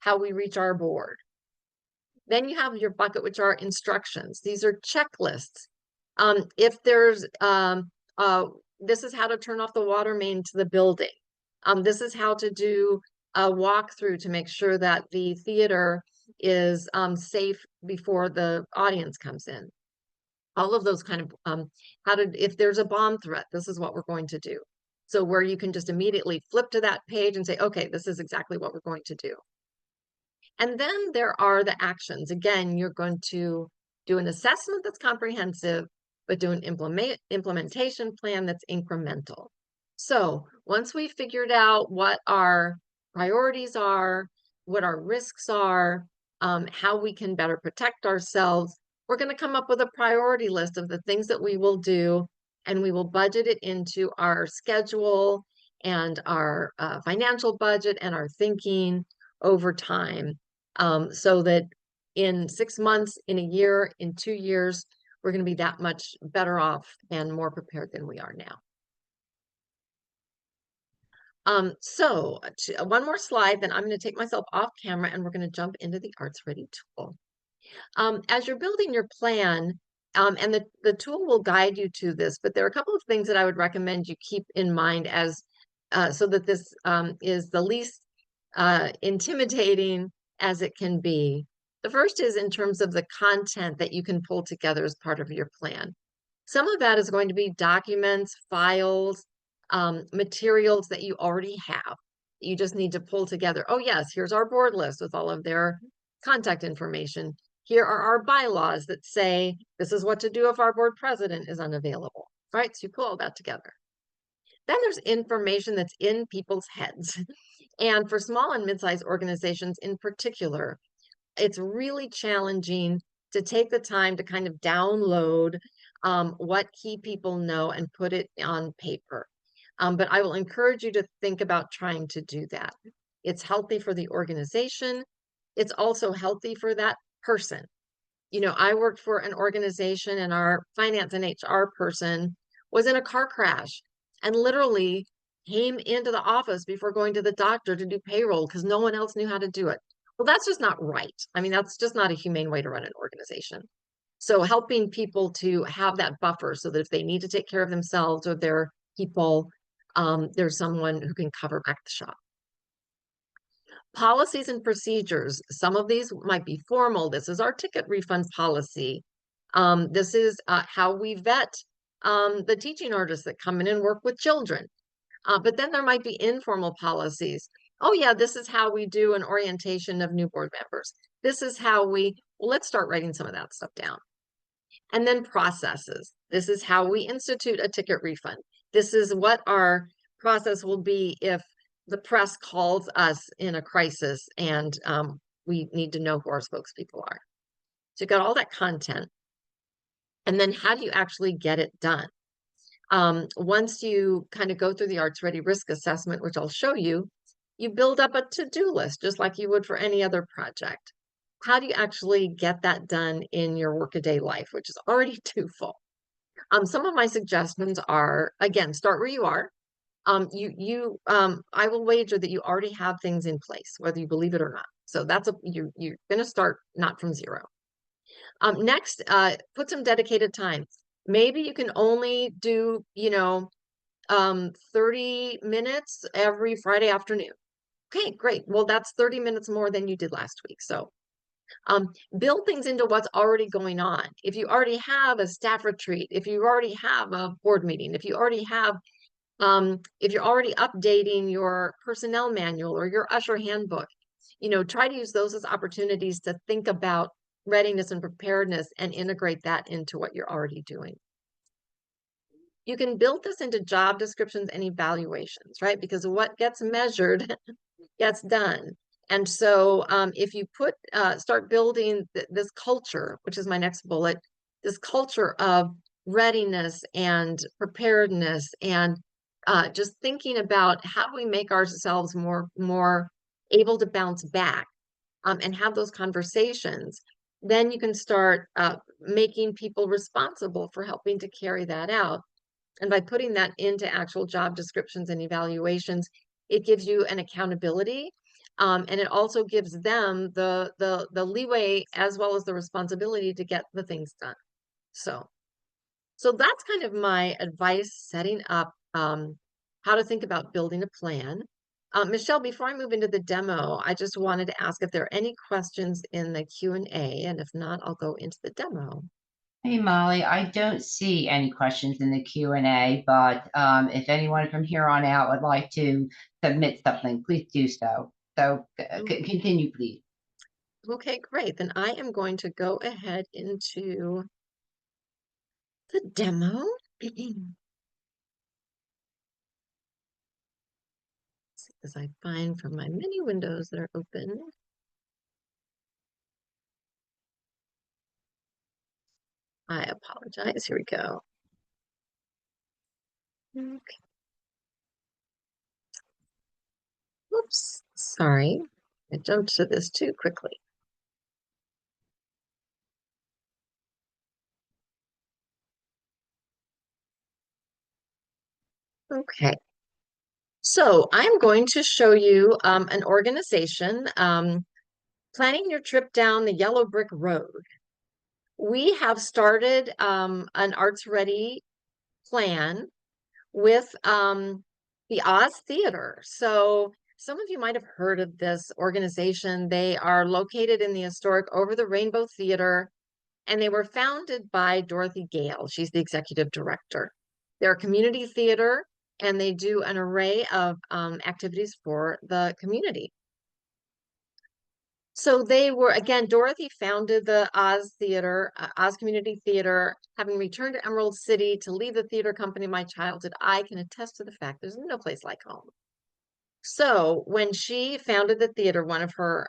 how we reach our board. Then you have your bucket, which are instructions. These are checklists. If there's, this is how to turn off the water main to the building. This is how to do a walkthrough to make sure that the theater is safe before the audience comes in. All of those kind of, if there's a bomb threat, this is what we're going to do. So where you can just immediately flip to that page and say, okay, this is exactly what we're going to do. And then there are the actions. Again, you're going to do an assessment that's comprehensive, but do an implementation plan that's incremental. So once we've figured out what our priorities are, what our risks are, how we can better protect ourselves, we're going to come up with a priority list of the things that we will do, and we will budget it into our schedule and our financial budget and our thinking over time. So that in 6 months, in a year, in 2 years, we're going to be that much better off and more prepared than we are now. One more slide, then I'm going to take myself off camera and we're going to jump into the Arts Ready tool. As you're building your plan, and the tool will guide you to this, but there are a couple of things that I would recommend you keep in mind as so that this is the least intimidating as it can be. The first is in terms of the content that you can pull together as part of your plan. Some of that is going to be documents, files, materials that you already have. You just need to pull together. Oh yes, here's our board list with all of their contact information. Here are our bylaws that say this is what to do if our board president is unavailable, right? So you pull all that together. Then there's information that's in people's heads. And for small and mid-sized organizations in particular, it's really challenging to take the time to kind of download what key people know and put it on paper. But I will encourage you to think about trying to do that. It's healthy for the organization. It's also healthy for that person. You know, I worked for an organization and our finance and HR person was in a car crash and literally came into the office before going to the doctor to do payroll because no one else knew how to do it. Well, that's just not right. I mean, that's just not a humane way to run an organization. So helping people to have that buffer so that if they need to take care of themselves or their people, there's someone who can cover back the shop. Policies and procedures. Some of these might be formal. This is our ticket refund policy. This is how we vet the teaching artists that come in and work with children. But then there might be informal policies. Oh yeah, this is how we do an orientation of new board members. This is how well, let's start writing some of that stuff down. And then processes. This is how we institute a ticket refund. This is what our process will be if the press calls us in a crisis and we need to know who our spokespeople are. So you've got all that content. And then how do you actually get it done? Once you kind of go through the Arts Ready risk assessment, which I'll show you, you build up a to-do list just like you would for any other project. How do you actually get that done in your workaday life, which is already too full? Some of my suggestions are, again, start where you are. I will wager that you already have things in place, whether you believe it or not. So that's you're going to start not from zero. Next, put some dedicated time. Maybe you can only do, 30 minutes every Friday afternoon. Okay, great. Well, that's 30 minutes more than you did last week. So Build things into what's already going on. If you already have a staff retreat, if you already have a board meeting, if you already have, if you're already updating your personnel manual or your usher handbook, you know, try to use those as opportunities to think about readiness and preparedness and integrate that into what you're already doing. You can build this into job descriptions and evaluations, right? Because what gets measured gets done. And so if you start building this culture, which is my next bullet, this culture of readiness and preparedness and just thinking about how do we make ourselves more able to bounce back and have those conversations, then you can start making people responsible for helping to carry that out. And by putting that into actual job descriptions and evaluations, it gives you an accountability. And it also gives them the leeway as well as the responsibility to get the things done. So that's kind of my advice, setting up how to think about building a plan. Michelle, before I move into the demo, I just wanted to ask if there are any questions in the Q&A, and if not, I'll go into the demo. Hey, Molly, I don't see any questions in the Q&A, but if anyone from here on out would like to submit something, please do so. So continue, please. Okay, great. Then I am going to go ahead into the demo. As I find from my many windows that are open. I apologize. Here we go. Okay. Oops, sorry. I jumped to this too quickly. Okay. So I'm going to show you an organization planning your trip down the yellow brick road. We have started an Arts Ready plan with the Oz Theater. So some of you might have heard of this organization. They are located in the historic Over the Rainbow Theater, and they were founded by Dorothy Gale. She's the executive director. They're a community theater, and they do an array of activities for the community. So they were, again, Dorothy founded the Oz Theater, Oz Community Theater. Having returned to Emerald City to leave the theater company of my childhood, I can attest to the fact there's no place like home. So when she founded the theater, one of her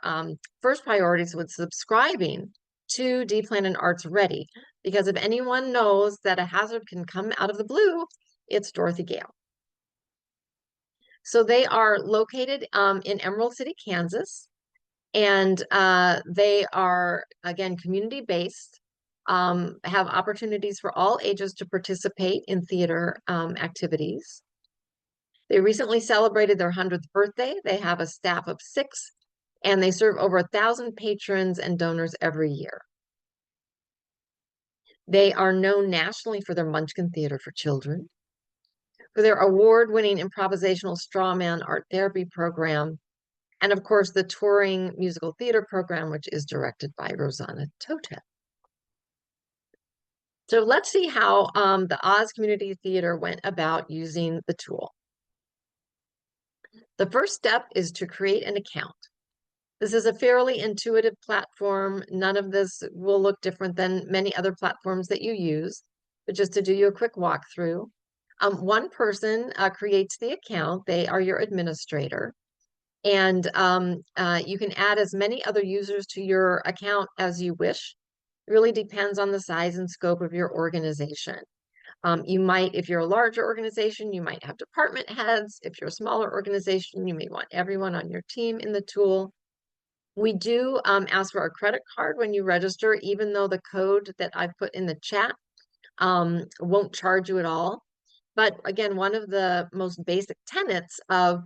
first priorities was subscribing to D-Plan and Arts Ready, because if anyone knows that a hazard can come out of the blue, it's Dorothy Gale. So they are located in Emerald City, Kansas. And they are, again, community-based, have opportunities for all ages to participate in theater activities. They recently celebrated their 100th birthday. They have a staff of 6, and they serve over 1,000 patrons and donors every year. They are known nationally for their Munchkin Theater for Children, for their award-winning improvisational strawman art therapy program, and of course, the touring musical theater program, which is directed by Rosanna Tote. So let's see how the Oz Community Theater went about using the tool. The first step is to create an account. This is a fairly intuitive platform. None of this will look different than many other platforms that you use, but just to do you a quick walkthrough. One person creates the account. They are your administrator. And you can add as many other users to your account as you wish. It really depends on the size and scope of your organization. You might, if you're a larger organization, you might have department heads. If you're a smaller organization, you may want everyone on your team in the tool. We do ask for a credit card when you register, even though the code that I've put in the chat won't charge you at all. But again, one of the most basic tenets of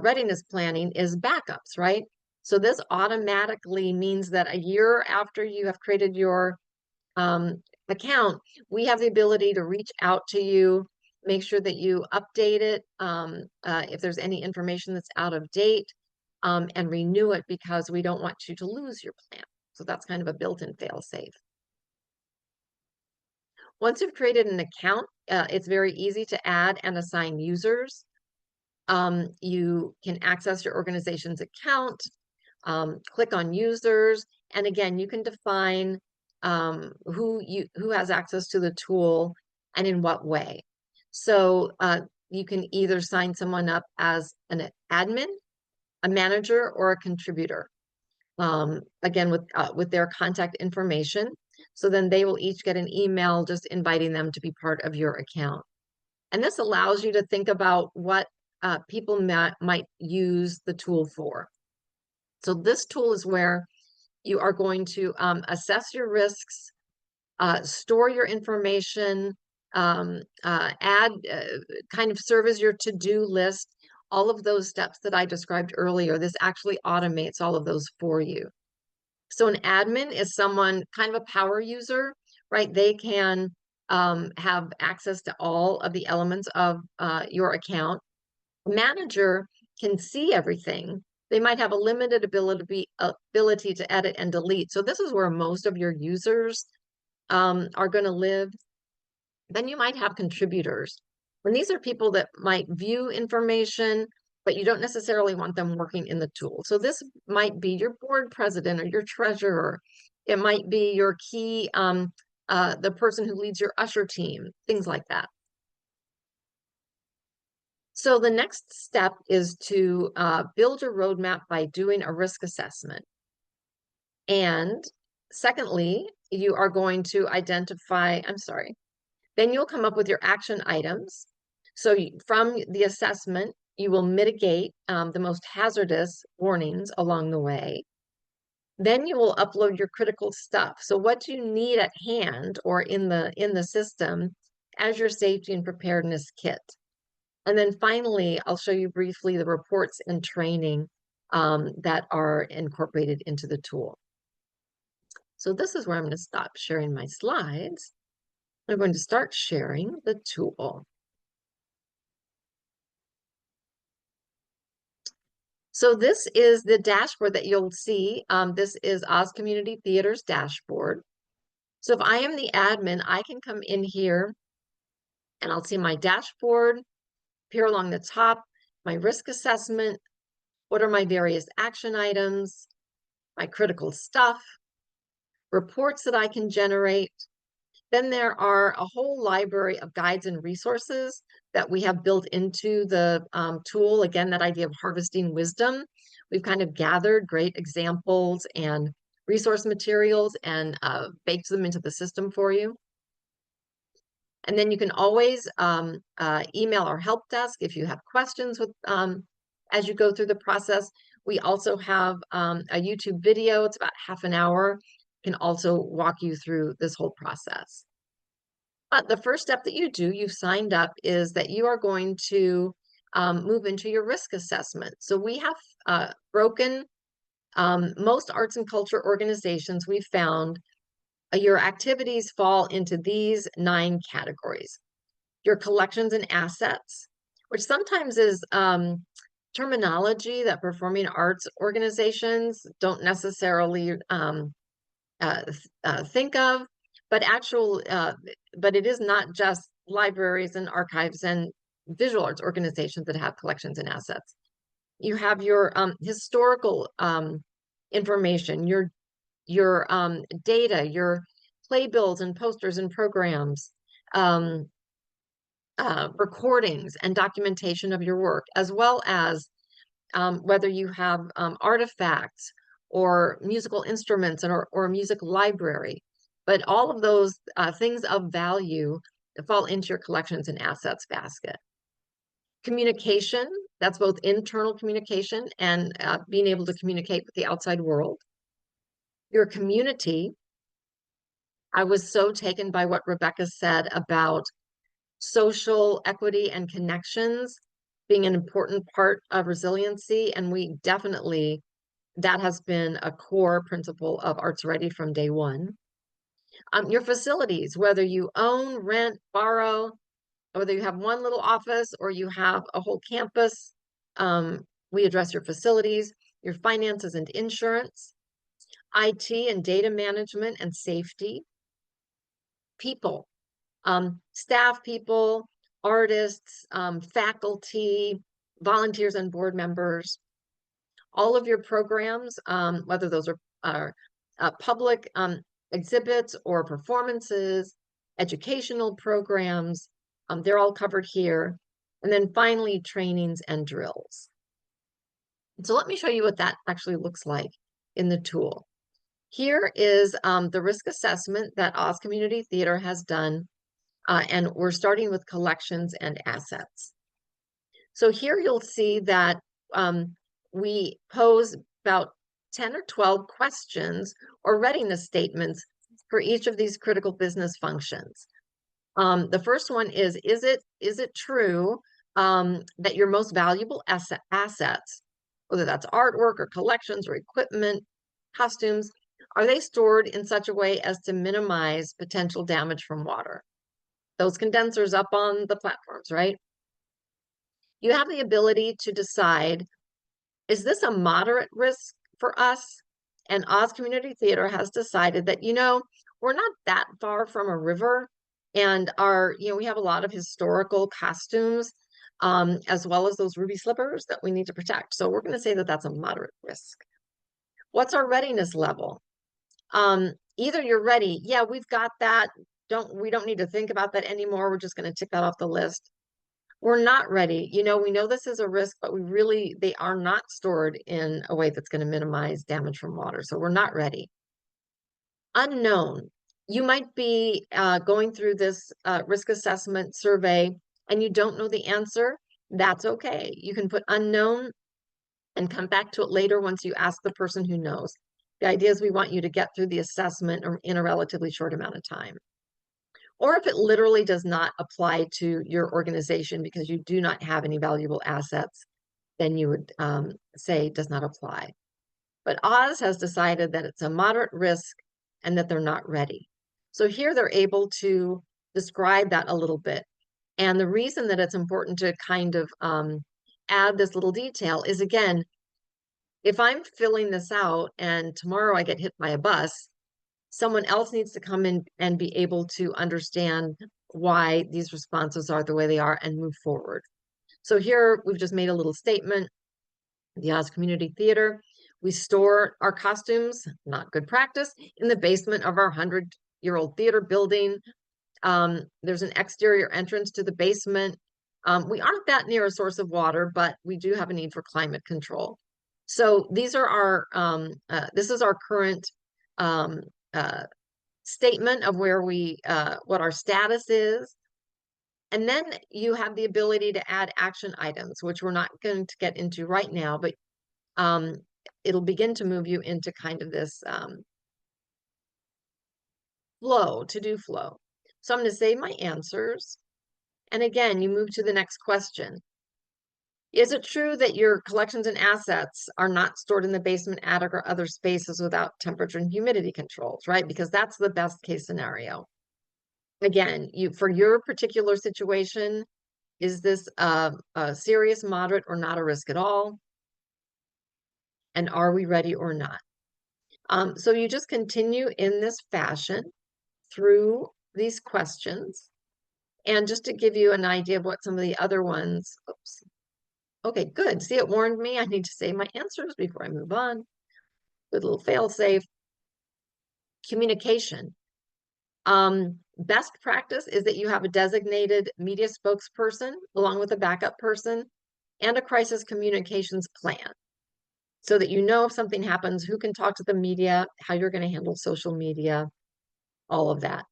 readiness planning is backups, right? So this automatically means that a year after you have created your account, we have the ability to reach out to you, make sure that you update it if there's any information that's out of date. and renew it because we don't want you to lose your plan. So that's kind of a built-in fail-safe. Once you've created an account, it's very easy to add and assign users. You can access your organization's account, click on users, and again, you can define who has access to the tool and in what way. So you can either sign someone up as an admin, a manager, or a contributor. Again, with their contact information. So then they will each get an email just inviting them to be part of your account. And this allows you to think about what people might use the tool for. So this tool is where you are going to assess your risks, store your information, add, kind of serve as your to-do list, all of those steps that I described earlier. This actually automates all of those for you. So an admin is someone kind of a power user, right? They can have access to all of the elements of your account. A manager can see everything. They might have a limited ability to edit and delete. So this is where most of your users are going to live. Then you might have contributors. And these are people that might view information, but you don't necessarily want them working in the tool. So this might be your board president or your treasurer. It might be your key, the person who leads your usher team, things like that. So the next step is to build a roadmap by doing a risk assessment. And secondly, you are going to identify, then you'll come up with your action items. So from the assessment, you will mitigate the most hazardous warnings along the way. Then you will upload your critical stuff. So what do you need at hand or in the system as your safety and preparedness kit? And then finally, I'll show you briefly the reports and training that are incorporated into the tool. So this is where I'm going to stop sharing my slides. I'm going to start sharing the tool. So this is the dashboard that you'll see. This is Oz Community Theater's dashboard. So if I am the admin, I can come in here and I'll see my dashboard appear along the top, my risk assessment, what are my various action items, my critical stuff, reports that I can generate. Then there are a whole library of guides and resources that we have built into the tool. Again, that idea of harvesting wisdom. We've kind of gathered great examples and resource materials and baked them into the system for you. And then you can always email our help desk if you have questions with as you go through the process. We also have a YouTube video. It's about half an hour. Can also walk you through this whole process. But the first step that you do, you've signed up, is that you are going to move into your risk assessment. So we have broken most arts and culture organizations. We found your activities fall into these 9 categories. Your collections and assets, which sometimes is terminology that performing arts organizations don't necessarily think of, but but it is not just libraries and archives and visual arts organizations that have collections and assets. You have your historical information, your data, your playbills and posters and programs, recordings and documentation of your work, as well as whether you have artifacts or musical instruments or a music library. But all of those things of value fall into your collections and assets basket. Communication, that's both internal communication and being able to communicate with the outside world. Your community, I was so taken by what Rebekkah said about social equity and connections being an important part of resiliency. And we definitely, that has been a core principle of Arts Ready from day one. Your facilities, whether you own, rent, borrow, whether you have one little office or you have a whole campus, we address your facilities. your finances and insurance, IT and data management and safety, people, staff people, artists, faculty, volunteers and board members, all of your programs, whether those are public exhibits or performances, educational programs, they're all covered here. And then finally, trainings and drills. So let me show you what that actually looks like in the tool. Here is the risk assessment that Oz Community Theater has done, and we're starting with collections and assets. So here you'll see that we pose about 10 or 12 questions or readiness statements for each of these critical business functions. The first one is it true that your most valuable assets, whether that's artwork or collections or equipment, costumes, are they stored in such a way as to minimize potential damage from water? Those condensers up on the platforms, right? You have the ability to decide, is this a moderate risk for us? And Oz Community Theater has decided that, we're not that far from a river, and we have a lot of historical costumes, as well as those ruby slippers that we need to protect. So we're going to say that that's a moderate risk. What's our readiness level? Either you're ready, yeah, we've got that. We don't need to think about that anymore. We're just going to tick that off the list. We're not ready. We know this is a risk, but they are not stored in a way that's going to minimize damage from water. So we're not ready. Unknown. You might be going through this risk assessment survey and you don't know the answer. That's okay. You can put unknown and come back to it later once you ask the person who knows. The idea is we want you to get through the assessment in a relatively short amount of time. Or if it literally does not apply to your organization because you do not have any valuable assets, then you would say does not apply. But Oz has decided that it's a moderate risk and that they're not ready. So here they're able to describe that a little bit. And the reason that it's important to kind of add this little detail is, again, if I'm filling this out and tomorrow I get hit by a bus, someone else needs to come in and be able to understand why these responses are the way they are and move forward. So here we've just made a little statement. The Oz Community Theater, we store our costumes, not good practice, in the basement of our 100-year-old theater building. There's an exterior entrance to the basement. We aren't that near a source of water, but we do have a need for climate control. So these are our, this is our current statement of where what our status is. And then you have the ability to add action items, which we're not going to get into right now, but it'll begin to move you into kind of this to-do flow. So I'm going to save my answers. And again, you move to the next question. Is it true that your collections and assets are not stored in the basement, attic, or other spaces without temperature and humidity controls, right? Because that's the best case scenario. Again, for your particular situation, is this a serious, moderate, or not a risk at all? And are we ready or not? So you just continue in this fashion through these questions. And just to give you an idea of what some of the other ones, oops. Okay, good. See, it warned me I need to say my answers before I move on. Good little fail-safe. Communication. Best practice is that you have a designated media spokesperson along with a backup person and a crisis communications plan so that you know if something happens, who can talk to the media, how you're going to handle social media, all of that.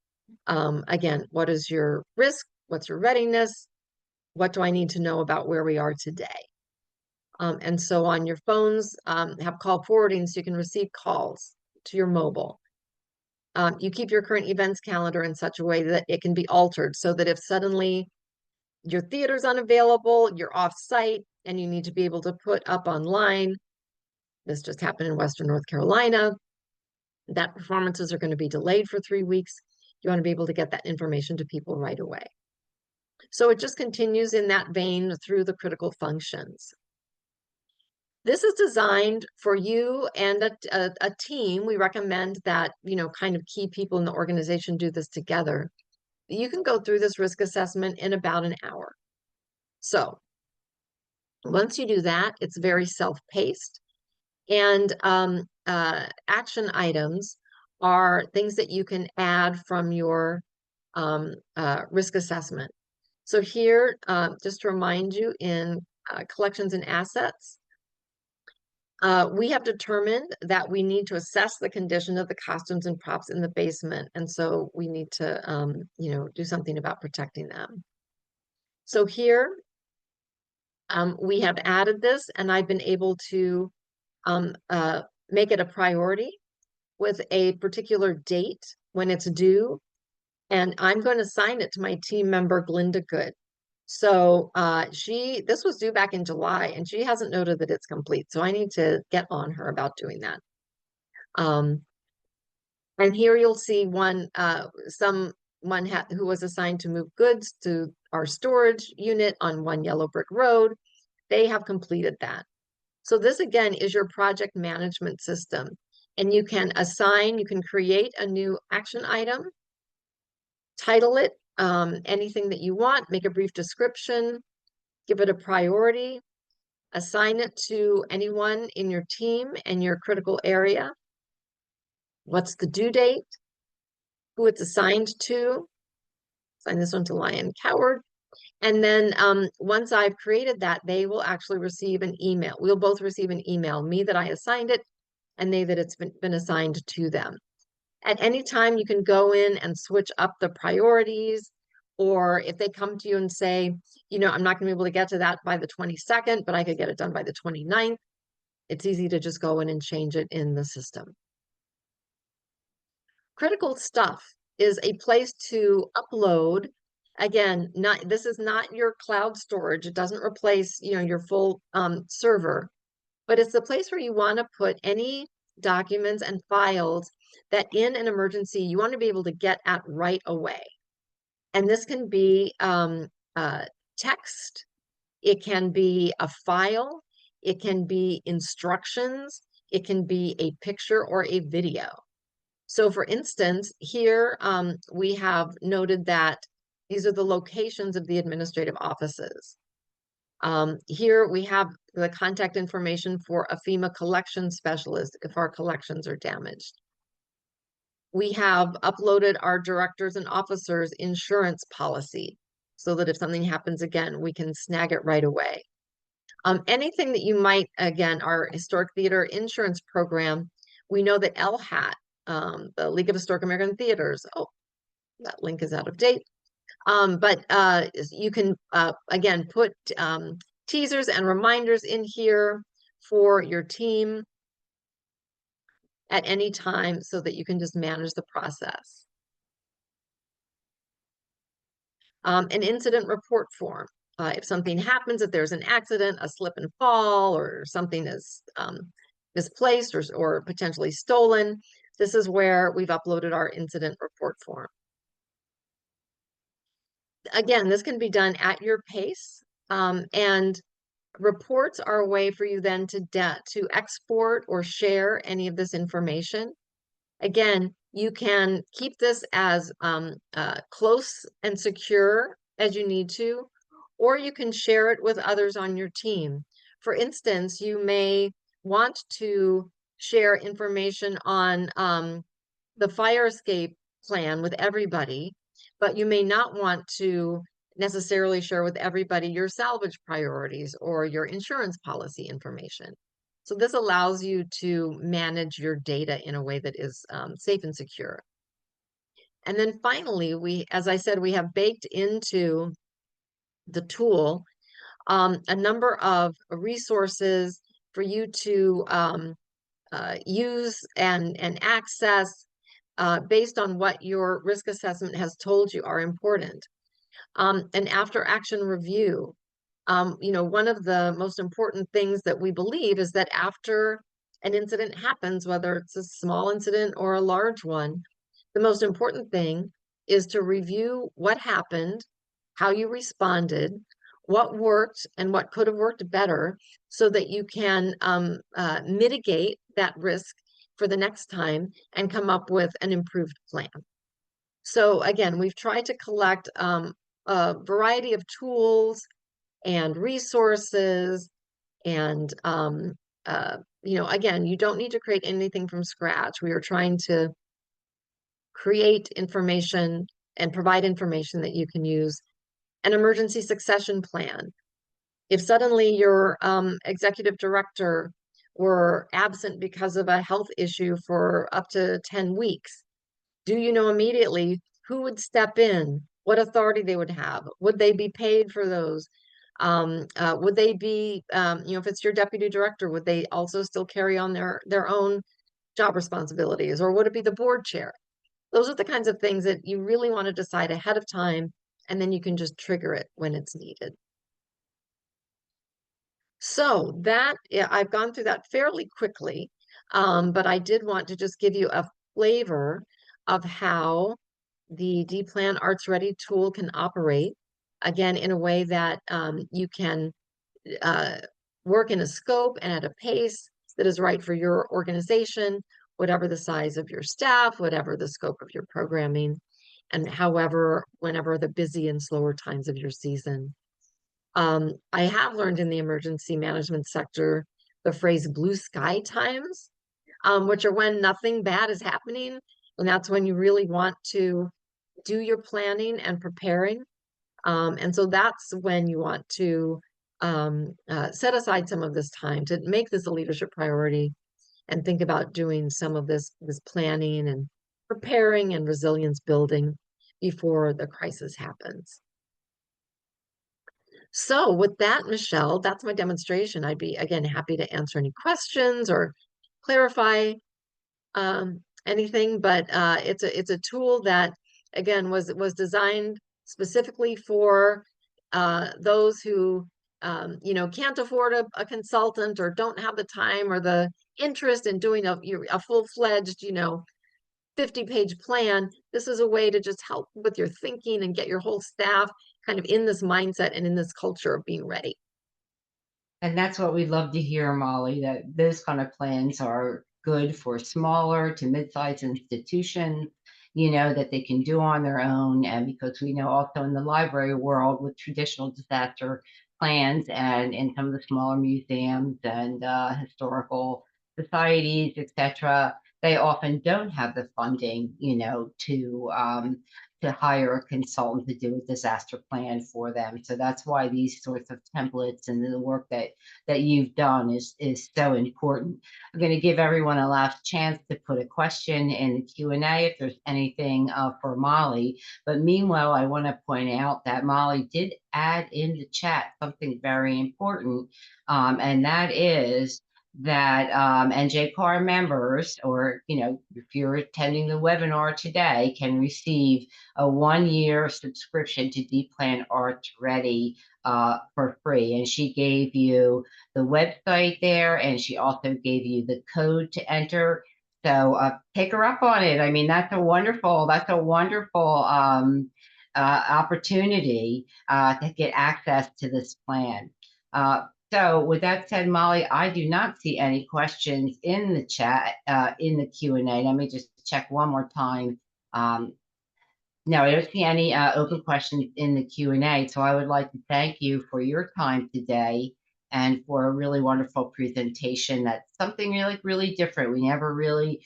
Again, what is your risk? What's your readiness? What do I need to know about where we are today? And so on your phones, have call forwarding so you can receive calls to your mobile. You keep your current events calendar in such a way that it can be altered so that if suddenly your theater's unavailable, you're off site, and you need to be able to put up online. This just happened in Western North Carolina, that performances are going to be delayed for 3 weeks. You want to be able to get that information to people right away. So it just continues in that vein through the critical functions. This is designed for you and a team. We recommend that, kind of key people in the organization do this together. You can go through this risk assessment in about an hour. So once you do that, it's very self-paced. And action items are things that you can add from your risk assessment. So here, just to remind you, in collections and assets, we have determined that we need to assess the condition of the costumes and props in the basement. And so we need to, do something about protecting them. So here, we have added this, and I've been able to make it a priority with a particular date when it's due. And I'm going to assign it to my team member, Glinda Good. So this was due back in July, and she hasn't noted that it's complete. So I need to get on her about doing that. And here you'll see someone who was assigned to move goods to our storage unit on 1 Yellow Brick Road. They have completed that. So this again is your project management system, and you can create a new action item, title it anything that you want, make a brief description, give it a priority, assign it to anyone in your team and your critical area. What's the due date? Who it's assigned to? Assign this one to Lion Coward. And then once I've created that, they will actually receive an email. We'll both receive an email, me that I assigned it, and they that it's been assigned to them. At any time, you can go in and switch up the priorities, or if they come to you and say, I'm not going to be able to get to that by the 22nd, but I could get it done by the 29th, it's easy to just go in and change it in the system. Critical stuff is a place to upload. Again, this is not your cloud storage. It doesn't replace, your full server, but it's the place where you want to put any documents and files that in an emergency you want to be able to get at right away. And this can be text, it can be a file, it can be instructions, it can be a picture or a video. So for instance, here we have noted that these are the locations of the administrative offices. Here we have the contact information for a FEMA collection specialist if our collections are damaged. We have uploaded our directors and officers' insurance policy so that if something happens again, we can snag it right away. Anything that you might, again, our Historic Theater Insurance Program, we know that LHAT, the League of Historic American Theaters, that link is out of date. But you can, again, put teasers and reminders in here for your team at any time so that you can just manage the process. An incident report form. If something happens, if there's an accident, a slip and fall, or something is misplaced or potentially stolen, this is where we've uploaded our incident report form. Again, this can be done at your pace, and reports are a way for you then to export or share any of this information. Again, you can keep this as close and secure as you need to, or you can share it with others on your team. For instance, you may want to share information on the fire escape plan with everybody, but you may not want to necessarily share with everybody your salvage priorities or your insurance policy information. So this allows you to manage your data in a way that is safe and secure. And then finally, as I said, we have baked into the tool a number of resources for you to use and access based on what your risk assessment has told you are important. An after action review. One of the most important things that we believe is that after an incident happens, whether it's a small incident or a large one, the most important thing is to review what happened, how you responded, what worked and what could have worked better so that you can mitigate that risk for the next time and come up with an improved plan. So again, we've tried to collect a variety of tools and resources and again, you don't need to create anything from scratch. We are trying to create information and provide information that you can use. An emergency succession plan. If suddenly your executive director were absent because of a health issue for up to 10 weeks, do you know immediately who would step in, what authority they would have? Would they be paid for those? Would they be, if it's your deputy director, would they also still carry on their own job responsibilities, or would it be the board chair? Those are the kinds of things that you really want to decide ahead of time, and then you can just trigger it when it's needed. So that, yeah, I've gone through that fairly quickly, but I did want to just give you a flavor of how the D-Plan Arts Ready tool can operate, again, in a way that you can work in a scope and at a pace that is right for your organization, whatever the size of your staff, whatever the scope of your programming, and whenever the busy and slower times of your season. I have learned in the emergency management sector the phrase blue sky times, which are when nothing bad is happening. And that's when you really want to do your planning and preparing. And so that's when you want to set aside some of this time to make this a leadership priority and think about doing some of this planning and preparing and resilience building before the crisis happens. So with that, Michelle, that's my demonstration. I'd be, again, happy to answer any questions or clarify anything, but it's a tool that, again, was designed specifically for those who can't afford a consultant or don't have the time or the interest in doing a full-fledged 50-page plan. This is a way to just help with your thinking and get your whole staff kind of in this mindset and in this culture of being ready. And that's what we'd love to hear, Molly, that those kind of plans are good for smaller to mid-sized institutions, that they can do on their own. And because we know also in the library world with traditional disaster plans and in some of the smaller museums and historical societies, etc., they often don't have the funding, to hire a consultant to do a disaster plan for them. So that's why these sorts of templates and the work that you've done is so important. I'm going to give everyone a last chance to put a question in the Q&A if there's anything for Molly. But meanwhile, I want to point out that Molly did add in the chat something very important, and that is that NJCAR members, or if you're attending the webinar today, can receive a 1-year subscription to D-Plan Arts Ready for free. And she gave you the website there, and she also gave you the code to enter. So take her up on it. I mean, that's a wonderful opportunity to get access to this plan. So with that said, Molly, I do not see any questions in the chat, in the Q&A. Let me just check one more time. No, I don't see any open questions in the Q&A. So I would like to thank you for your time today and for a really wonderful presentation. That's something really different. We really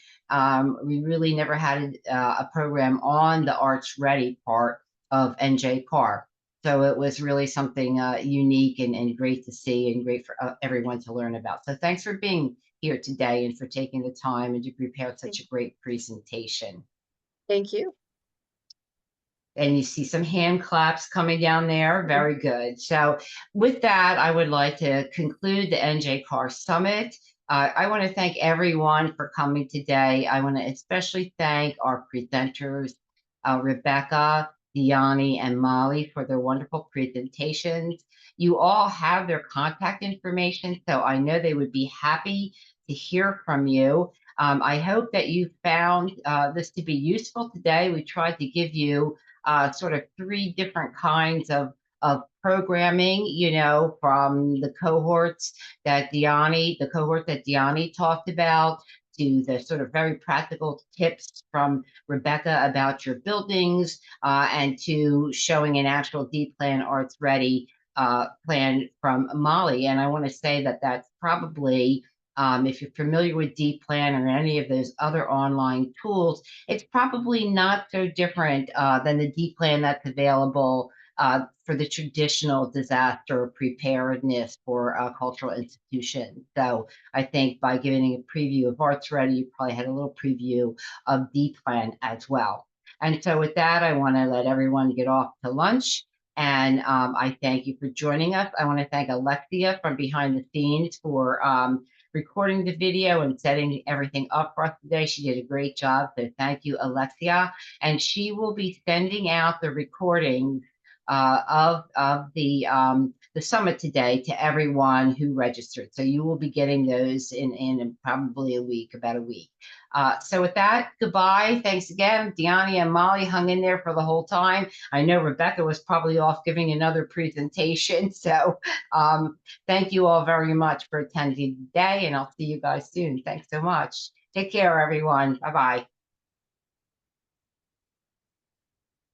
never had a program on the Arts Ready part of NJCAR. So it was really something unique and great to see and great for everyone to learn about. So thanks for being here today and for taking the time and to prepare such a great presentation. Thank you. And you see some hand claps coming down there. Very good. So with that, I would like to conclude the NJCAR Summit. I want to thank everyone for coming today. I want to especially thank our presenters, Rebekkah, Dyani, and Molly, for their wonderful presentations. You all have their contact information, so I know they would be happy to hear from you. I hope that you found this to be useful today. We tried to give you sort of 3 different kinds of of programming, you know, from the cohorts that Dyani talked about, to the sort of very practical tips from Rebekkah about your buildings, and to showing an actual deep plan arts ready plan from Molly. And I want to say that that's probably, if you're familiar with Deep Plan or any of those other online tools, it's probably not so different than the Deep Plan that's available for the traditional disaster preparedness for cultural institutions. So I think by giving a preview of Arts Ready, you probably had a little preview of Deep Plan as well. And so with that, I want to let everyone get off to lunch. And I thank you for joining us. I want to thank Alexia from behind the scenes for recording the video and setting everything up for us today. She did a great job. So thank you, Alexia. And she will be sending out the recordings of the summit today to everyone who registered. So you will be getting those in probably about a week. So with that, goodbye. Thanks again. Dyani and Molly hung in there for the whole time. I know Rebekkah was probably off giving another presentation. So thank you all very much for attending today, and I'll see you guys soon. Thanks so much. Take care, everyone. Bye-bye.